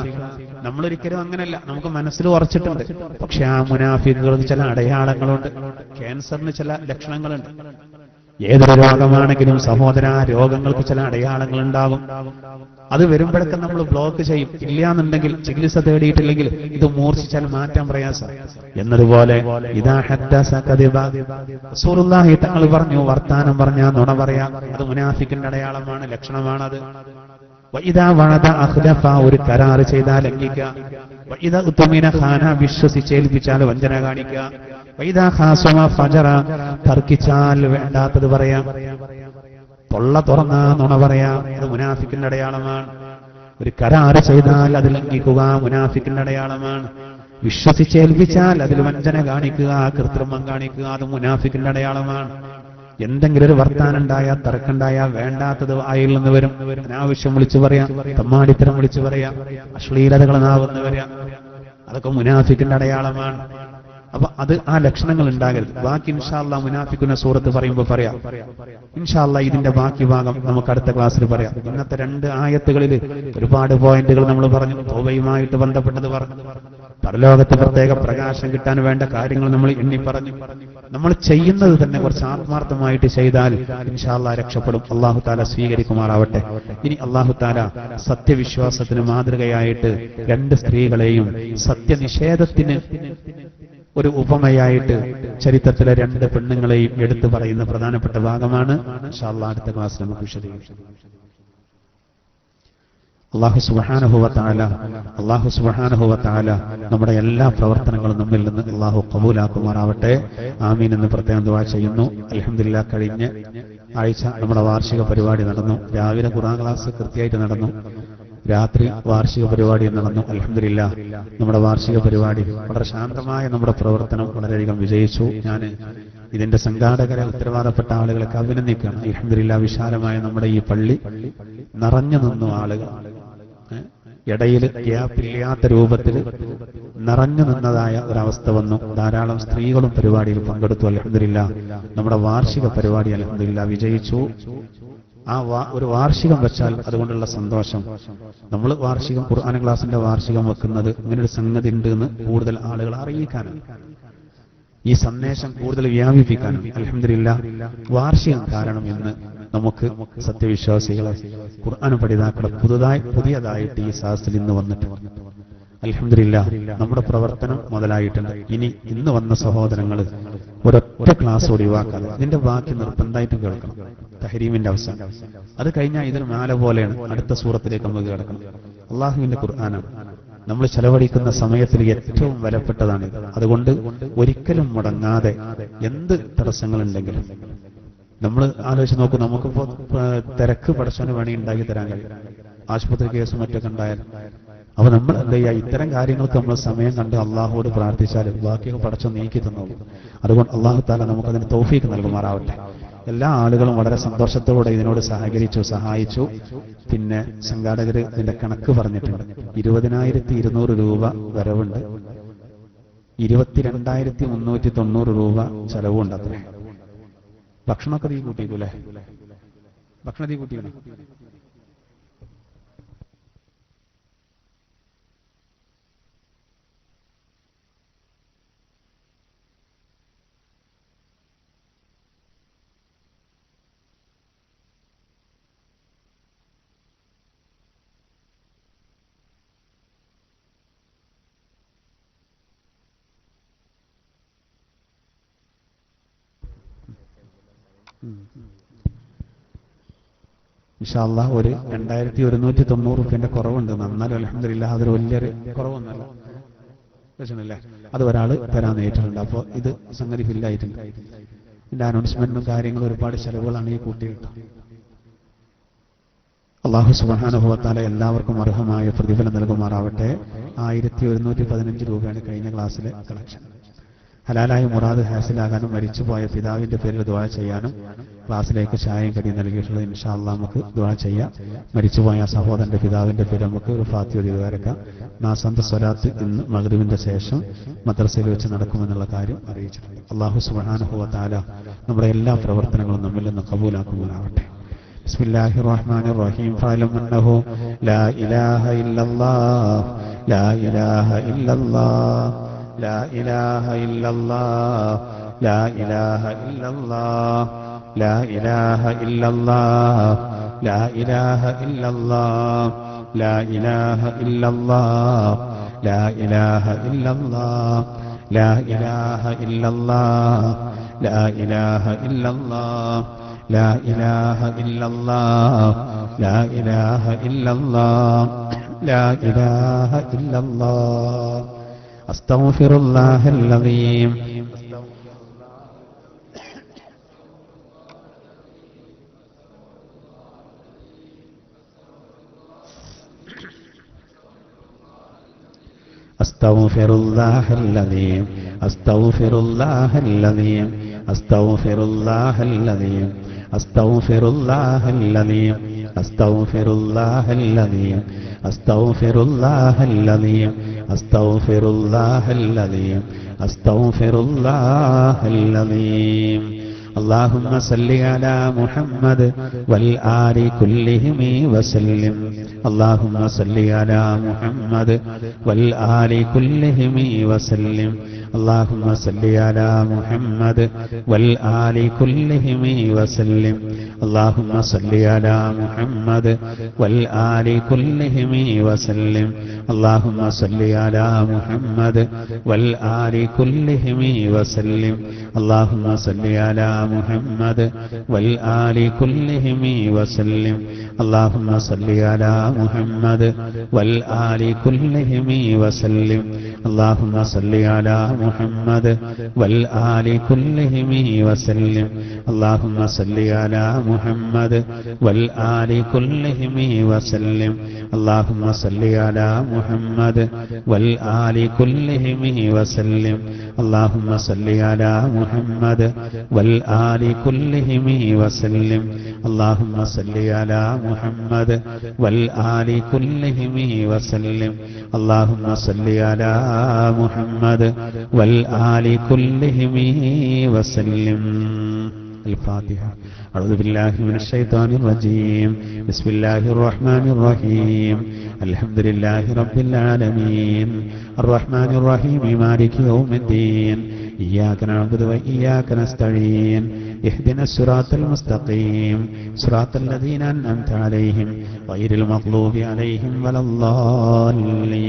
നമ്മളൊരിക്കലും അങ്ങനല്ല, നമുക്ക് മനസ്സിൽ ഉറച്ചിട്ടുണ്ട്. പക്ഷെ ആ മുനാഫിക്കുകൾക്ക് ചില അടയാളങ്ങളുണ്ട്. ക്യാൻസറിന് ചില ലക്ഷണങ്ങളുണ്ട്. ഏതൊരു രോഗമാണെങ്കിലും സഹോദര, രോഗങ്ങൾക്ക് ചില അടയാളങ്ങൾ ഉണ്ടാകും. അത് വരുമ്പോഴൊക്കെ നമ്മൾ ബ്ലോക്ക് ചെയ്യും. ഇല്ലാന്നുണ്ടെങ്കിൽ ചികിത്സ തേടിയിട്ടില്ലെങ്കിൽ ഇത് മൂർച്ഛിച്ചാൽ മാറ്റാൻ പ്രയാസം. എന്നതുപോലെ ഇദാ ഹദ്ദസ കദിബ, റസൂലുള്ളാഹി തങ്ങൾ പറഞ്ഞു, വർത്താനം പറഞ്ഞാൽ നുണ പറയാം. അത് മുനാഫിക്കിന്റെ അടയാളമാണ്, ലക്ഷണമാണത്. വഇദാ വഅദ അഖ്ലഫ, ഒരു കരാർ ചെയ്താൽ ലംഘിക്കുക. വഇദാ ഉത്മിന ഖാന, വിശ്വസിച്ചേൽപ്പിച്ചാൽ വഞ്ചന കാണിക്കുക. വഇദാ ഖാസമ ഫജറ, തർക്കിച്ചാൽ വേണ്ടാത്തത് പറയാം. തൊള്ള തുറന്നാ നുണ പറയാം. അത് മുനാഫിക്കിന്റെ അടയാളമാണ്. ഒരു കരാർ ചെയ്താൽ അത് ലംഘിക്കുക മുനാഫിക്കിന്റെ അടയാളമാണ്. വിശ്വസിച്ചേൽപ്പിച്ചാൽ അതിൽ വഞ്ചന കാണിക്കുക, കൃത്രിമം കാണിക്കുക, അത് മുനാഫിക്കിന്റെ അടയാളമാണ്. എന്തെങ്കിലും ഒരു വർത്താനുണ്ടായാൽ, തർക്കമുണ്ടായാൽ വേണ്ടാത്തത് ആയിൽ നിന്ന് വരും. അനാവശ്യം വിളിച്ചു പറയാം, തമ്മാടിത്തരം വിളിച്ചു പറയാം, അശ്ലീലതകൾ നാവുന്ന വരാം. അതൊക്കെ മുനാഫിക്കിന്റെ അടയാളമാണ്. അപ്പൊ അത് ആ ലക്ഷണങ്ങൾ ഉണ്ടാകരുത്. ബാക്കി ഇൻഷാ അല്ലാഹ് മുനാഫിക്കുന്ന സൂറത്ത് പറയുമ്പോൾ പറയാം. ഇൻഷാ അല്ലാഹ് ഇതിന്റെ ബാക്കി ഭാഗം നമുക്ക് അടുത്ത ക്ലാസ്സിൽ പറയാം. ഇന്നത്തെ 2 ആയത്തുകളിൽ ഒരുപാട് പോയിന്റുകൾ നമ്മൾ പറഞ്ഞു. തൗബയുമായിട്ട് ബന്ധപ്പെട്ടത് പറഞ്ഞു. പരലോകത്ത് പ്രത്യേക പ്രകാശം കിട്ടാൻ വേണ്ട കാര്യങ്ങൾ നമ്മൾ എണ്ണി പറഞ്ഞു. നമ്മൾ ചെയ്യുന്നത് തന്നെ കുറച്ച് ആത്മാർത്ഥമായിട്ട് ചെയ്താൽ ഇൻഷാ അല്ലാഹ് രക്ഷപ്പെടും. അല്ലാഹു തആല സ്വീകരിക്കുമാറാവട്ടെ. ഇനി അല്ലാഹു തആല സത്യവിശ്വാസത്തിന് മാതൃകയായിട്ട് 2 സ്ത്രീകളെയും സത്യനിഷേധത്തിന് ഒരു ഉപമയായിട്ട് ചരിത്രത്തിലെ 2 പെണ്ണുങ്ങളെയും എടുത്തു പറയുന്ന പ്രധാനപ്പെട്ട ഭാഗമാണ്. ഇൻഷാ അല്ലാഹ് അടുത്ത ക്ലാസ്സിൽ നമുക്ക് വിശദീകരിക്കാം. അല്ലാഹു സുബ്ഹാനഹു വ തആല നമ്മുടെ എല്ലാ പ്രവർത്തനങ്ങളും നമ്മിൽ നിന്ന് അല്ലാഹു ഖബൂലാക്കുമാറാവട്ടെ. ആമീൻ എന്ന് പ്രത്യേകം ദുആ ചെയ്യുന്നു. അൽഹംദുലില്ലാഹ്, കഴിഞ്ഞ ആഴ്ച നമ്മുടെ വാർഷിക പരിപാടി നടന്നു. രാവിലെ ഖുർആൻ ക്ലാസ് കൃത്യമായിട്ട് നടന്നു. രാത്രി വാർഷിക പരിപാടി നടന്നു. അൽഹംദുലില്ലാ നമ്മുടെ വാർഷിക പരിപാടി വളരെ ശാന്തമായ നമ്മുടെ പ്രവർത്തനം വളരെയധികം വിജയിച്ചു. ഞാൻ ഇതിന്റെ സംഘാടകരെ, ഉത്തരവാദപ്പെട്ട ആളുകളൊക്കെ അഭിനന്ദിക്കുകയാണ്. അൽഹംദുലില്ലാ വിശാലമായ നമ്മുടെ ഈ പള്ളി നിറഞ്ഞു നിന്നു. ആളുകൾ ഇടയിൽ ഗ്യാപ്പില്ലാത്ത രൂപത്തിൽ നിറഞ്ഞു നിന്നതായ ഒരവസ്ഥ വന്നു. ധാരാളം സ്ത്രീകളും പരിപാടിയിൽ പങ്കെടുത്തു. അൽഹംദുലില്ലാ നമ്മുടെ വാർഷിക പരിപാടി അൽഹംദുലില്ലാ വിജയിച്ചു. ഒരു വാർഷികം വെച്ചാൽ അതുകൊണ്ടുള്ള സന്തോഷം, നമ്മൾ വാർഷികം ഖുർആൻ ക്ലാസിന്റെ വാർഷികം വെക്കുന്നത് ഇങ്ങനൊരു സംഗതി ഉണ്ട് എന്ന് കൂടുതൽ ആളുകളെ അറിയിക്കാനാണ്, ഈ സന്ദേശം കൂടുതൽ വ്യാപിപ്പിക്കാനും. അൽഹംദുലില്ലാ വാർഷികം കാരണം ഇന്ന് നമുക്ക് സത്യവിശ്വാസികളെ, ഖുർആൻ പഠിതാക്കളെ പുതിയതായിട്ട് ഈ സദസ്സിൽ ഇന്ന് വന്നിട്ടുണ്ട്. അൽഹംദുലില്ലാ നമ്മുടെ പ്രവർത്തനം മുതലായിട്ടുണ്ട്. ഇന്ന് വന്ന സഹോദരങ്ങൾ ഒരൊറ്റ ക്ലാസ് ഒഴിവാക്കാതെ ഇതിന്റെ ബാക്കി നിർബന്ധമായിട്ടും കേൾക്കണം. തഹരീമിന്റെ അവസാനം അത് കഴിഞ്ഞാൽ ഇതൊരു മാല പോലെയാണ്. അടുത്ത സൂറത്തിലേക്ക് നമുക്ക് കിടക്കണം. അള്ളാഹുവിന്റെ ഖുർആനാണ്. നമ്മൾ ചെലവഴിക്കുന്ന സമയത്തിൽ ഏറ്റവും വിലപ്പെട്ടതാണ്. അതുകൊണ്ട് ഒരിക്കലും മുടങ്ങാതെ എന്ത് തടസ്സങ്ങളുണ്ടെങ്കിലും നമ്മൾ ആലോചിച്ച് നോക്കും. നമുക്കിപ്പോ തിരക്ക് പടച്ചവന് പണി ഉണ്ടാക്കി തരാൻ കഴിയും. ആശുപത്രി കേസും മറ്റൊക്കെ ഉണ്ടായാലും അപ്പൊ നമ്മൾ എന്താ ചെയ്യുക? ഇത്തരം കാര്യങ്ങൾക്ക് നമ്മൾ സമയം കണ്ട് അള്ളാഹുവോട് പ്രാർത്ഥിച്ചാൽ ബാക്കിയൊക്കെ പടച്ചോ നീക്കി തന്നോളൂ. അതുകൊണ്ട് അള്ളാഹു താല നമുക്കതിന് തൗഫീക്ക് നൽകുമാറാവട്ടെ. എല്ലാ ആളുകളും വളരെ സന്തോഷത്തോടെ ഇതിനോട് സഹായിച്ചു. പിന്നെ സംഘാടകർ ഇതിന്റെ കണക്ക് പറഞ്ഞിട്ടുണ്ട്. 20,200 രൂപ വരവുണ്ട്, 22,390 രൂപ ചെലവുണ്ട്. അത്ര ഭക്ഷണമൊക്കെ തീ കൂട്ടിക്കൂല്ലേ? ഭക്ഷണം തീ കൂട്ടിയാണ്. ഇൻഷാ അല്ലാഹ് ഒരു 2,190 റുപ്യന്റെ കുറവുണ്ട്. നന്നാലും അൽഹംദുലില്ലാ അതൊരു വലിയൊരു കുറവൊന്നല്ല, പ്രശ്നമില്ലേ? അത് ഒരാൾ തരാൻ നേരിട്ടുണ്ട്. അപ്പോൾ ഇത് സംഗതി ഫില്ലായിട്ടുണ്ട്. ഇതിന്റെ അനൗൺസ്മെന്റും കാര്യങ്ങളും ഒരുപാട് ചെലവുകളാണ് ഈ കൂട്ടിയിട്ട്. അല്ലാഹു സുബ്ഹാനഹു വ തആല എല്ലാവർക്കും അർഹമായ പ്രതിഫലം നൽകുമാറാവട്ടെ. 1,115 രൂപയാണ് കഴിഞ്ഞ ക്ലാസ്സിലെ കളക്ഷൻ. ഹലാലായ മുറാദ് ഹാസിലാകാനും മരിച്ചുപോയ പിതാവിന്റെ പേരിൽ ദുആ ചെയ്യാനും ക്ലാസ്സിലേക്ക് ചായയും കടിയും നൽകിയിട്ടുള്ളത്. ഇൻഷാ അല്ലാഹ് നമുക്ക് ദുആ ചെയ്യാം. മരിച്ചുപോയ സഹോദരന്റെ പിതാവിന്റെ പേര് നമുക്ക് ഒരു ഫാത്തിഹ ഓതിവരക്കാം. നാസന്ത സ്വലാത്ത് ഇന്ന് മഗ്രിബിന്റെ ശേഷം മദ്രസയിൽ വെച്ച് നടക്കുമെന്നുള്ള കാര്യം അറിയിച്ചിട്ടുണ്ട്. അല്ലാഹു സുബ്ഹാനഹു വ തആല നമ്മുടെ എല്ലാ പ്രവർത്തനങ്ങളും നമ്മിൽ നിന്ന് ഖബൂലാക്കുമാറാവട്ടെ. ബിസ്മില്ലാഹിർ റഹ്മാനിർ റഹീം. ഫഅലം അന്നഹു ലാ ഇലാഹ ഇല്ലല്ലാഹ് ലാ ഇലാഹ ഇല്ലല്ലാഹ് لا إله إلا الله لا إله إلا الله لا إله إلا الله لا إله إلا الله لا إله إلا الله لا إله إلا الله لا إله إلا الله لا إله إلا الله لا إله إلا الله لا إله إلا الله لا إله إلا الله أستغفر الله العظيم أستغفر الله العظيم أستغفر الله العظيم أستغفر الله العظيم أستغفر الله العظيم أستغفر الله العظيم أستغفر الله العظيم أستغفر الله العظيم أستغفر الله العظيم اللهم صل على محمد والآل كلهم وسلم اللهم صل على محمد والآل كلهم وسلم اللهم صل على محمد والآل كلهم وسلم اللهم صل على محمد والآل كلهم وسلم اللهم صل على محمد والآل كلهم وسلم اللهم صل على محمد والآل كلهم وسلم اللهم صل على محمد والآل كلهم وسلم اللهم صل على محمد والآل كلهم وسلم اللهم صل على محمد والآل كلهم وسلم اللهم صل على محمد والآل كلهم وسلم اللهم صل على محمد والآل كلهم وسلم اللهم صل على محمد والآل كلهم وسلم اللهم صل على محمد والآل كلهم وسلم. الفاتحة. أعوذ بالله من الشيطان الرجيم. بسم الله الرحمن الرحيم. الحمد لله رب العالمين الرحمن الرحيم مالك يوم الدين إياك نعبد وإياك نستعين اهدنا الصراط المستقيم صراط الذين أنعمت عليهم غير المغضوب عليهم ولا الضالين.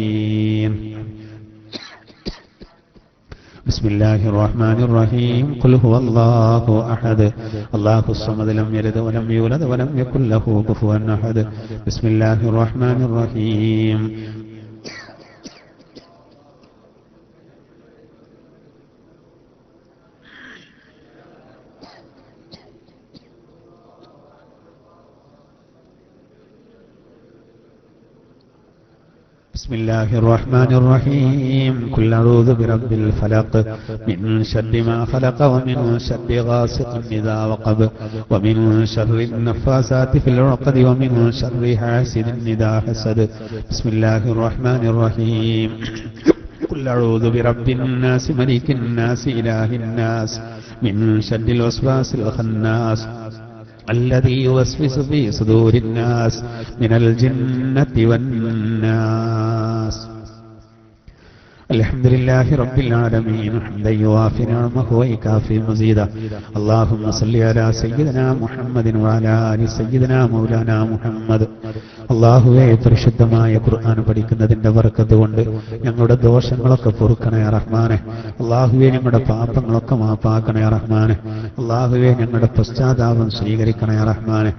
بسم الله الرحمن الرحيم. قل هو الله أحد الله الصمد لم يلد ولم يولد ولم يكن له كفوا أحد. بسم الله الرحمن الرحيم. بسم الله الرحمن الرحيم. قل أعوذ برب الفلق من شر ما خلق ومن شر غاسق إذا وقب ومن شر النفاثات في العقد ومن شر حاسد إذا حسد. بسم الله الرحمن الرحيم. قل أعوذ برب الناس ملك الناس إله الناس من شر الوسواس الخناس الذي يوسوس في صدور الناس من الجنة والناس. الحمد لله رب العالمين حمدا يوافي نعمه ويكافي مزيدا. اللهم صل على سيدنا محمد وعلى آل سيدنا مولانا മുഹമ്മദ്. അല്ലാഹുവേ, പരിശുദ്ധമായ ഖുർആൻ പഠിക്കുന്നതിന്റെ ബർക്കത്ത് കൊണ്ട് ഞങ്ങളുടെ ദോഷങ്ങളൊക്കെ പൊറുക്കണേ റഹ്മാനെ. അല്ലാഹുവേ, ഞങ്ങളുടെ പാപങ്ങളൊക്കെ മാപ്പാക്കണേ റഹ്മാനെ. അല്ലാഹുവേ, ഞങ്ങളുടെ പശ്ചാത്താപം സ്വീകരിക്കണേ റഹ്മാനെ.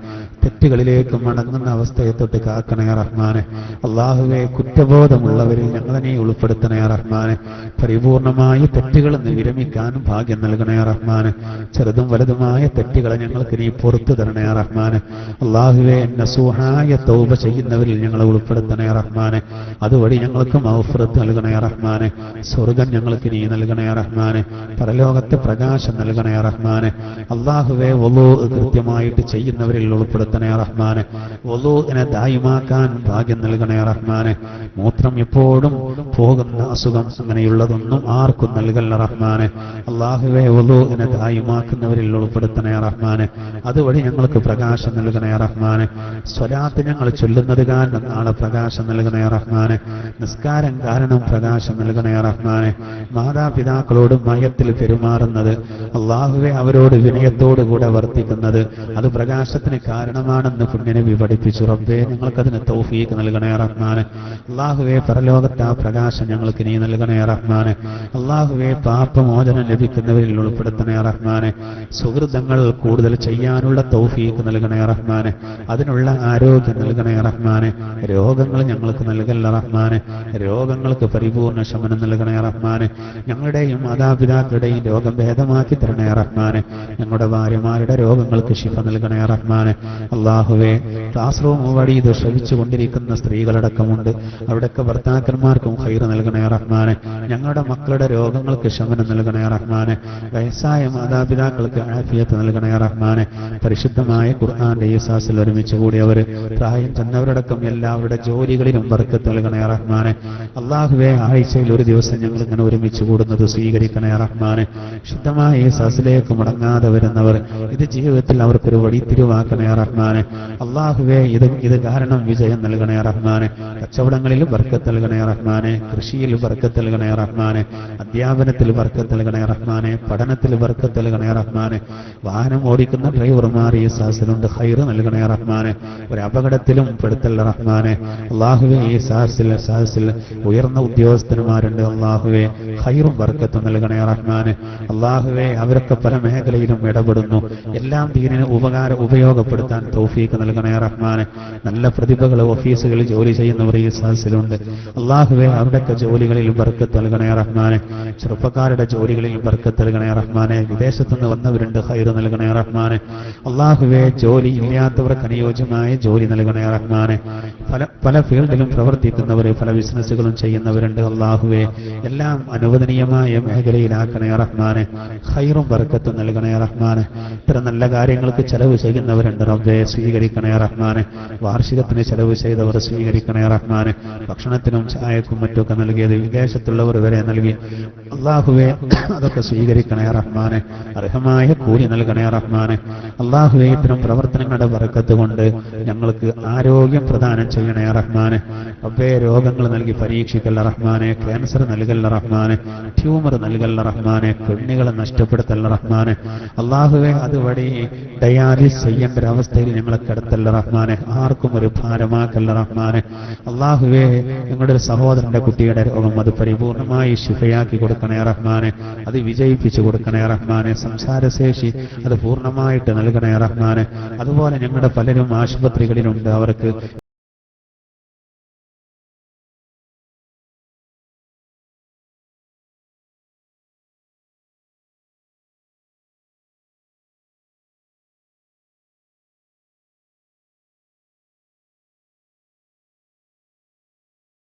തെറ്റുകളിലേക്ക് മടങ്ങുന്ന അവസ്ഥയെ തൊട്ട് കാക്കണേ റഹ്മാനെ. അല്ലാഹുവേ, കുറ്റബോധമുള്ളവരിൽ ഞങ്ങളെ നീ ഉൾപ്പെടുത്തണേ റഹ്മാനെ. പരിപൂർണമായ തെറ്റുകളിൽ നിന്ന് വിരമിക്കാൻ ഭാഗ്യം നൽകണേ റഹ്മാനെ. ചെറുതും വലുതുമായ തെറ്റുകളെ ഞങ്ങൾക്ക് നീ പുറത്തു തരണേ റഹ്മാനെ. അല്ലാഹുവേ, നസൂഹായ തൗബ ചെയ്യുന്നവരിൽ ഞങ്ങളെ ഉൾപ്പെടുത്തണേ റഹ്മാനെ. അതുവഴി ഞങ്ങൾക്ക് മഗ്ഫിറത്ത് നൽകണേ റഹ്മാനെ. സ്വർഗം ഞങ്ങൾക്ക് നീ നൽകണേ റഹ്മാനെ. പരലോകത്തെ പ്രകാശം നൽകണേ റഹ്മാനെ. അല്ലാഹുവേ, വുളൂ കൃത്യമായിട്ട് ചെയ്യുന്നവരിൽ ഉൾപ്പെടുത്തണേ റഹ്മാനെ. വുളൂഇനെ ദായിമാക്കാൻ ഭാഗ്യം നൽകണേ റഹ്മാനെ. മൂത്രം എപ്പോഴും പോകുന്ന അസുഖം അങ്ങനെയുള്ളതൊന്നും ആർക്കും നൽകല്ല റഹ്മാനെ. അല്ലാഹുവേ, വുളൂഇനെ ദായിമാക്കുന്നവരിൽ ഉൾപ്പെടുത്തണേ റഹ്മാനെ. അതുവഴി ഞങ്ങൾക്ക് പ്രകാശം നൽകണേ റഹ്മാനെ. സ്വലാത്ത് ഞങ്ങൾ ചൊല്ലുന്നത് കാരണം നാളെ പ്രകാശം നൽകണേ റഹ്മാനെ. നിസ്കാരം കാരണം പ്രകാശം നൽകണേ റഹ്മാനെ. മാതാപിതാക്കളോട് മയത്തിൽ പെരുമാറുന്നത്, അല്ലാഹുവേ, അവരോട് വിനയത്തോടുകൂടെ വർത്തിക്കുന്നത് അത് പ്രകാശത്തിന് കാരണമാണെന്ന് പുണ്യനബി പഠിപ്പിച്ചു. റബ്ബേ, ഞങ്ങൾക്കതിന് തൗഫീഖ് നൽകണേ റഹ്മാനെ. അല്ലാഹുവേ, പരലോകത്ത് ആ പ്രകാശം ഞങ്ങൾക്ക് നീ നൽകണേ റഹ്മാനെ. അല്ലാഹുവേ, പാപമോചനം ലഭിക്കുന്നവരിൽ ഉൾപ്പെടുത്തണേ റഹ്മാനെ. സുഹൃതങ്ങൾ കൂടുതൽ ചെയ്യാനുള്ള തൗഫീഖ് നൽകണേ റഹ്മാനെ. അതിനുള്ള ആരോഗ്യം നൽകണേ റഹ്മാനെ. രോഗങ്ങൾ ഞങ്ങൾക്ക് നൽകല്ല റഹ്മാനെ. രോഗങ്ങൾക്ക് പരിപൂർണ ശമനം നൽകണേ റഹ്മാനെ. ഞങ്ങളുടെയും മാതാപിതാക്കളുടെയും രോഗം ഭേദമാക്കി തരണേ റഹ്മാനെ. ഞങ്ങളുടെ ഭാര്യമാരുടെ രോഗങ്ങൾക്ക് ശിഫ നൽകണേ റഹ്മാനെ. അല്ലാഹുവേ, ക്ലാസ് റൂം വഴി ഇത് ശ്രമിച്ചുകൊണ്ടിരിക്കുന്ന സ്ത്രീകളടക്കമുണ്ട്. അവിടെയൊക്കെ ഭർത്താക്കന്മാർക്കും ഖൈർ നൽകണേ റഹ്മാനെ. ഞങ്ങളുടെ മക്കളുടെ രോഗങ്ങൾക്ക് ശമനം നൽകണേ റഹ്മാനെ. വയസ്സായ മാതാപിതാക്കൾക്ക് ആഫിയത്ത് നൽകണേ റഹ്മാനെ. പരിശുദ്ധമായ ഖുർആന്റെ ഈ സാസിൽ ഒരുമിച്ച് കൂടിയവർ പ്രായം ചെന്നവരടക്കം എല്ലാവരുടെ ജോലികളിലും ബർക്കത്ത് നൽകണേ റഹ്മാനെ. അല്ലാഹുവേ, ആഴ്ചയിൽ ഒരു ദിവസം ഞങ്ങൾ ഇങ്ങനെ ഒരുമിച്ച് കൂടുന്നത് സ്വീകരിക്കണേ റഹ്മാനെ. ശുദ്ധമായ ഈ സാസിലേക്ക് മടങ്ങാതെ വരുന്നവർ ഇത് ജീവിതത്തിൽ അവർക്കൊരു വഴിത്തിരിവാക്കണേ റഹ്മാനെ. അല്ലാഹുവേ, ഇത് കാരണം വിജയം നൽകണേ റഹ്മാനെ. കച്ചവടങ്ങളിൽ ബർക്കത്ത് നൽകണേ റഹ്മാനെ. കൃഷിയിൽ ബർക്കത്ത് നൽകണേ റഹ്മാനെ. അധ്യാപനത്തിൽ ബർക്കത്ത് നൽകണേ റഹ്മാനെ. പഠനത്തിൽ ബർക്കത്ത് നൽകണേ റഹ്മാനെ. വാഹനം ഓടിക്കുന്ന ഡ്രൈവർമാർ ഈ സാസിലുണ്ട്, ഖൈർ നൽകണേ റഹ്മാനെ. ഒരു അപകടത്തിലും പെടുത്തല്ല റഹ്മാനെ. അല്ലാഹുവേ ഈ സദസ്സിൽ ഉയർന്ന ഉദ്യോഗസ്ഥന്മാരുണ്ട്. അല്ലാഹുവേ ഖൈറും ബർക്കത്തും നൽകണേ റഹ്മാനെ. അല്ലാഹുവേ അവരൊക്കെ പല മേഖലയിലും ഇടപെടുന്നു. എല്ലാം ദീനിന് ഉപയോഗപ്പെടുത്താൻ തൗഫീഖ് നൽകണേ റഹ്മാനെ. നല്ല പ്രതിഭകൾ ഓഫീസുകളിൽ ജോലി ചെയ്യുന്നവർ ഈ സദസ്സിലുണ്ട്. അല്ലാഹുവേ അവരുടെയൊക്കെ ജോലികളിൽ ബർക്കത്ത് നൽകണേ റഹ്മാനെ. ചെറുപ്പക്കാരുടെ ജോലികളിൽ ബർക്കത്ത് നൽകണേ റഹ്മാനെ. വിദേശത്തുനിന്ന് വന്നവരുണ്ട്, ഖൈർ നൽകണേ റഹ്മാനെ. അല്ലാഹുവേ ജോലി ഇല്ലാത്തവർക്ക് അനുയോജ്യമായ ജോലി നൽകണേ റഹ്മാനെ. പല ഫീൽഡിലും പ്രവർത്തിക്കുന്നവർ, പല ബിസിനസ്സുകളും ചെയ്യുന്നവരുണ്ട്. അല്ലാഹുവേ എല്ലാം അനുവദനീയമായ മേഖലയിലാക്കണേ റഹ്മാനെ. ഖൈറും ബർക്കത്തും നൽകണേ റഹ്മാനെ. ഇത്തരം നല്ല കാര്യങ്ങൾക്ക് ചെലവ് ചെയ്യുന്നവരുണ്ട്. റബ്ബേ സ്വീകരിക്കണേ റഹ്മാനെ. വാർഷികത്തിന് ചെലവ് ചെയ്തവർ സ്വീകരിക്കണേ റഹ്മാനെ. ഭക്ഷണത്തിനും ചായക്കും മറ്റൊക്കെ നൽകിയത് വിദേശത്തുള്ളവർ വരെ നൽകി. അല്ലാഹുവേ അതൊക്കെ സ്വീകരിക്കണേ റഹ്മാനെ. അർഹമായ കൂലി നൽകണേ റഹ്മാനെ. അല്ലാഹുവേ ഇത്തരം പ്രവർത്തനങ്ങളുടെ ബർക്കത്ത് കൊണ്ട് ഞങ്ങൾക്ക് ആരോഗ്യം പ്രദാനം ചെയ്യണേ റഹ്മാനെ. റബ്ബേ രോഗങ്ങൾ നൽകി പരീക്ഷിക്കല്ല റഹ്മാനെ. ക്യാൻസർ നൽകല്ല റഹ്മാനെ. ട്യൂമർ നൽകല്ല റഹ്മാനെ. കിഡ്നികളെ നഷ്ടപ്പെടുത്തല്ല റഹ്മാനെ. അല്ലാഹുവേ അതുവഴി ഡയാലിസ് ചെയ്യേണ്ട ഒരവസ്ഥയിൽ ഞങ്ങളെ കിടത്തല്ല റഹ്മാനെ. ആർക്കും ഒരു ഭാരമാക്കല്ല റഹ്മാനെ. അല്ലാഹുവേ ഞങ്ങളുടെ ഒരു സഹോദരന്റെ കുട്ടിയുടെ രോഗം അത് പരിപൂർണമായി ശിഫയാക്കി കൊടുക്കണേ റഹ്മാനെ. അത് വിജയിപ്പിച്ചു കൊടുക്കണേ റഹ്മാനെ. സംസാരശേഷി അത് പൂർണ്ണമായിട്ട് നൽകണേ റഹ്മാനെ. അതുപോലെ ഞങ്ങളുടെ പലരും ആശുപത്രികളിലുണ്ട്. അവർക്ക്